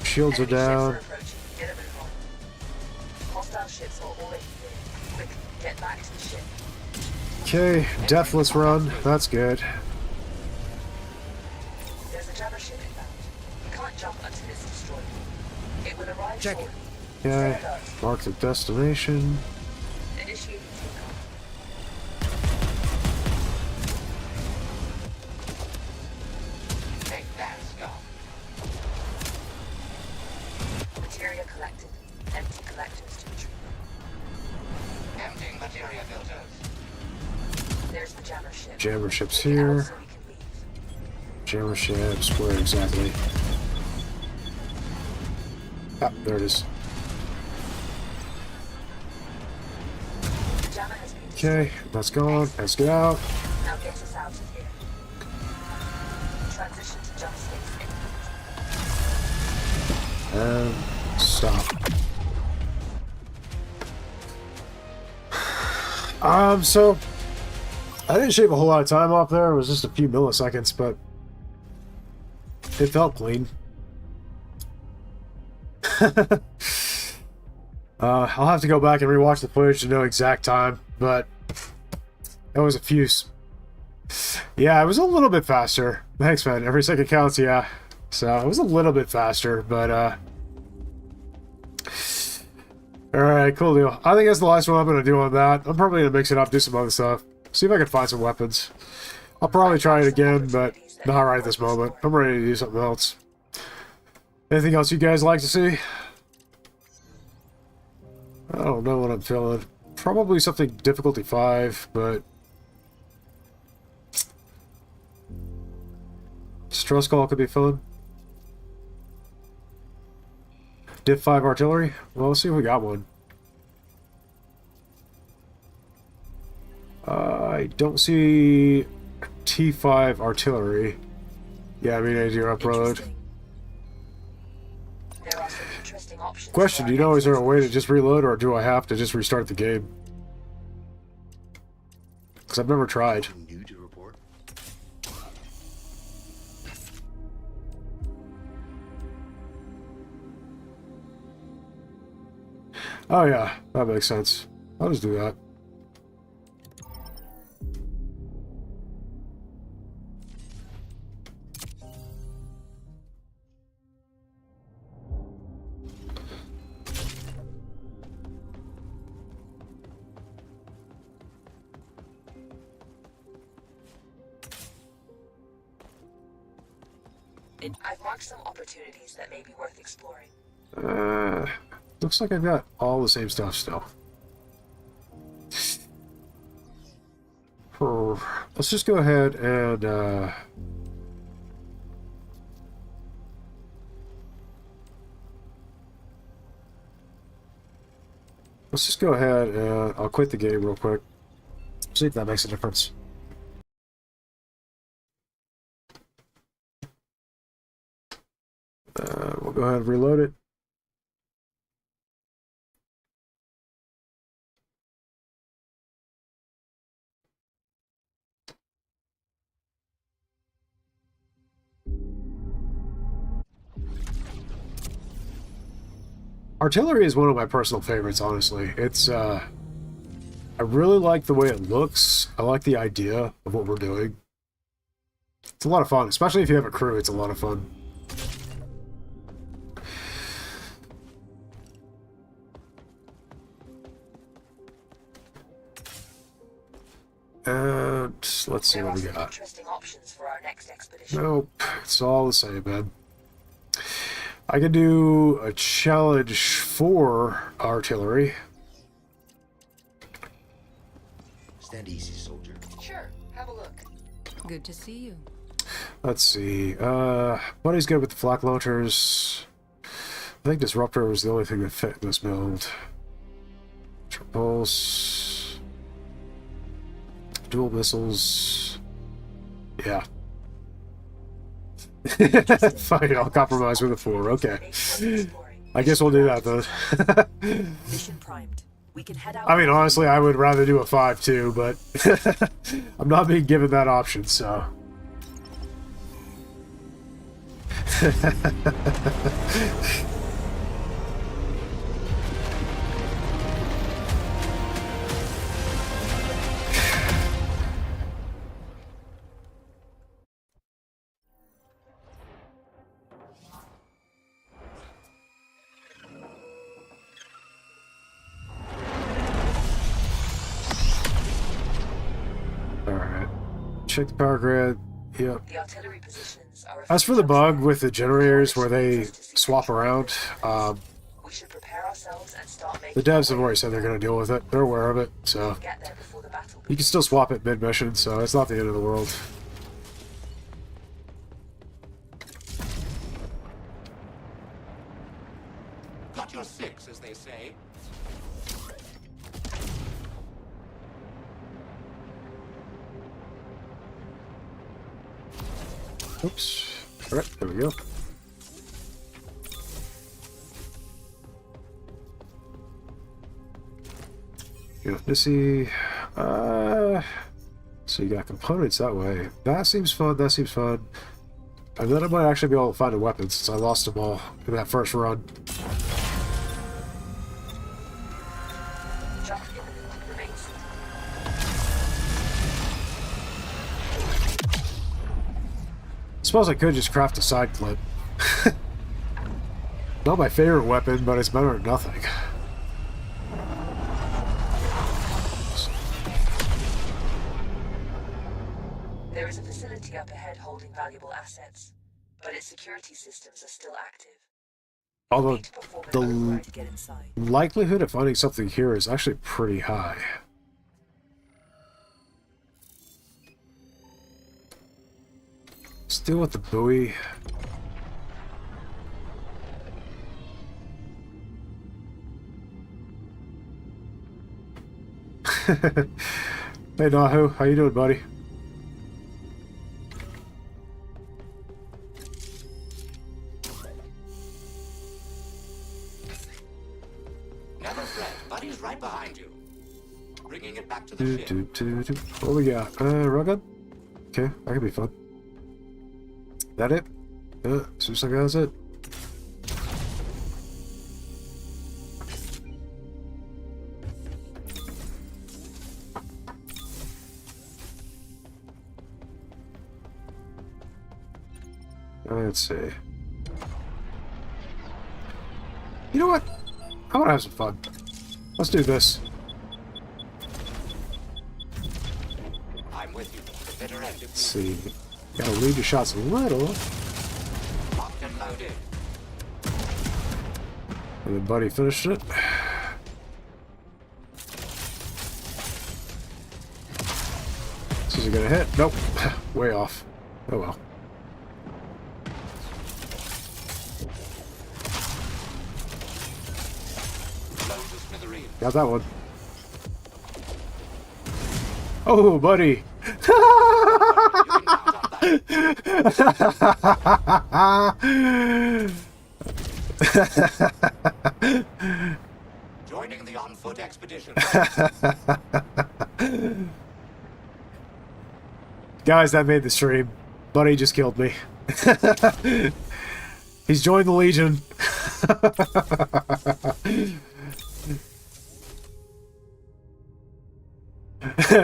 Shields are Enemy ships are down. approaching. Get a move on. Hostile ships are already here. Quick, get back to the ship. Okay, deathless run. That's good. There's a jammer ship inbound. You can't jump until it's destroyed. It will arrive Check it. shortly. Okay, Stay alert. mark the destination. Initiating takeoff. Take that, scum. Materia collected. Empty collectors to retrieve. Emptying materia filters. There's the jammer ship. Jammer ships Get out here. so we can leave. Jammer ships, where exactly? Ah, there it is. The jammer has been Okay, that's gone. Let's get out. Now get us out of here. Transition to jump space imminent. And stop. So I didn't shave a whole lot of time off there. It was just a few milliseconds, but it felt clean. I'll have to go back and rewatch the footage to know exact time, but it was a few. Yeah, it was a little bit faster. Thanks, man. Every second counts, yeah. So it was a little bit faster, but alright, cool deal. I think that's the last one I'm gonna do on that. I'm probably gonna mix it up, do some other stuff. See if I can find some weapons. I'll probably try it again, but not right at this moment. I'm ready to do something else. Anything else you guys like to see? I don't know what I'm feeling. Probably something difficulty 5, but stress call could be fun. Div 5 artillery? Well, let's see if we got one. don't see T5 artillery. Yeah, I mean, as you upload. Interesting. There are some interesting options. Question, do you know, is there a way to just reload, or do I have to just restart the game? Because I've never tried. New to report? Oh yeah, that makes sense. I'll just do that. I've marked some opportunities that may be worth exploring. Looks like I've got all the same stuff still. Let's just go ahead and let's just go ahead and I'll quit the game real quick. See if that makes a difference. We'll go ahead and reload it. Artillery is one of my personal favorites, honestly. It's, I really like the way it looks. I like the idea of what we're doing. It's a lot of fun, especially if you have a crew, it's a lot of fun. And let's see what we got. Interesting options for our next expedition. Nope, it's all the same, man. I can do a challenge for artillery. Stand easy, soldier. Sure, have a look. Good to see you. Let's see. Buddy's good with the flak launchers. I think Disruptor was the only thing that fit in this build. Triples. Dual missiles. Yeah. Fine, I'll compromise with a 4. Okay. I guess we'll do that then. Mission primed. We can head out. I mean, honestly, I would rather do a 5 too, but I'm not being given that option, so. Alright. Check the power grid. Yep. The artillery positions are As for the bug with the generators where they swap around, we should prepare ourselves and start making the devs have already said they're going to deal with it. They're aware of it, so get there before the battle. you can still swap it mid-mission, so it's not the end of the world. Got your 6, as they say. Oops. Alright, there we go. Missy. So you got components that way. That seems fun, that seems fun. And then I might actually be able to find a weapon since I lost them all in that first run. Jump imminent. Remains. I suppose I could just craft a side clip. Not my favorite weapon, but it's better than nothing. There is a facility up ahead holding valuable assets, but its security systems are still active. Although Need to perform an the override to get inside. likelihood of finding something here is actually pretty high. Still with the buoy. Hey Nahu, how you doing, buddy? Never fret. Buddy's right behind you. Bringing it back to the ship. What we got? Rugged? Okay, that could be fun. That it? Seems like that's it. Let's see. You know what? I want to have some fun. Let's do this. I'm with you. The bitter end. Let's see. Gotta lead your shots a little. Locked and loaded. And then Buddy finished it. Is he gonna hit? Nope. Way off. Oh well. Load the smithereens. Got that one. Oh, buddy. You can count on that. Joining the on-foot expedition. Guys, that made the stream. Buddy just killed me. He's joined the Legion.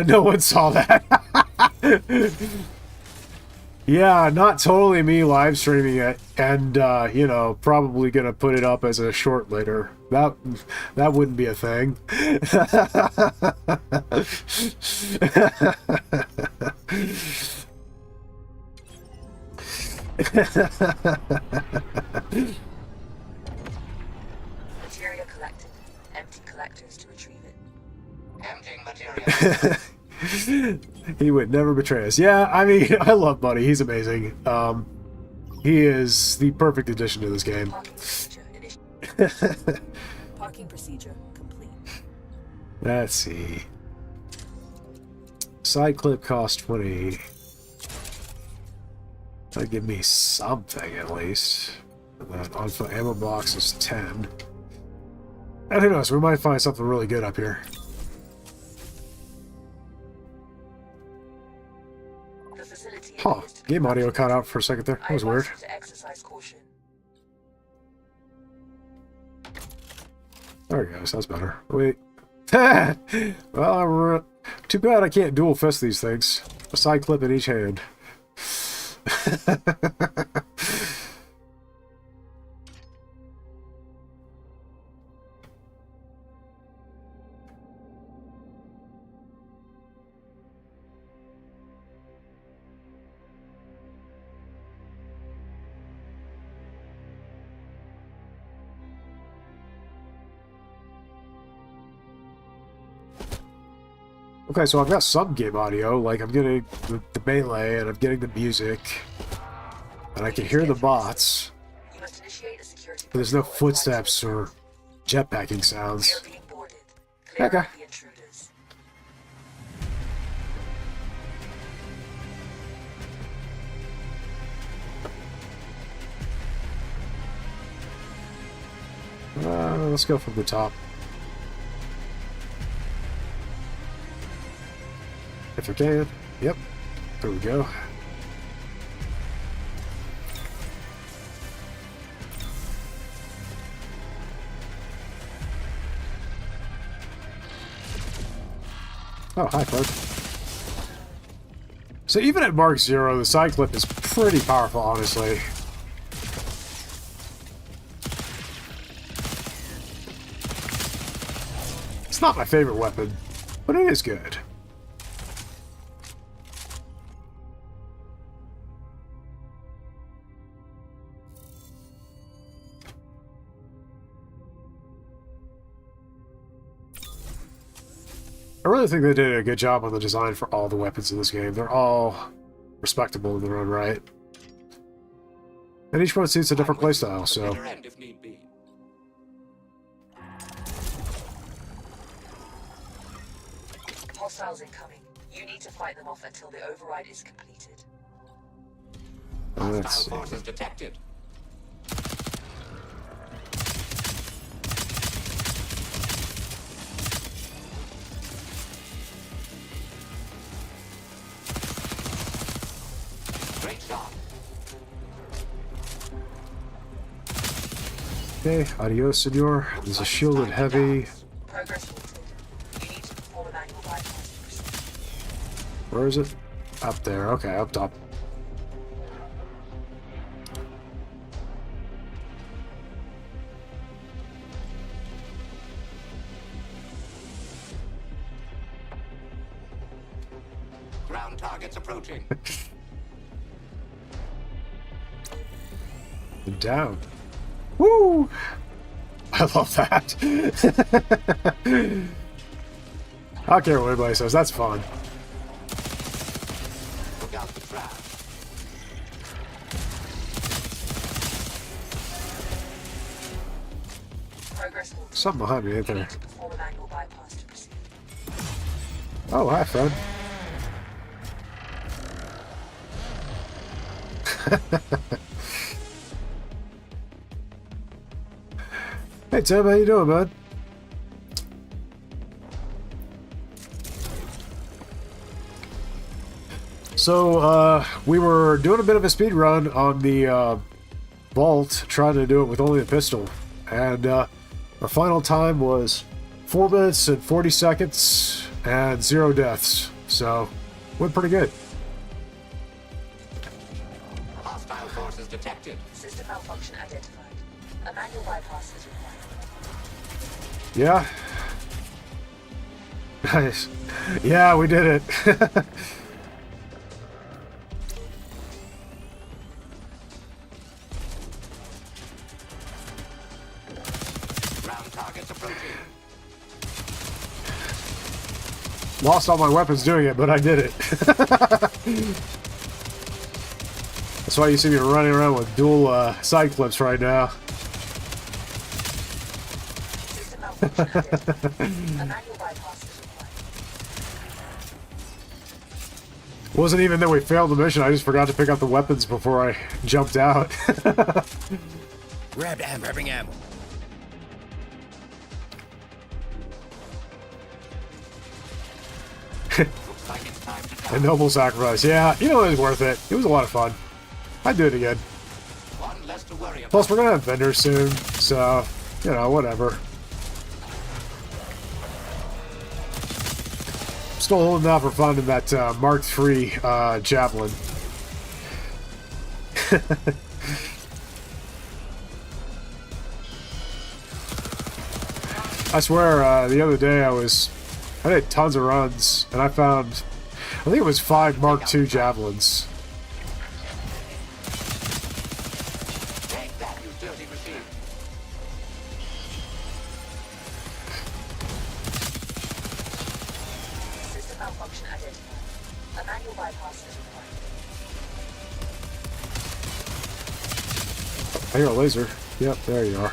No one saw that. Yeah, not totally me live streaming it, and you know, probably gonna put it up as a short later. That wouldn't be a thing. Materia collected. Empty collectors to retrieve it. Emptying material. He would never betray us. Yeah, I mean, I love Buddy. He's amazing. He is the perfect addition to this game. Parking procedure initiated. Parking procedure complete. Let's see. Side clip cost 20. That'd give me something at least. And then on-foot ammo box is 10. And who knows, we might find something really good up here. The facility Huh, appears to be game audio functioning. cut out for a second there. That I was advise weird. you to exercise caution. There we go, sounds better. Wait. Well, too bad I can't dual fist these things. A side clip in each hand. Okay, so I've got some game audio, like I'm getting the melee and I'm getting the music, and I can hear the bots, You must initiate a security but there's no protocol at footsteps or jetpacking We are sounds. being boarded. Clear Okay. out the intruders. Let's go from the top. If I can. Yep. There we go. Oh, hi, Clark. So even at Mark 0, the side clip is pretty powerful, honestly. It's not my favorite weapon, but it is good. I really think they did a good job on the design for all the weapons in this game. They're all respectable in their own right. And each one suits a different playstyle, so... Bitter end if need be. Hostiles incoming. You need to fight them off until the override is completed. Let's Hostile see. forces detected. Great shot. Okay, adios, senor. There's a shielded heavy. Progress halted. You need to perform a manual bypass to proceed. Where is it? Up there. Okay, up top. Ground targets approaching. And down. Woo! I love that. I don't care what anybody says. That's fun. Look out for trash. Progress halted. Something behind me, ain't You there? need to perform a manual bypass to proceed. Oh, hi, friend. Hey, Tim, how you doing, bud? So, we were doing a bit of a speed run on the vault, trying to do it with only a pistol. And our final time was 4 minutes and 40 seconds and 0 deaths. So, went pretty good. Hostile forces detected. System malfunction identified. A manual bypass is required. Yeah. Nice. Yeah, we did it. Ground targets approaching. Lost all my weapons doing it, but I did it. That's why you see me running around with dual side clips right now. System malfunction identified. A manual bypass is required. Wasn't even that we failed the mission, I just forgot to pick up the weapons before I jumped out. Grabbing ammo. Looks like it's time to A die. noble sacrifice. Yeah, you know, it was worth it. It was a lot of fun. I'd do it again. One less to worry about. Plus, we're gonna have vendors soon, so, you know, whatever. Still holding out for finding that Mark III javelin. I swear, the other day I did tons of runs, and I found, I think it was 5 Mark II javelins. Take that, you dirty machine. System malfunction identified. A manual bypass is required. I hear a laser. Yep, there you are.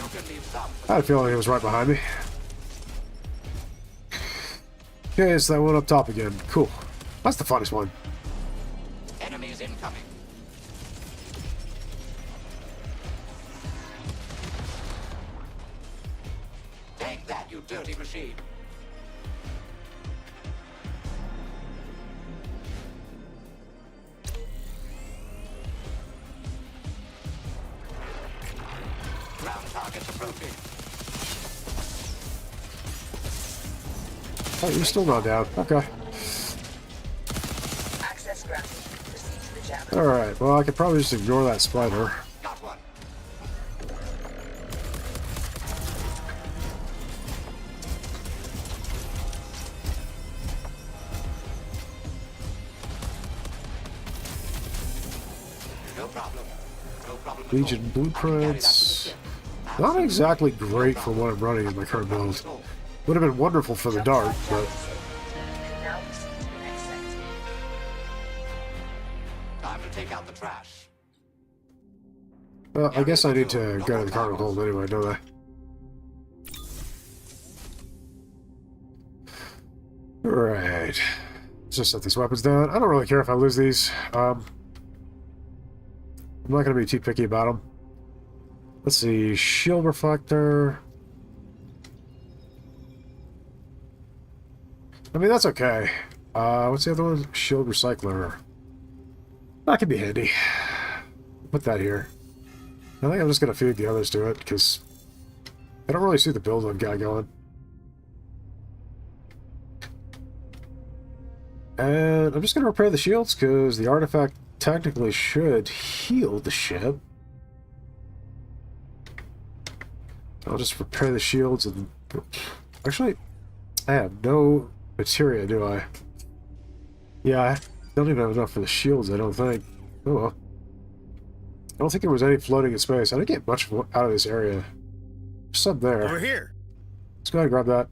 You can leave some. I had a feeling it was right behind me. Okay, it's that one up top again. Cool. That's the funnest one. Enemies incoming. Take that, you dirty machine. Ground targets approaching. Oh, you're still not down. Okay. Access granted. Proceed to the javelin. Alright, well, I could probably just ignore that spider. Got one. No problem. No problem. at all. Legion I can carry that to the blueprints. ship. Not exactly great for what I'm running in my current build. Would have been wonderful for the dart, but You can now proceed to the next sector. Time to take out the trash. well, I guess I need to go to the cargo hold anyway, don't I? just set these weapons down. I don't really care if I lose these. I'm not going to be too picky about them. Let's see. Shield reflector. I mean, that's okay. What's the other one? Shield recycler. That could be handy. Put that here. I think I'm just going to feed the others to it, because I don't really see the build on guy going. And I'm just going to repair the shields, because the artifact technically should heal the ship. I'll just repair the shields and... Actually, I have no materia, do I? Yeah, I don't even have enough for the shields, I don't think. Oh well. I don't think there was any floating in space. I didn't get much out of this area. There's some there. Over here. Let's go ahead and grab that.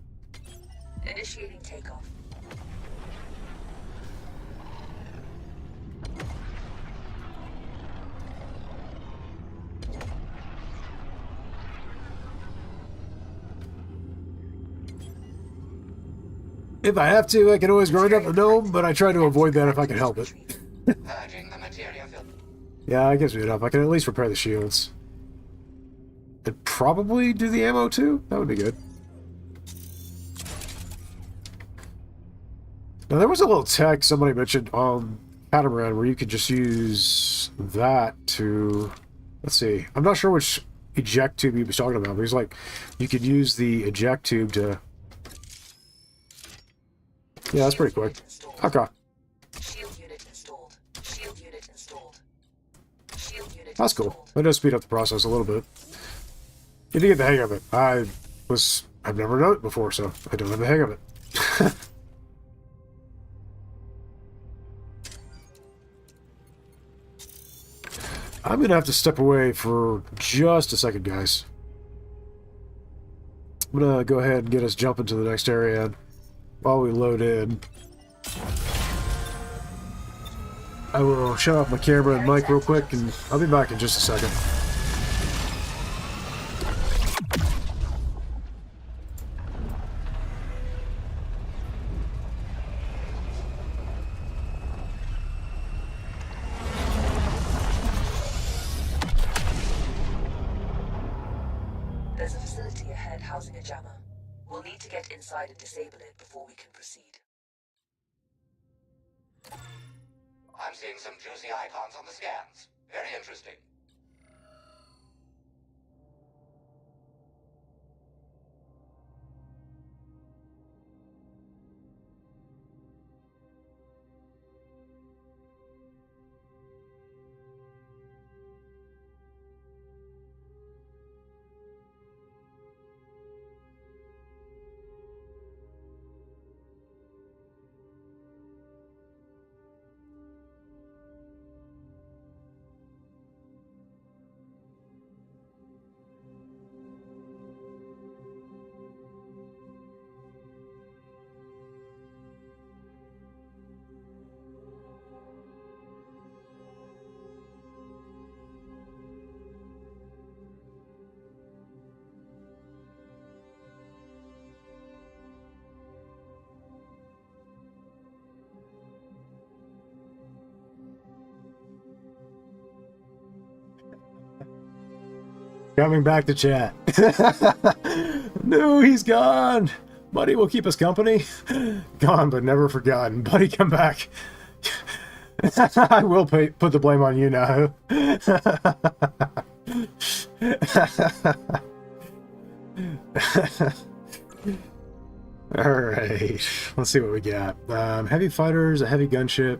Initiating takeoff. If I have to, I can always grind up the gnome, but I try to avoid that if I can help it. Purging the materia filter. Yeah, it gives me enough. I can at least repair the shields. And probably do the ammo too? That would be good. Now, there was a little tech somebody mentioned on Catamaran where you could just use that to... Let's see. I'm not sure which eject tube he was talking about, but he's like, you could use the eject tube to... Yeah, that's pretty quick. Okay. Shield unit installed. Shield unit installed. Shield unit That's cool. installed. That does speed up the process a little bit. You need to get the hang of it. I've never done it before, so I don't have the hang of it. I'm gonna have to step away for just a second, guys. I'm gonna go ahead and get us jumping to the next area while we load in. I will shut off my camera and mic real quick, and I'll be back in just a second. There's a facility ahead housing a jammer. We'll need to get inside and disable it before we can proceed. I'm seeing some juicy icons on the scans. Very interesting. Coming back to chat. No, he's gone. Buddy will keep us company. Gone, but never forgotten. Buddy, come back. I will put the blame on you now. Alright. Let's see what we got. Heavy fighters, a heavy gunship.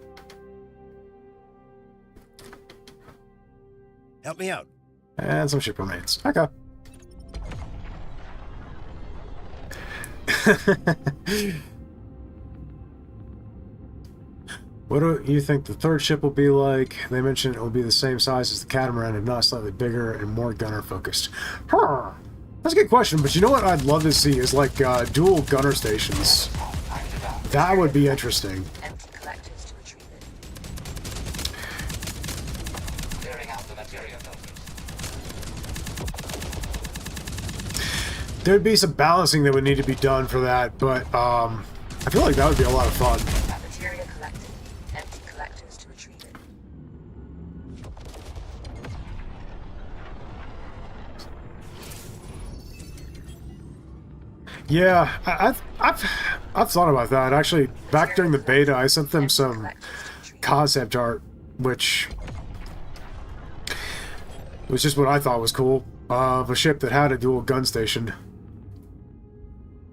Help me out. And some ship remains. Okay. What do you think the third ship will be like? They mentioned it will be the same size as the Catamaran, if not slightly bigger and more gunner focused. Huh. That's a good question, but you know what I'd love to see is like dual gunner stations. That would be interesting. Empty collectors to retrieve it. Clearing out the materia filters. There'd be some balancing that would need to be done for that, but I feel like that would be a lot of fun. Materia collectors Yeah, I've thought about that. Actually, back during the beta, I sent them some concept art, which was just what I thought was cool, of a ship that had a dual gun station.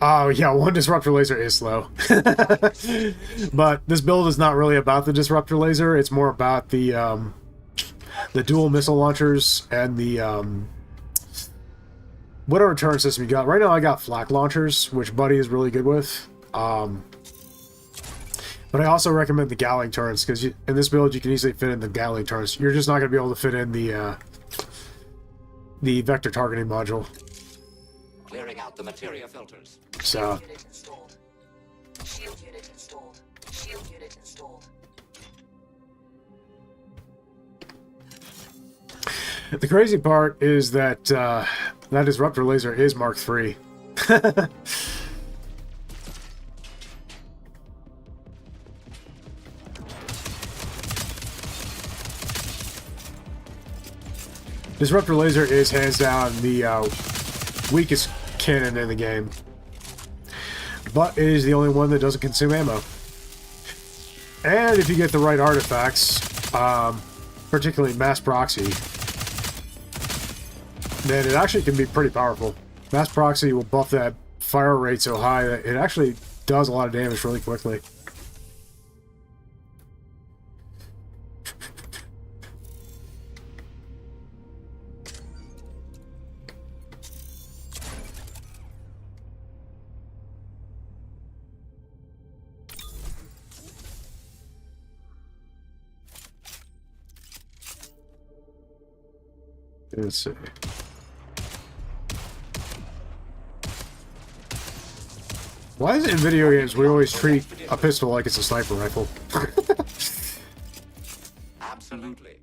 Oh yeah, one disruptor laser is slow. But this build is not really about the disruptor laser, it's more about the dual missile launchers and the whatever turret system you got. Right now I got flak launchers, which Buddy is really good with. But I also recommend the Galley turrets, because in this build you can easily fit in the Galley turrets. You're just not going to be able to fit in the vector targeting module. Clearing out the materia filters. So Unit installed. Shield unit installed. Shield unit installed. the crazy part is that that disruptor laser is Mark III. Disruptor laser is hands down the weakest cannon in the game, but it is the only one that doesn't consume ammo. And if you get the right artifacts, particularly mass proxy, then it actually can be pretty powerful. Mass proxy will buff that fire rate so high that it actually does a lot of damage really quickly. Let's see. Why is it in video games we always treat a pistol like it's a sniper rifle? Absolutely.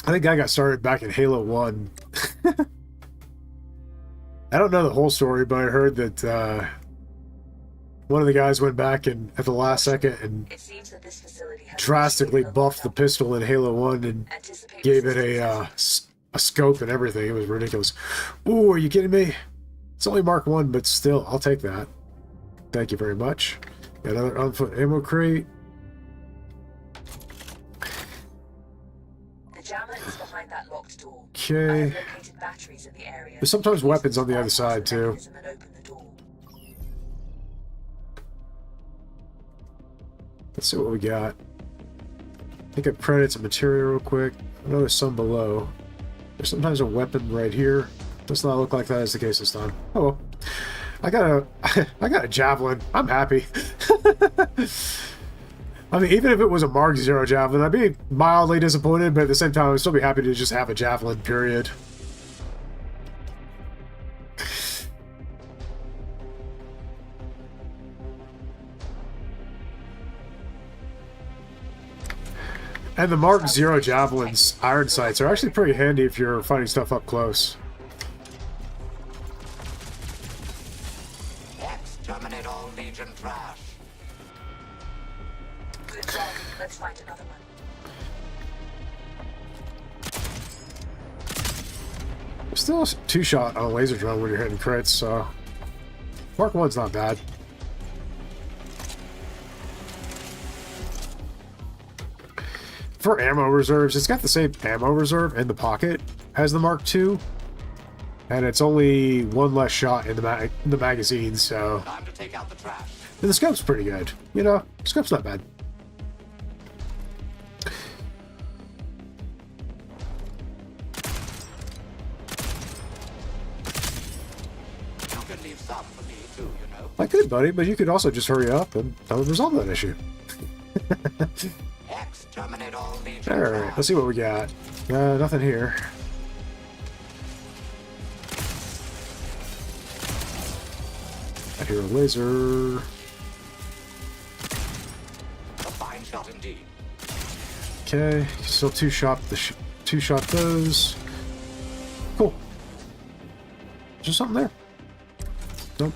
I think I got started back in Halo 1. I don't know the whole story, but I heard that one of the guys went back and at the last second and It seems that this facility has drastically buffed the pistol in Halo 1 and gave it a scope and everything. It was ridiculous. Ooh, are you kidding me? It's only Mark 1, but still, I'll take that. Thank you very much. Got another on-foot ammo crate. The jammer is behind that locked door. Okay. I have located batteries in the area. There's sometimes weapons on the other side, too. And open the door. Let's see what we got. I think I printed some material real quick. I know there's some below. There's sometimes a weapon right here. Does not look like that is the case this time. Oh well. I got a javelin. I'm happy. I mean, even if it was a Mark 0 javelin, I'd be mildly disappointed, but at the same time, I'd still be happy to just have a javelin, period. And the Mark 0 javelin's iron sights are actually pretty handy if you're fighting stuff up close. Exterminate all Legion trash. Good job. Let's find another one. There's still a two-shot on a laser drone when you're hitting crits, so Mark 1's not bad. For ammo reserves, it's got the same ammo reserve in the pocket as the Mark II, and it's only one less shot in the magazine, so... Time to take out the trash. And the scope's pretty good. You know, the scope's not bad. You can leave some for me too, you know. I could, buddy, but you could also just hurry up and that would resolve that issue. Exterminate all Legion Alright, trash. let's see what we got. Nothing here. I hear a laser. A fine shot indeed. Okay, still two-shot those. Cool. Is there something there? Nope.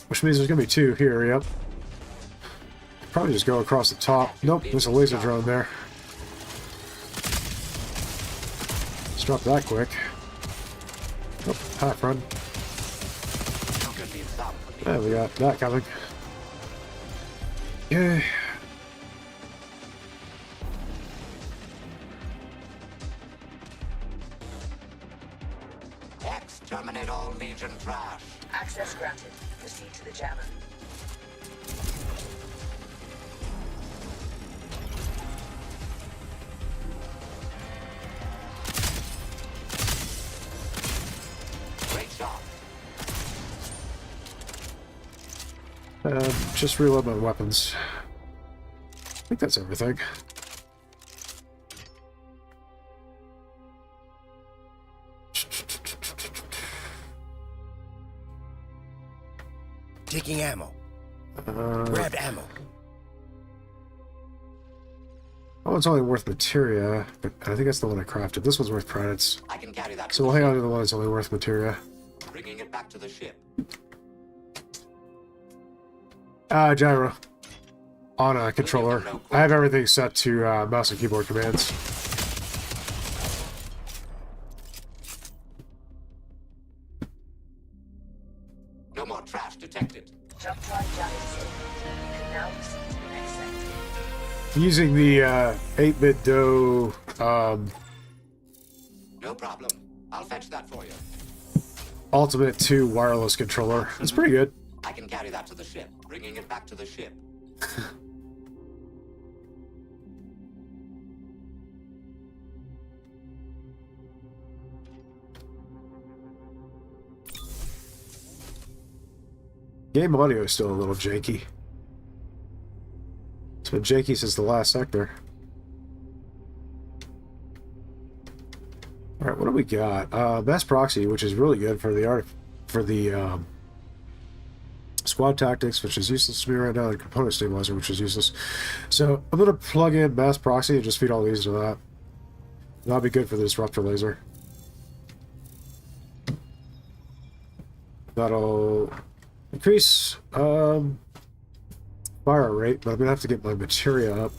Which means there's gonna be two here, yep. Probably just go across the top. Nope, there's a laser drone there. Let's drop that quick. Oh, hi, friend. Yeah, we got that coming. Yeah. Exterminate all Legion trash. Access granted. Proceed to the jammer. Great shot. Just reload my weapons. I think that's everything. Taking ammo. Grabbed ammo. Oh, it's only worth materia, but I think that's the one I crafted. This one's worth credits. I can carry that. So we'll hang on to the one that's only worth materia. Bringing it back to the ship. Gyro. On a controller. I have everything set to mouse and keyboard commands. No more trash detected. Jump drive jammer disabled. You can now proceed to the next sector. Using the 8-bit dough No problem. I'll fetch that for you. Ultimate 2 wireless controller. It's pretty good. I can carry that to the ship. Bringing it back to the ship. Game audio is still a little janky. It's been janky since the last sector. Alright, what do we got? Best proxy, which is really good for the squad tactics, which is useless to me right now, and component stabilizer, which is useless. So I'm gonna plug in best proxy and just feed all these to that. That'll be good for the disruptor laser. That'll increase fire rate, but I'm gonna have to get my materia up.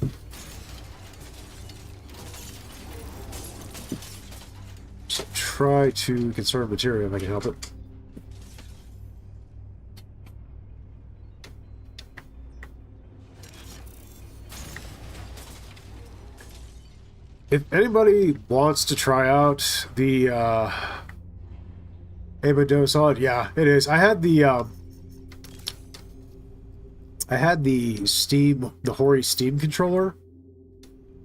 So try to conserve materia if I can help it. If anybody wants to try out the Abado Solid, yeah, it is. I had the Steam, the Hori Steam controller.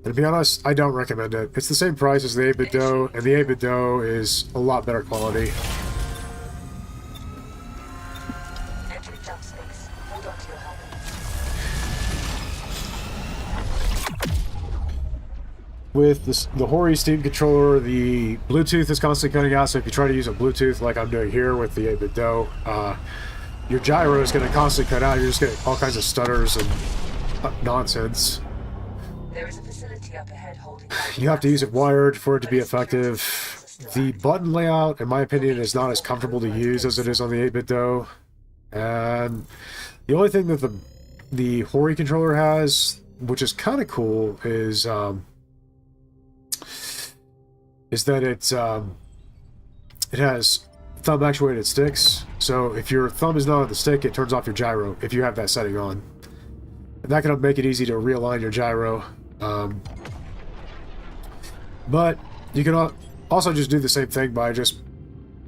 And to be honest, I don't recommend it. It's the same price as the 8-bit dough, and the 8-bit dough is a lot better quality. Entering jump space. Hold on to your helmet. With the Hori Steam controller, the Bluetooth is constantly cutting out, so if you try to use a Bluetooth like I'm doing here with the 8-bit dough, your gyro is going to constantly cut out. You're just getting all kinds of stutters and nonsense. There is a facility up ahead holding. You have to use it wired for it to be effective. The button layout, in my opinion, is not as comfortable to use as it is on the 8-bit dough. And the only thing that the Hori controller has, which is kind of cool, is that it has thumb actuated sticks. So if your thumb is not on the stick, it turns off your gyro if you have that setting on. And that can make it easy to realign your gyro. But you can also just do the same thing by just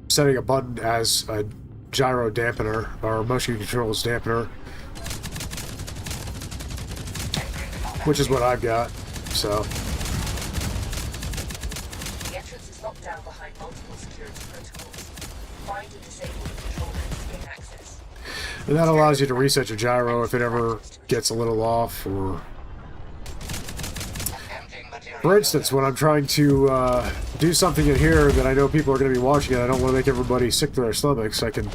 setting a button as a gyro dampener or motion controls dampener, which is what I've got. So The entrance is locked down behind multiple security protocols. Find and disable the controller to gain access. and that allows you to reset your gyro if it ever gets a little off, or for instance, when I'm trying to do something in here that I know people are going to be watching and I don't want to make everybody sick to their stomachs, I can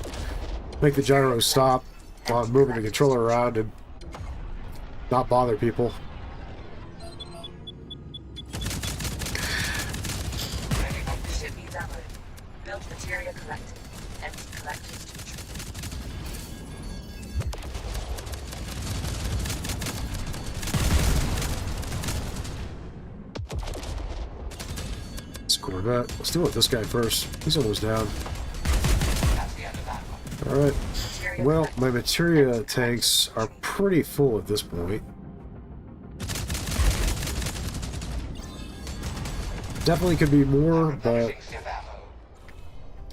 make the gyro stop while I'm moving the controller around and not bother people. Ship needs ammo. Build materia collected. Empty collectors to retrieve. Score that. Let's deal with this guy first. He's almost down. That's the end of that one. Alright. Materia Well, my materia tanks are pretty full at this point. Definitely could be more, but...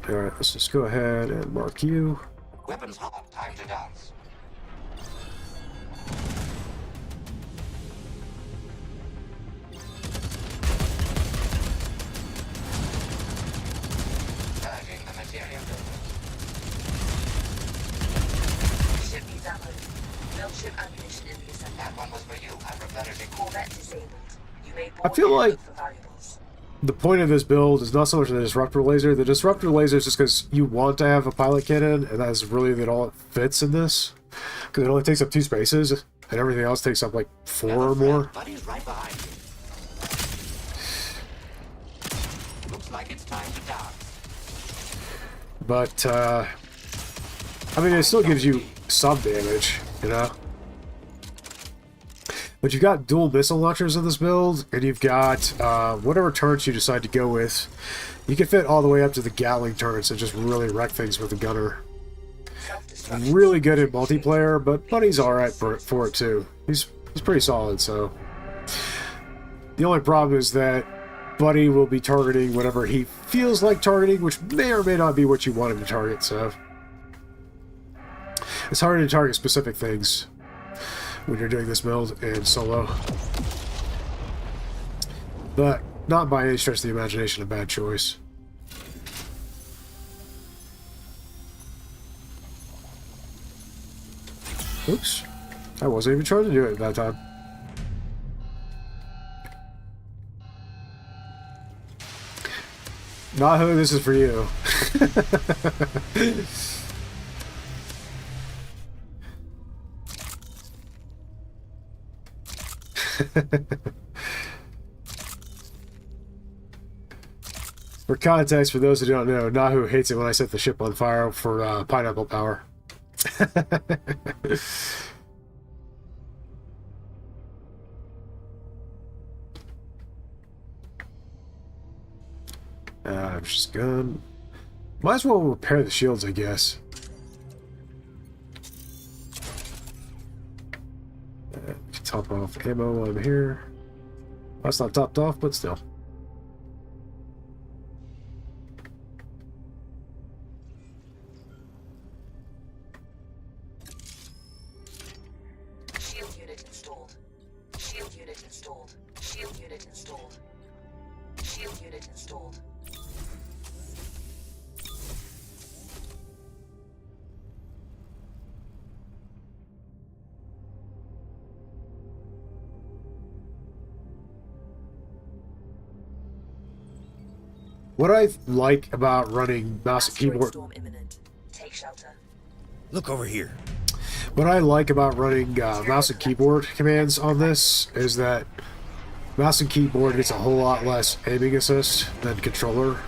Alright, let's just go ahead and mark you. Weapons hot. Time to dance. Purging the material. Ship needs ammo. Build ship ammunition in the assembly. That one was for you. I'm replenishing. Corvette disabled. You may I feel board like- look for valuables. The point of this build is not so much the disruptor laser. The disruptor laser is just because you want to have a pilot cannon, and that's really all it fits in this. Because it only takes up 2 spaces, and everything else takes up like 4 or more. Buddy's right behind you. Looks like it's time to dance. But, I mean, it still gives you some damage, you know? But you've got dual missile launchers in this build, and you've got whatever turrets you decide to go with. You can fit all the way up to the Gatling turrets and just really wreck things with the gunner. Really good in multiplayer, but Buddy's alright for it too. He's pretty solid, so... The only problem is that Buddy will be targeting whatever he feels like targeting, which may or may not be what you want him to target, so... It's hard to target specific things when you're doing this build in solo. But not by any stretch of the imagination a bad choice. Oops. I wasn't even trying to do it at that time. Nahu, this is for you. For context, for those who don't know, Nahu hates it when I set the ship on fire for pineapple power. I'm just gone. Might as well repair the shields, I guess. Top off ammo while I'm here. That's not topped off, but still. Shield unit installed. Shield unit installed. Shield unit installed. Shield unit installed. What I like about running mouse and Asteroid keyboard, storm imminent. Take shelter. Look over here. what I like about running mouse and keyboard commands on this is that mouse and keyboard gets a whole lot less aiming assist than controller.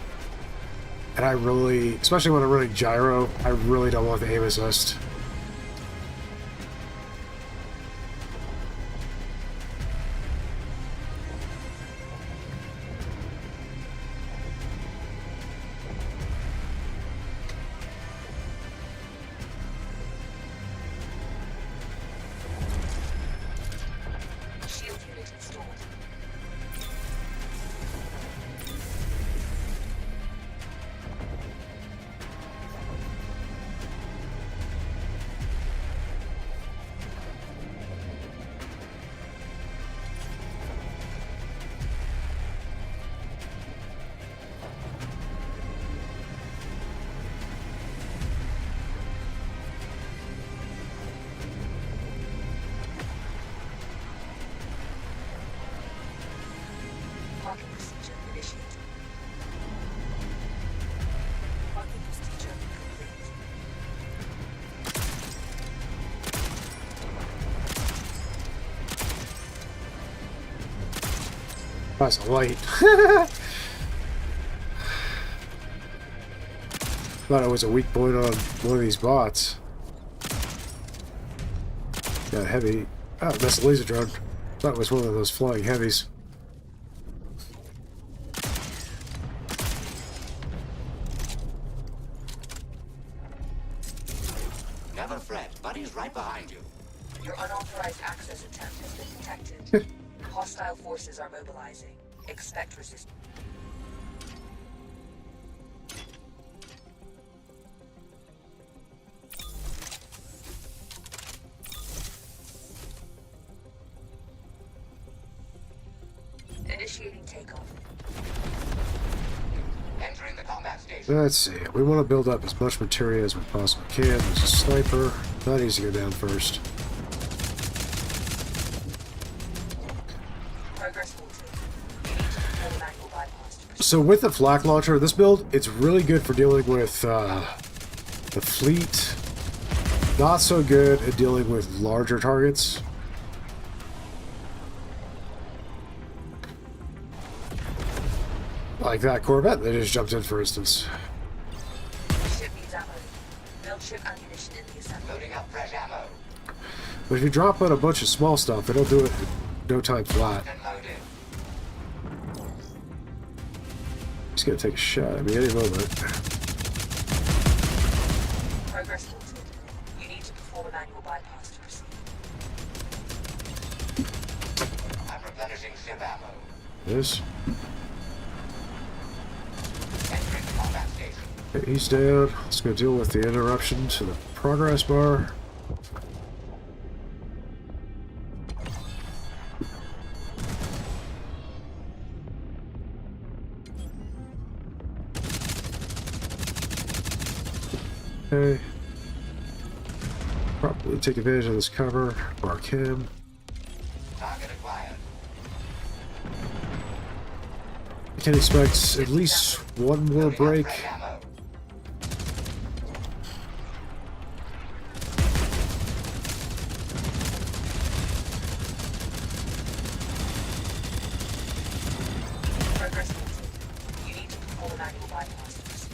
And I really, especially when I'm running gyro, I really don't want the aim assist. Shield unit installed. Parking procedure initiated. Parking procedure complete. That's a light. Thought it was a weak point on one of these bots. Got heavy. Oh, that's a laser drone. Thought it was one of those flying heavies. Never fret, Buddy's right behind you. Your unauthorized access attempt has been detected. Hostile forces are mobilizing. Expect resistance. Initiating takeoff. Entering the combat station. Let's see. We want to build up as much material as we possibly can. There's a sniper. That needs to go down first. Progress halted. You need to perform a manual bypass to proceed. So with the flak launcher, this build, it's really good for dealing with the fleet. Not so good at dealing with larger targets. Like that Corvette that just jumped in, for instance. Ship needs ammo. Build ship ammunition in the assembly. Loading up fresh ammo. But if you drop out a bunch of small stuff, it'll do it in no time flat. And loaded. He's gonna take a shot at me any moment. Progress halted. You need to perform a manual bypass to proceed. I'm replenishing ship ammo. Yes. Entering the combat station. Okay, he's down. Let's go deal with the interruption to the progress bar. Okay. Probably take advantage of this cover. Mark him. Target acquired. I can expect at least one more Loading up break. fresh ammo. Progress halted. You need to perform a manual bypass to proceed.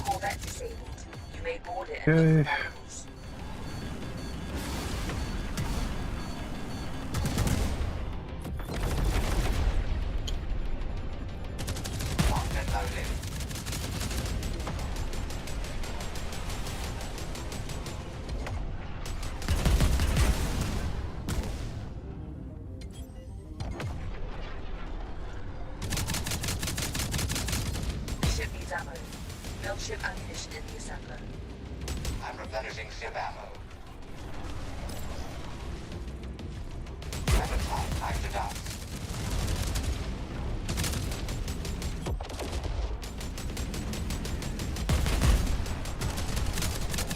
Corvette disabled. You may board it and look Okay. for valuables. Locked and loaded. Ship needs ammo. Build ship ammunition in the assembler. I'm replenishing ship ammo. Weapons lock, time to dock.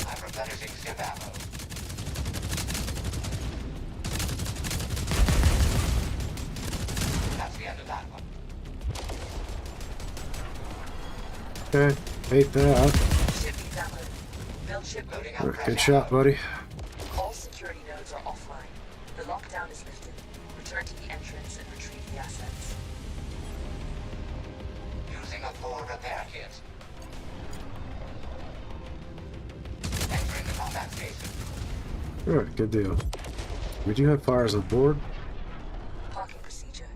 I'm replenishing ship ammo. That's the end of that one. Okay, hate that. Ship needs ammo. Build ship Loading All up right, fresh good shot, ammo. buddy. All security nodes are offline. The lockdown is lifted. Return to the entrance and retrieve the assets. Using a full repair kit. Entering the combat station. Alright, good deal. We do have fires on board. Parking procedure.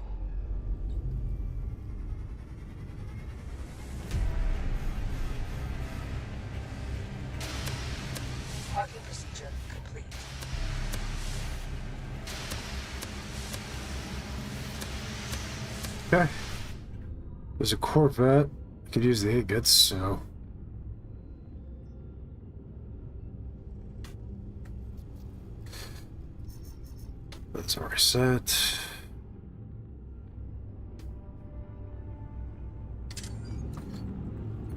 Parking procedure complete. Okay. There's a Corvette. I could use the ingots, so. That's already set.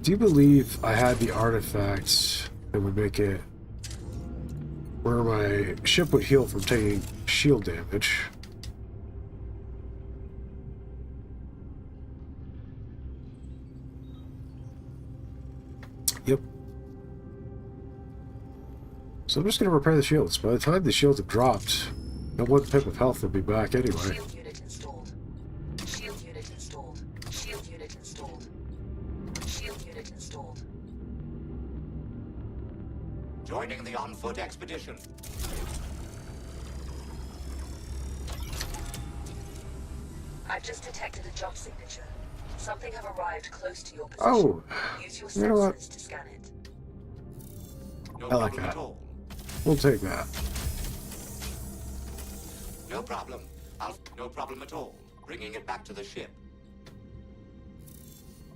Do you believe I had the artifacts that would make it where my ship would heal from taking shield damage? Yep. So I'm just going to repair the shields. By the time the shields have dropped, no one pip of health will be back anyway. Shield unit installed. Shield unit installed. Shield unit installed. Shield unit installed. Joining the on-foot expedition. I've just detected a jump signature. Something have arrived close to your position. Oh, Use your you know what? sensors to scan it. No I like problem that. at all. We'll take that. No problem. No problem at all. Bringing it back to the ship.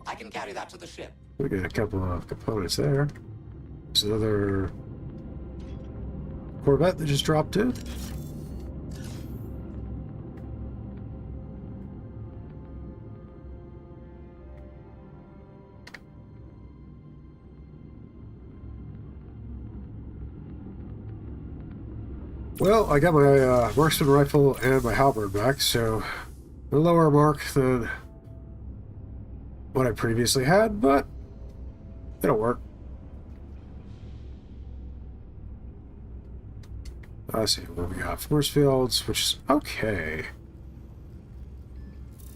I can carry that to the ship. We get a couple of components there. There's another Corvette that just dropped in. Well, I got my marksman rifle and my halberd back, so a lower mark than what I previously had, but it'll work. Let's see what we got. Force fields, which is okay. I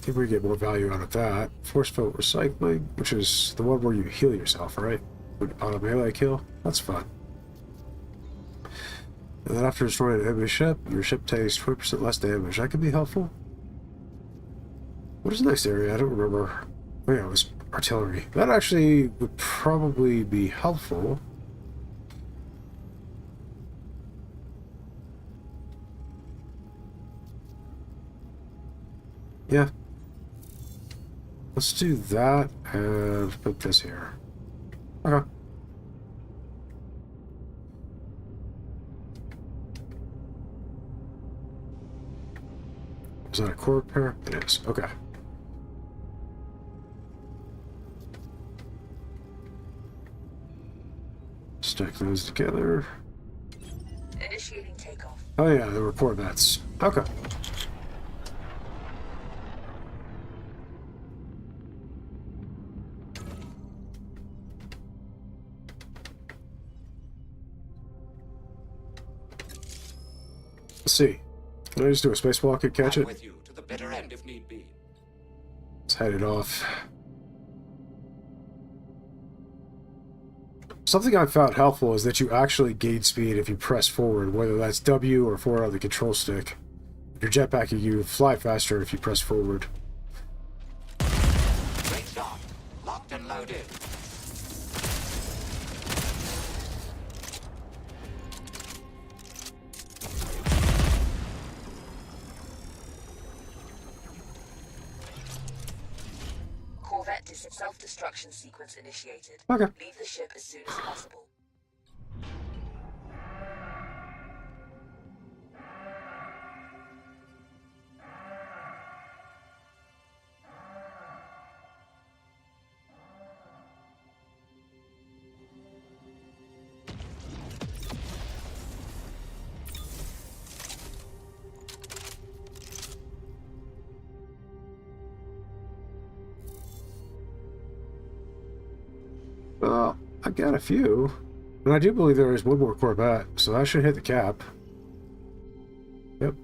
think we get more value out of that. Force field recycling, which is the one where you heal yourself, right? On a melee kill. That's fun. And then after destroying an enemy ship, your ship takes 20% less damage. That could be helpful. What is the next area? I don't remember. Oh yeah, it was artillery. That actually would probably be helpful. Yeah. Let's do that and put this here. Okay. Is that a core repair? It is. Okay. Stack those together. Initiating takeoff. Oh yeah, there were Corvettes. Okay. Let's see. Can I just do a spacewalk and catch I'm it? with you to the bitter end if need be. Let's head it off. Something I found helpful is that you actually gain speed if you press forward, whether that's W or forward on the control stick. If you're jetpacking, you fly faster if you press forward. Great shot. Locked and loaded. Corvette self-destruction sequence initiated. Okay. Leave the ship as soon as possible. Well, I got a few. And I do believe there is one more Corvette, so that should hit the cap. Yep.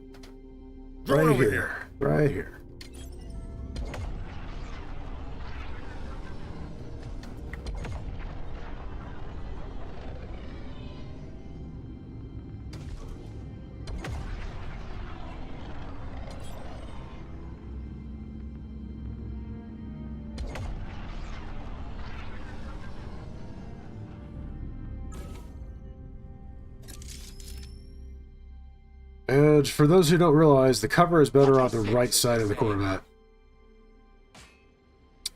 Throw it Right over here. here. Right here. And for those who don't realize, the cover is better on the right side of the Corvette.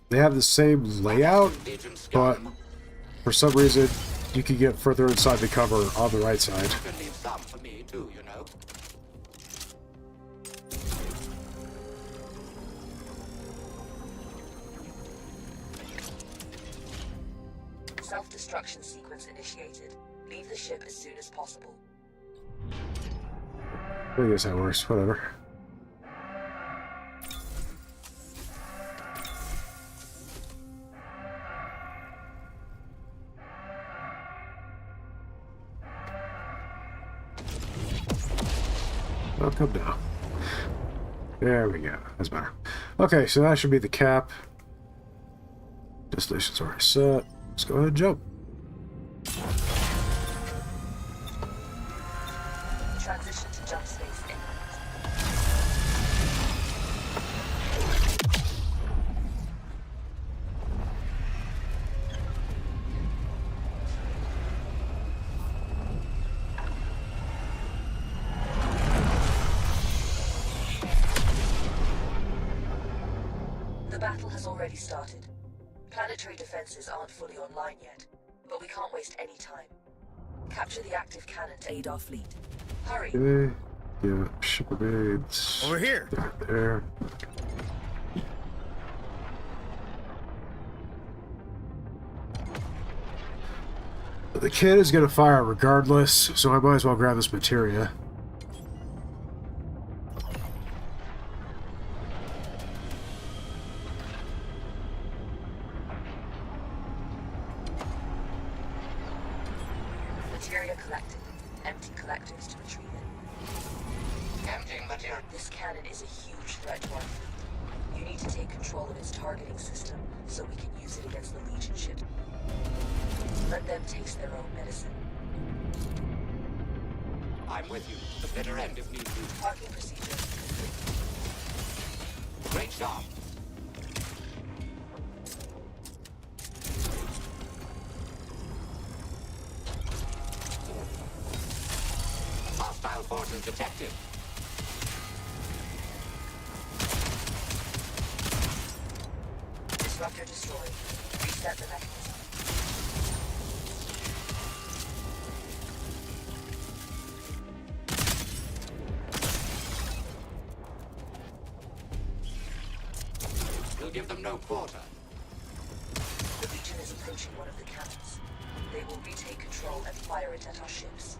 They have the same layout, but for some reason, you can get further inside the cover on the right side. You can leave some for me too, you know. Self-destruction sequence initiated. Leave the ship as soon as possible. I guess that works. Whatever. Oh, come down. There we go. That's better. Okay, so that should be the cap. Destination's already set. Let's go ahead and jump. Transition to jump space imminent. battle has already started. Planetary defenses aren't fully online yet, but we can't waste any time. Capture the active cannon to aid our fleet. Hurry! Okay. Yeah, ship of aids. Over here. There. The kid is gonna fire regardless, so I might as well grab this materia. Materia collected. Empty collectors to retrieve it. Emptying material. This cannon is a huge threat to our fleet. You need to take control of its targeting system so we can use it against the Legion ship. Let them taste their own medicine. I'm with you. The bitter end if need be. Parking procedure complete. Great job. Hostile forces detected. Disruptor destroyed. Reset the mechanism. We'll give them no quarter. The Legion is approaching one of the cannons. They will retake control and fire it at our ships.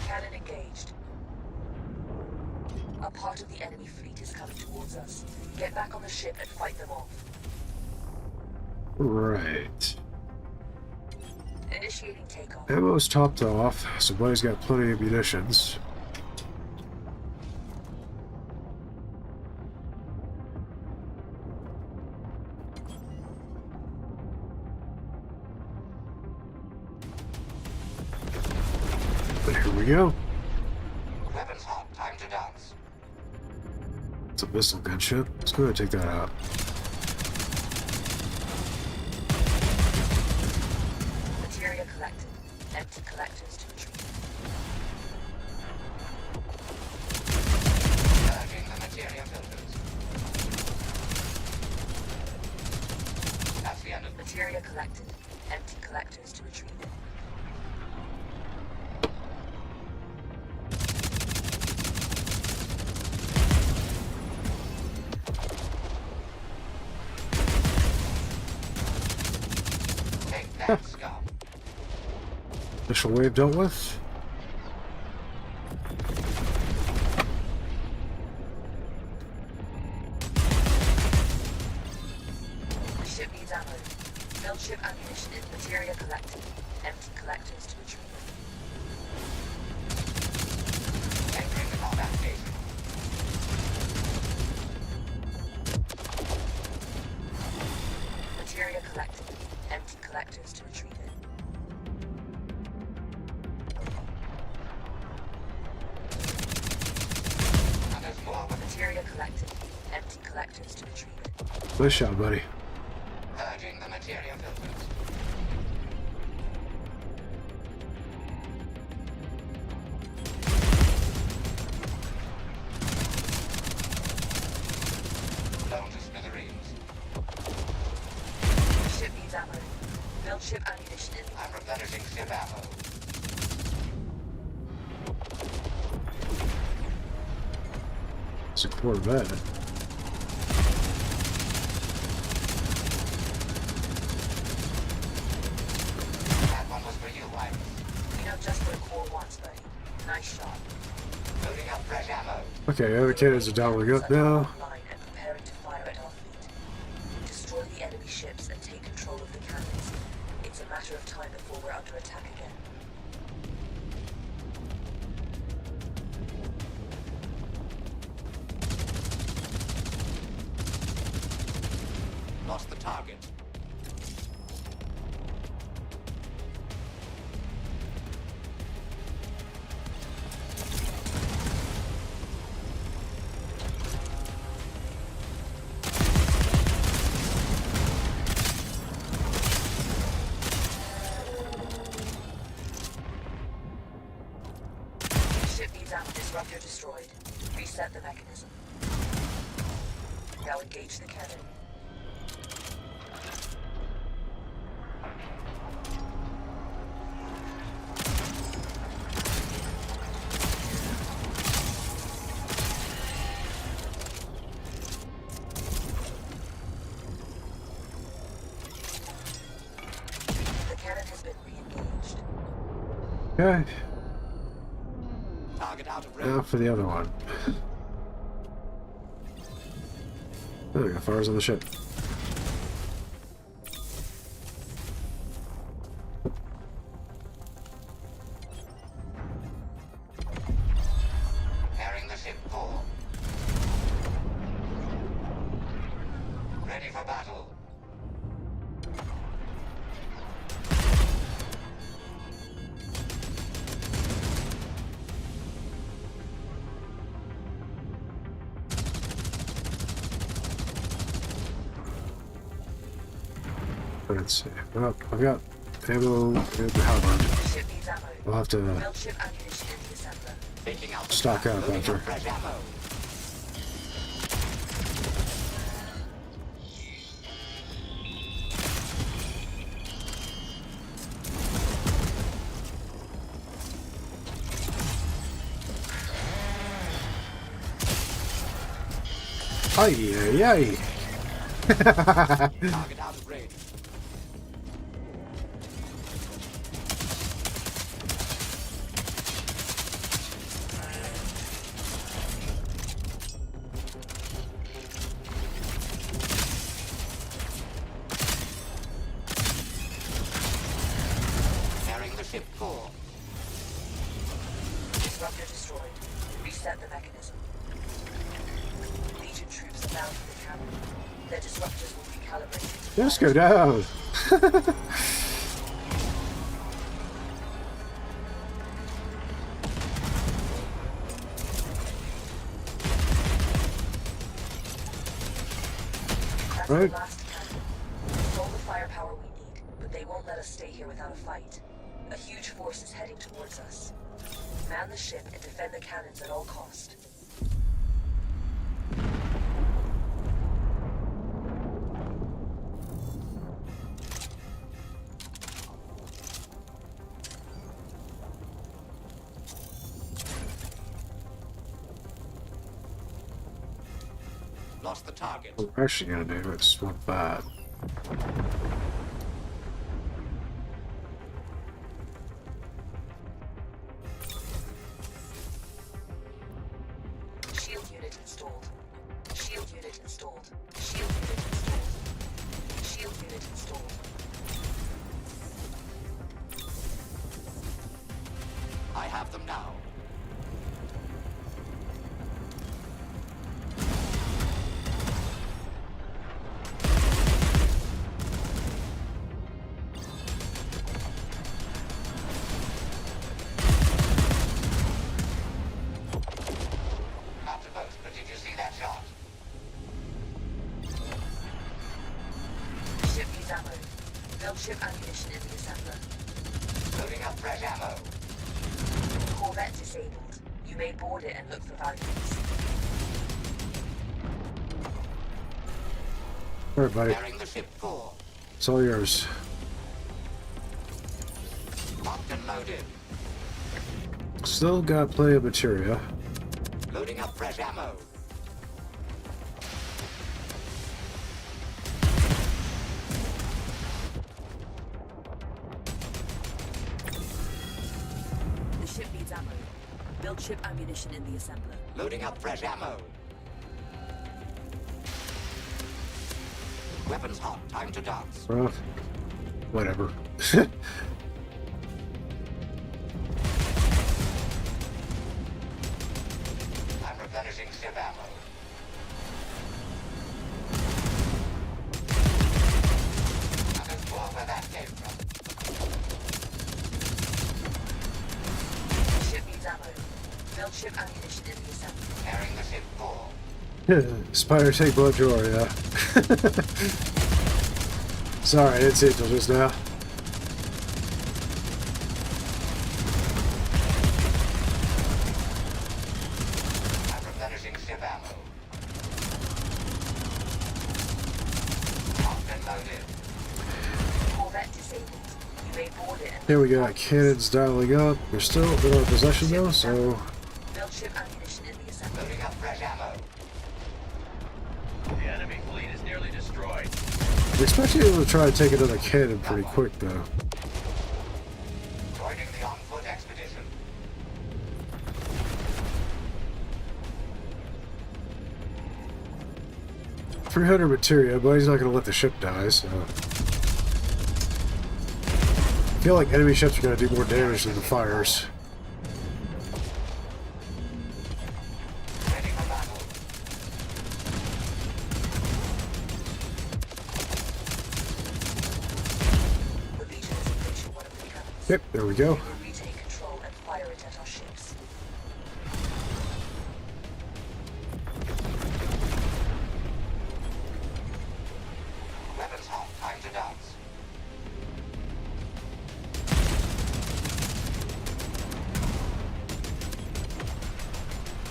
Cannon engaged. A part of the enemy fleet is coming towards us. Get back on the ship and fight them off. Right. Initiating takeoff. Ammo's topped off, so Buddy's got plenty of munitions. But here we go. Weapons hot. Time to dance. It's a missile gunship. Let's go ahead and take that out. Materia collected. Empty collectors to retrieve. Purging the materia filters. That's the end of the Materia collected. Empty collectors to retrieve. Take that, scum. Initial wave dealt with. The ship needs ammo. Build ship ammunition in materia collected. Empty collectors to retrieve. Entering the combat station. Materia collected. Empty collectors to retrieve it. And there's more with Materia collected. Empty collectors to retrieve it. Nice shot, buddy. purging the materia filters. Blown to smithereens. Ship needs ammo. Build ship ammunition in. I'm replenishing ship ammo. It's a Corvette. That one was for you, White. We know just what a core wants, buddy. Nice shot. Loading up fresh ammo. Okay, the other cannons are doubling up now. Line and preparing to fire at our fleet. Destroy the enemy ships and take control of the cannons. It's a matter of time before we're under attack again. Lost the target. Ship needs ammo. Disruptor destroyed. Reset the mechanism. Now engage the cannon. The cannon has been re-engaged. Okay. Target out of range. Now for the other one. There we go. Fires on the ship. Preparing the ship core. Ready for battle. Let's see. Well, I've got ammo and halberd. Ship needs ammo. We'll have to Build ship ammunition in the assembler. Taking out the stock trap. up Loading after. up fresh ammo. Ay, ay, ay. Target out of range. Preparing the ship core. Disruptor destroyed. Reset the mechanism. Legion troops are bound for the cannon. Their disruptors will be calibrated. Just go down. That's Right. the last cannon. It's all the firepower we need, but they won't let us stay here without a fight. A huge force is heading towards us. Man the ship and defend the cannons at all cost. Lost the target. What we're actually gonna do is swap that. Shield unit installed. Shield unit installed. Shield unit installed. Shield unit installed. I have them now. Not to boast, but did you see that shot? Ship needs ammo. Build ship ammunition in the assembler. Loading up fresh ammo. Corvette disabled. You may board it and look for valuables. Alright, buddy. Preparing the ship core. It's all yours. Locked and loaded. Still got plenty of materia. Loading up fresh ammo. The ship needs ammo. Build ship ammunition in the assembler. Loading up fresh ammo. Weapons hot. Time to dance. Well, whatever. I'm replenishing ship ammo. Not as sure where that came from. Ship needs ammo. Build ship ammunition in the assembler. Preparing the ship core. Spider take blood drawer, yeah. Sorry, I didn't see it till just now. Here we got cannons dialing up. They're still in our possession though, so Build ship ammunition in the assembly. Loading up fresh ammo. The enemy fleet is nearly destroyed. I expect you to try to take another cannon pretty quick though. Joining the on-foot expedition. 300 materia, but he's not going to let the ship die, so... I feel like enemy ships are going to do more damage than the fires. Ready for battle. The Legion is approaching one of the cannons. Yep, there we go. We will retake control and fire it at our ships. Weapons hot. Time to dance.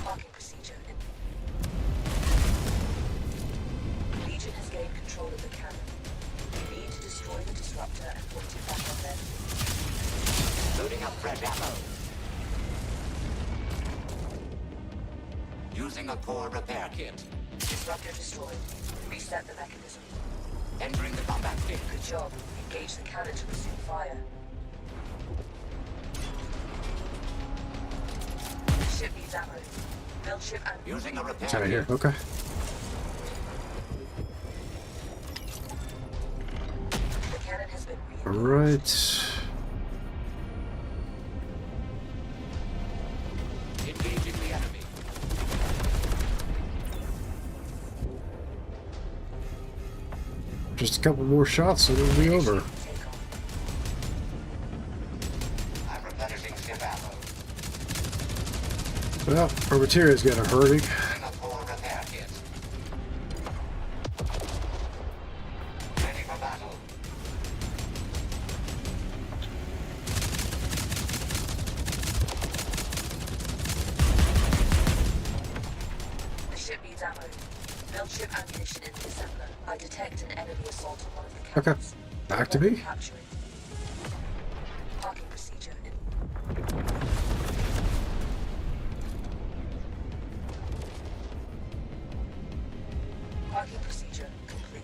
Parking procedure in. Legion has gained control of the cannon. We need to destroy the disruptor and put it back on them. Loading up fresh ammo. Using a core repair kit. Disruptor destroyed. Reset the mechanism. Entering the combat kit. Good job. Engage the cannon to resume fire. The ship needs ammo. Build ship ammo. Using a repair It's out of kit. here. Okay. The cannon has been Alright. Engaging the enemy. Just a couple more shots and it'll be over. take off. I'm replenishing ship ammo. Well, our material's got a hurting. Using a core repair kit. Ready for battle. The ship needs ammo. Build ship ammunition in the assembler. I detect an enemy assault on one of the Okay. cannons. Back to me. Capture it. Parking procedure in. Parking procedure complete.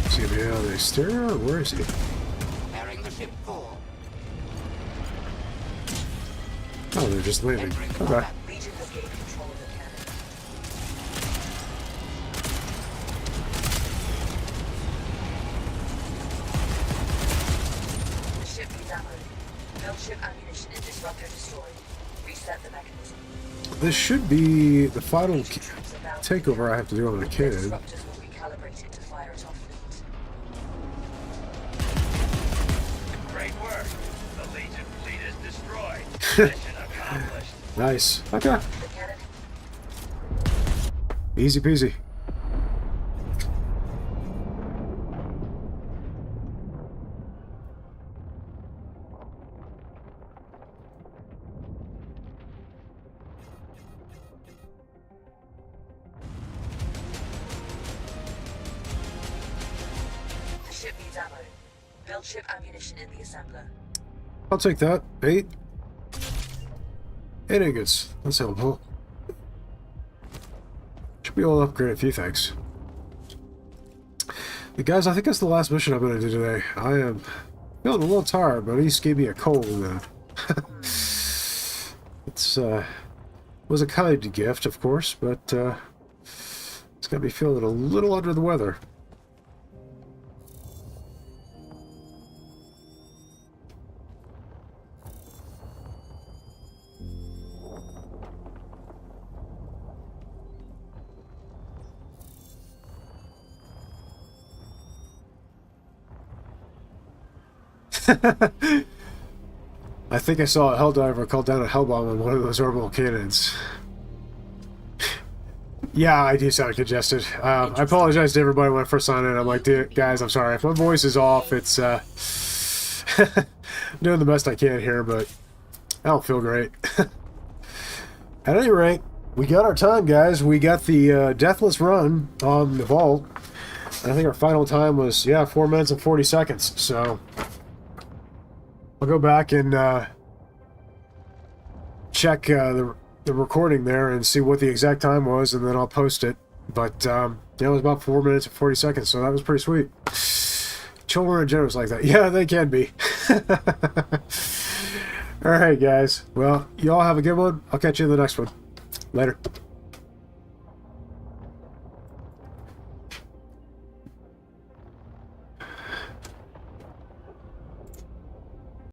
See me out of the stair? Where is he? Preparing the ship core. Oh, they're just landing. Entering the Okay. combat. Legion has gained control of the cannon. The ship needs ammo. Build ship ammunition and disruptor destroyed. Reset the mechanism. This should be the final Legion troops are bound. takeover I have to do on the The cannon. disruptors will recalibrate it to fire at our fleet. Great work. The Legion fleet is destroyed. Mission accomplished. Nice. Okay. The cannon. Easy peasy. The ship needs ammo. Build ship ammunition in the assembler. I'll take that. 8. 8 ingots. That's helpful. Should be able to upgrade a few things. But guys, I think that's the last mission I'm going to do today. I am feeling a little tired, but at least gave me a cold. It's was a kind gift, of course, but it's got me feeling a little under the weather. I think I saw a Helldiver call down a Hellbomb on one of those orbital cannons. Yeah, I do sound congested. I apologize to everybody when I first signed in. I'm like, dude, guys, I'm sorry. If my voice is off, it's I'm doing the best I can here, but I don't feel great. At any rate, we got our time, guys. We got the deathless run on the vault. I think our final time was, yeah, 4 minutes and 40 seconds. So I'll go back and check the recording there and see what the exact time was, and then I'll post it. But yeah, it was about 4 minutes and 40 seconds, so that was pretty sweet. Children are generous like that. Yeah, they can be. Alright, guys. Well, y'all have a good one. I'll catch you in the next one. Later.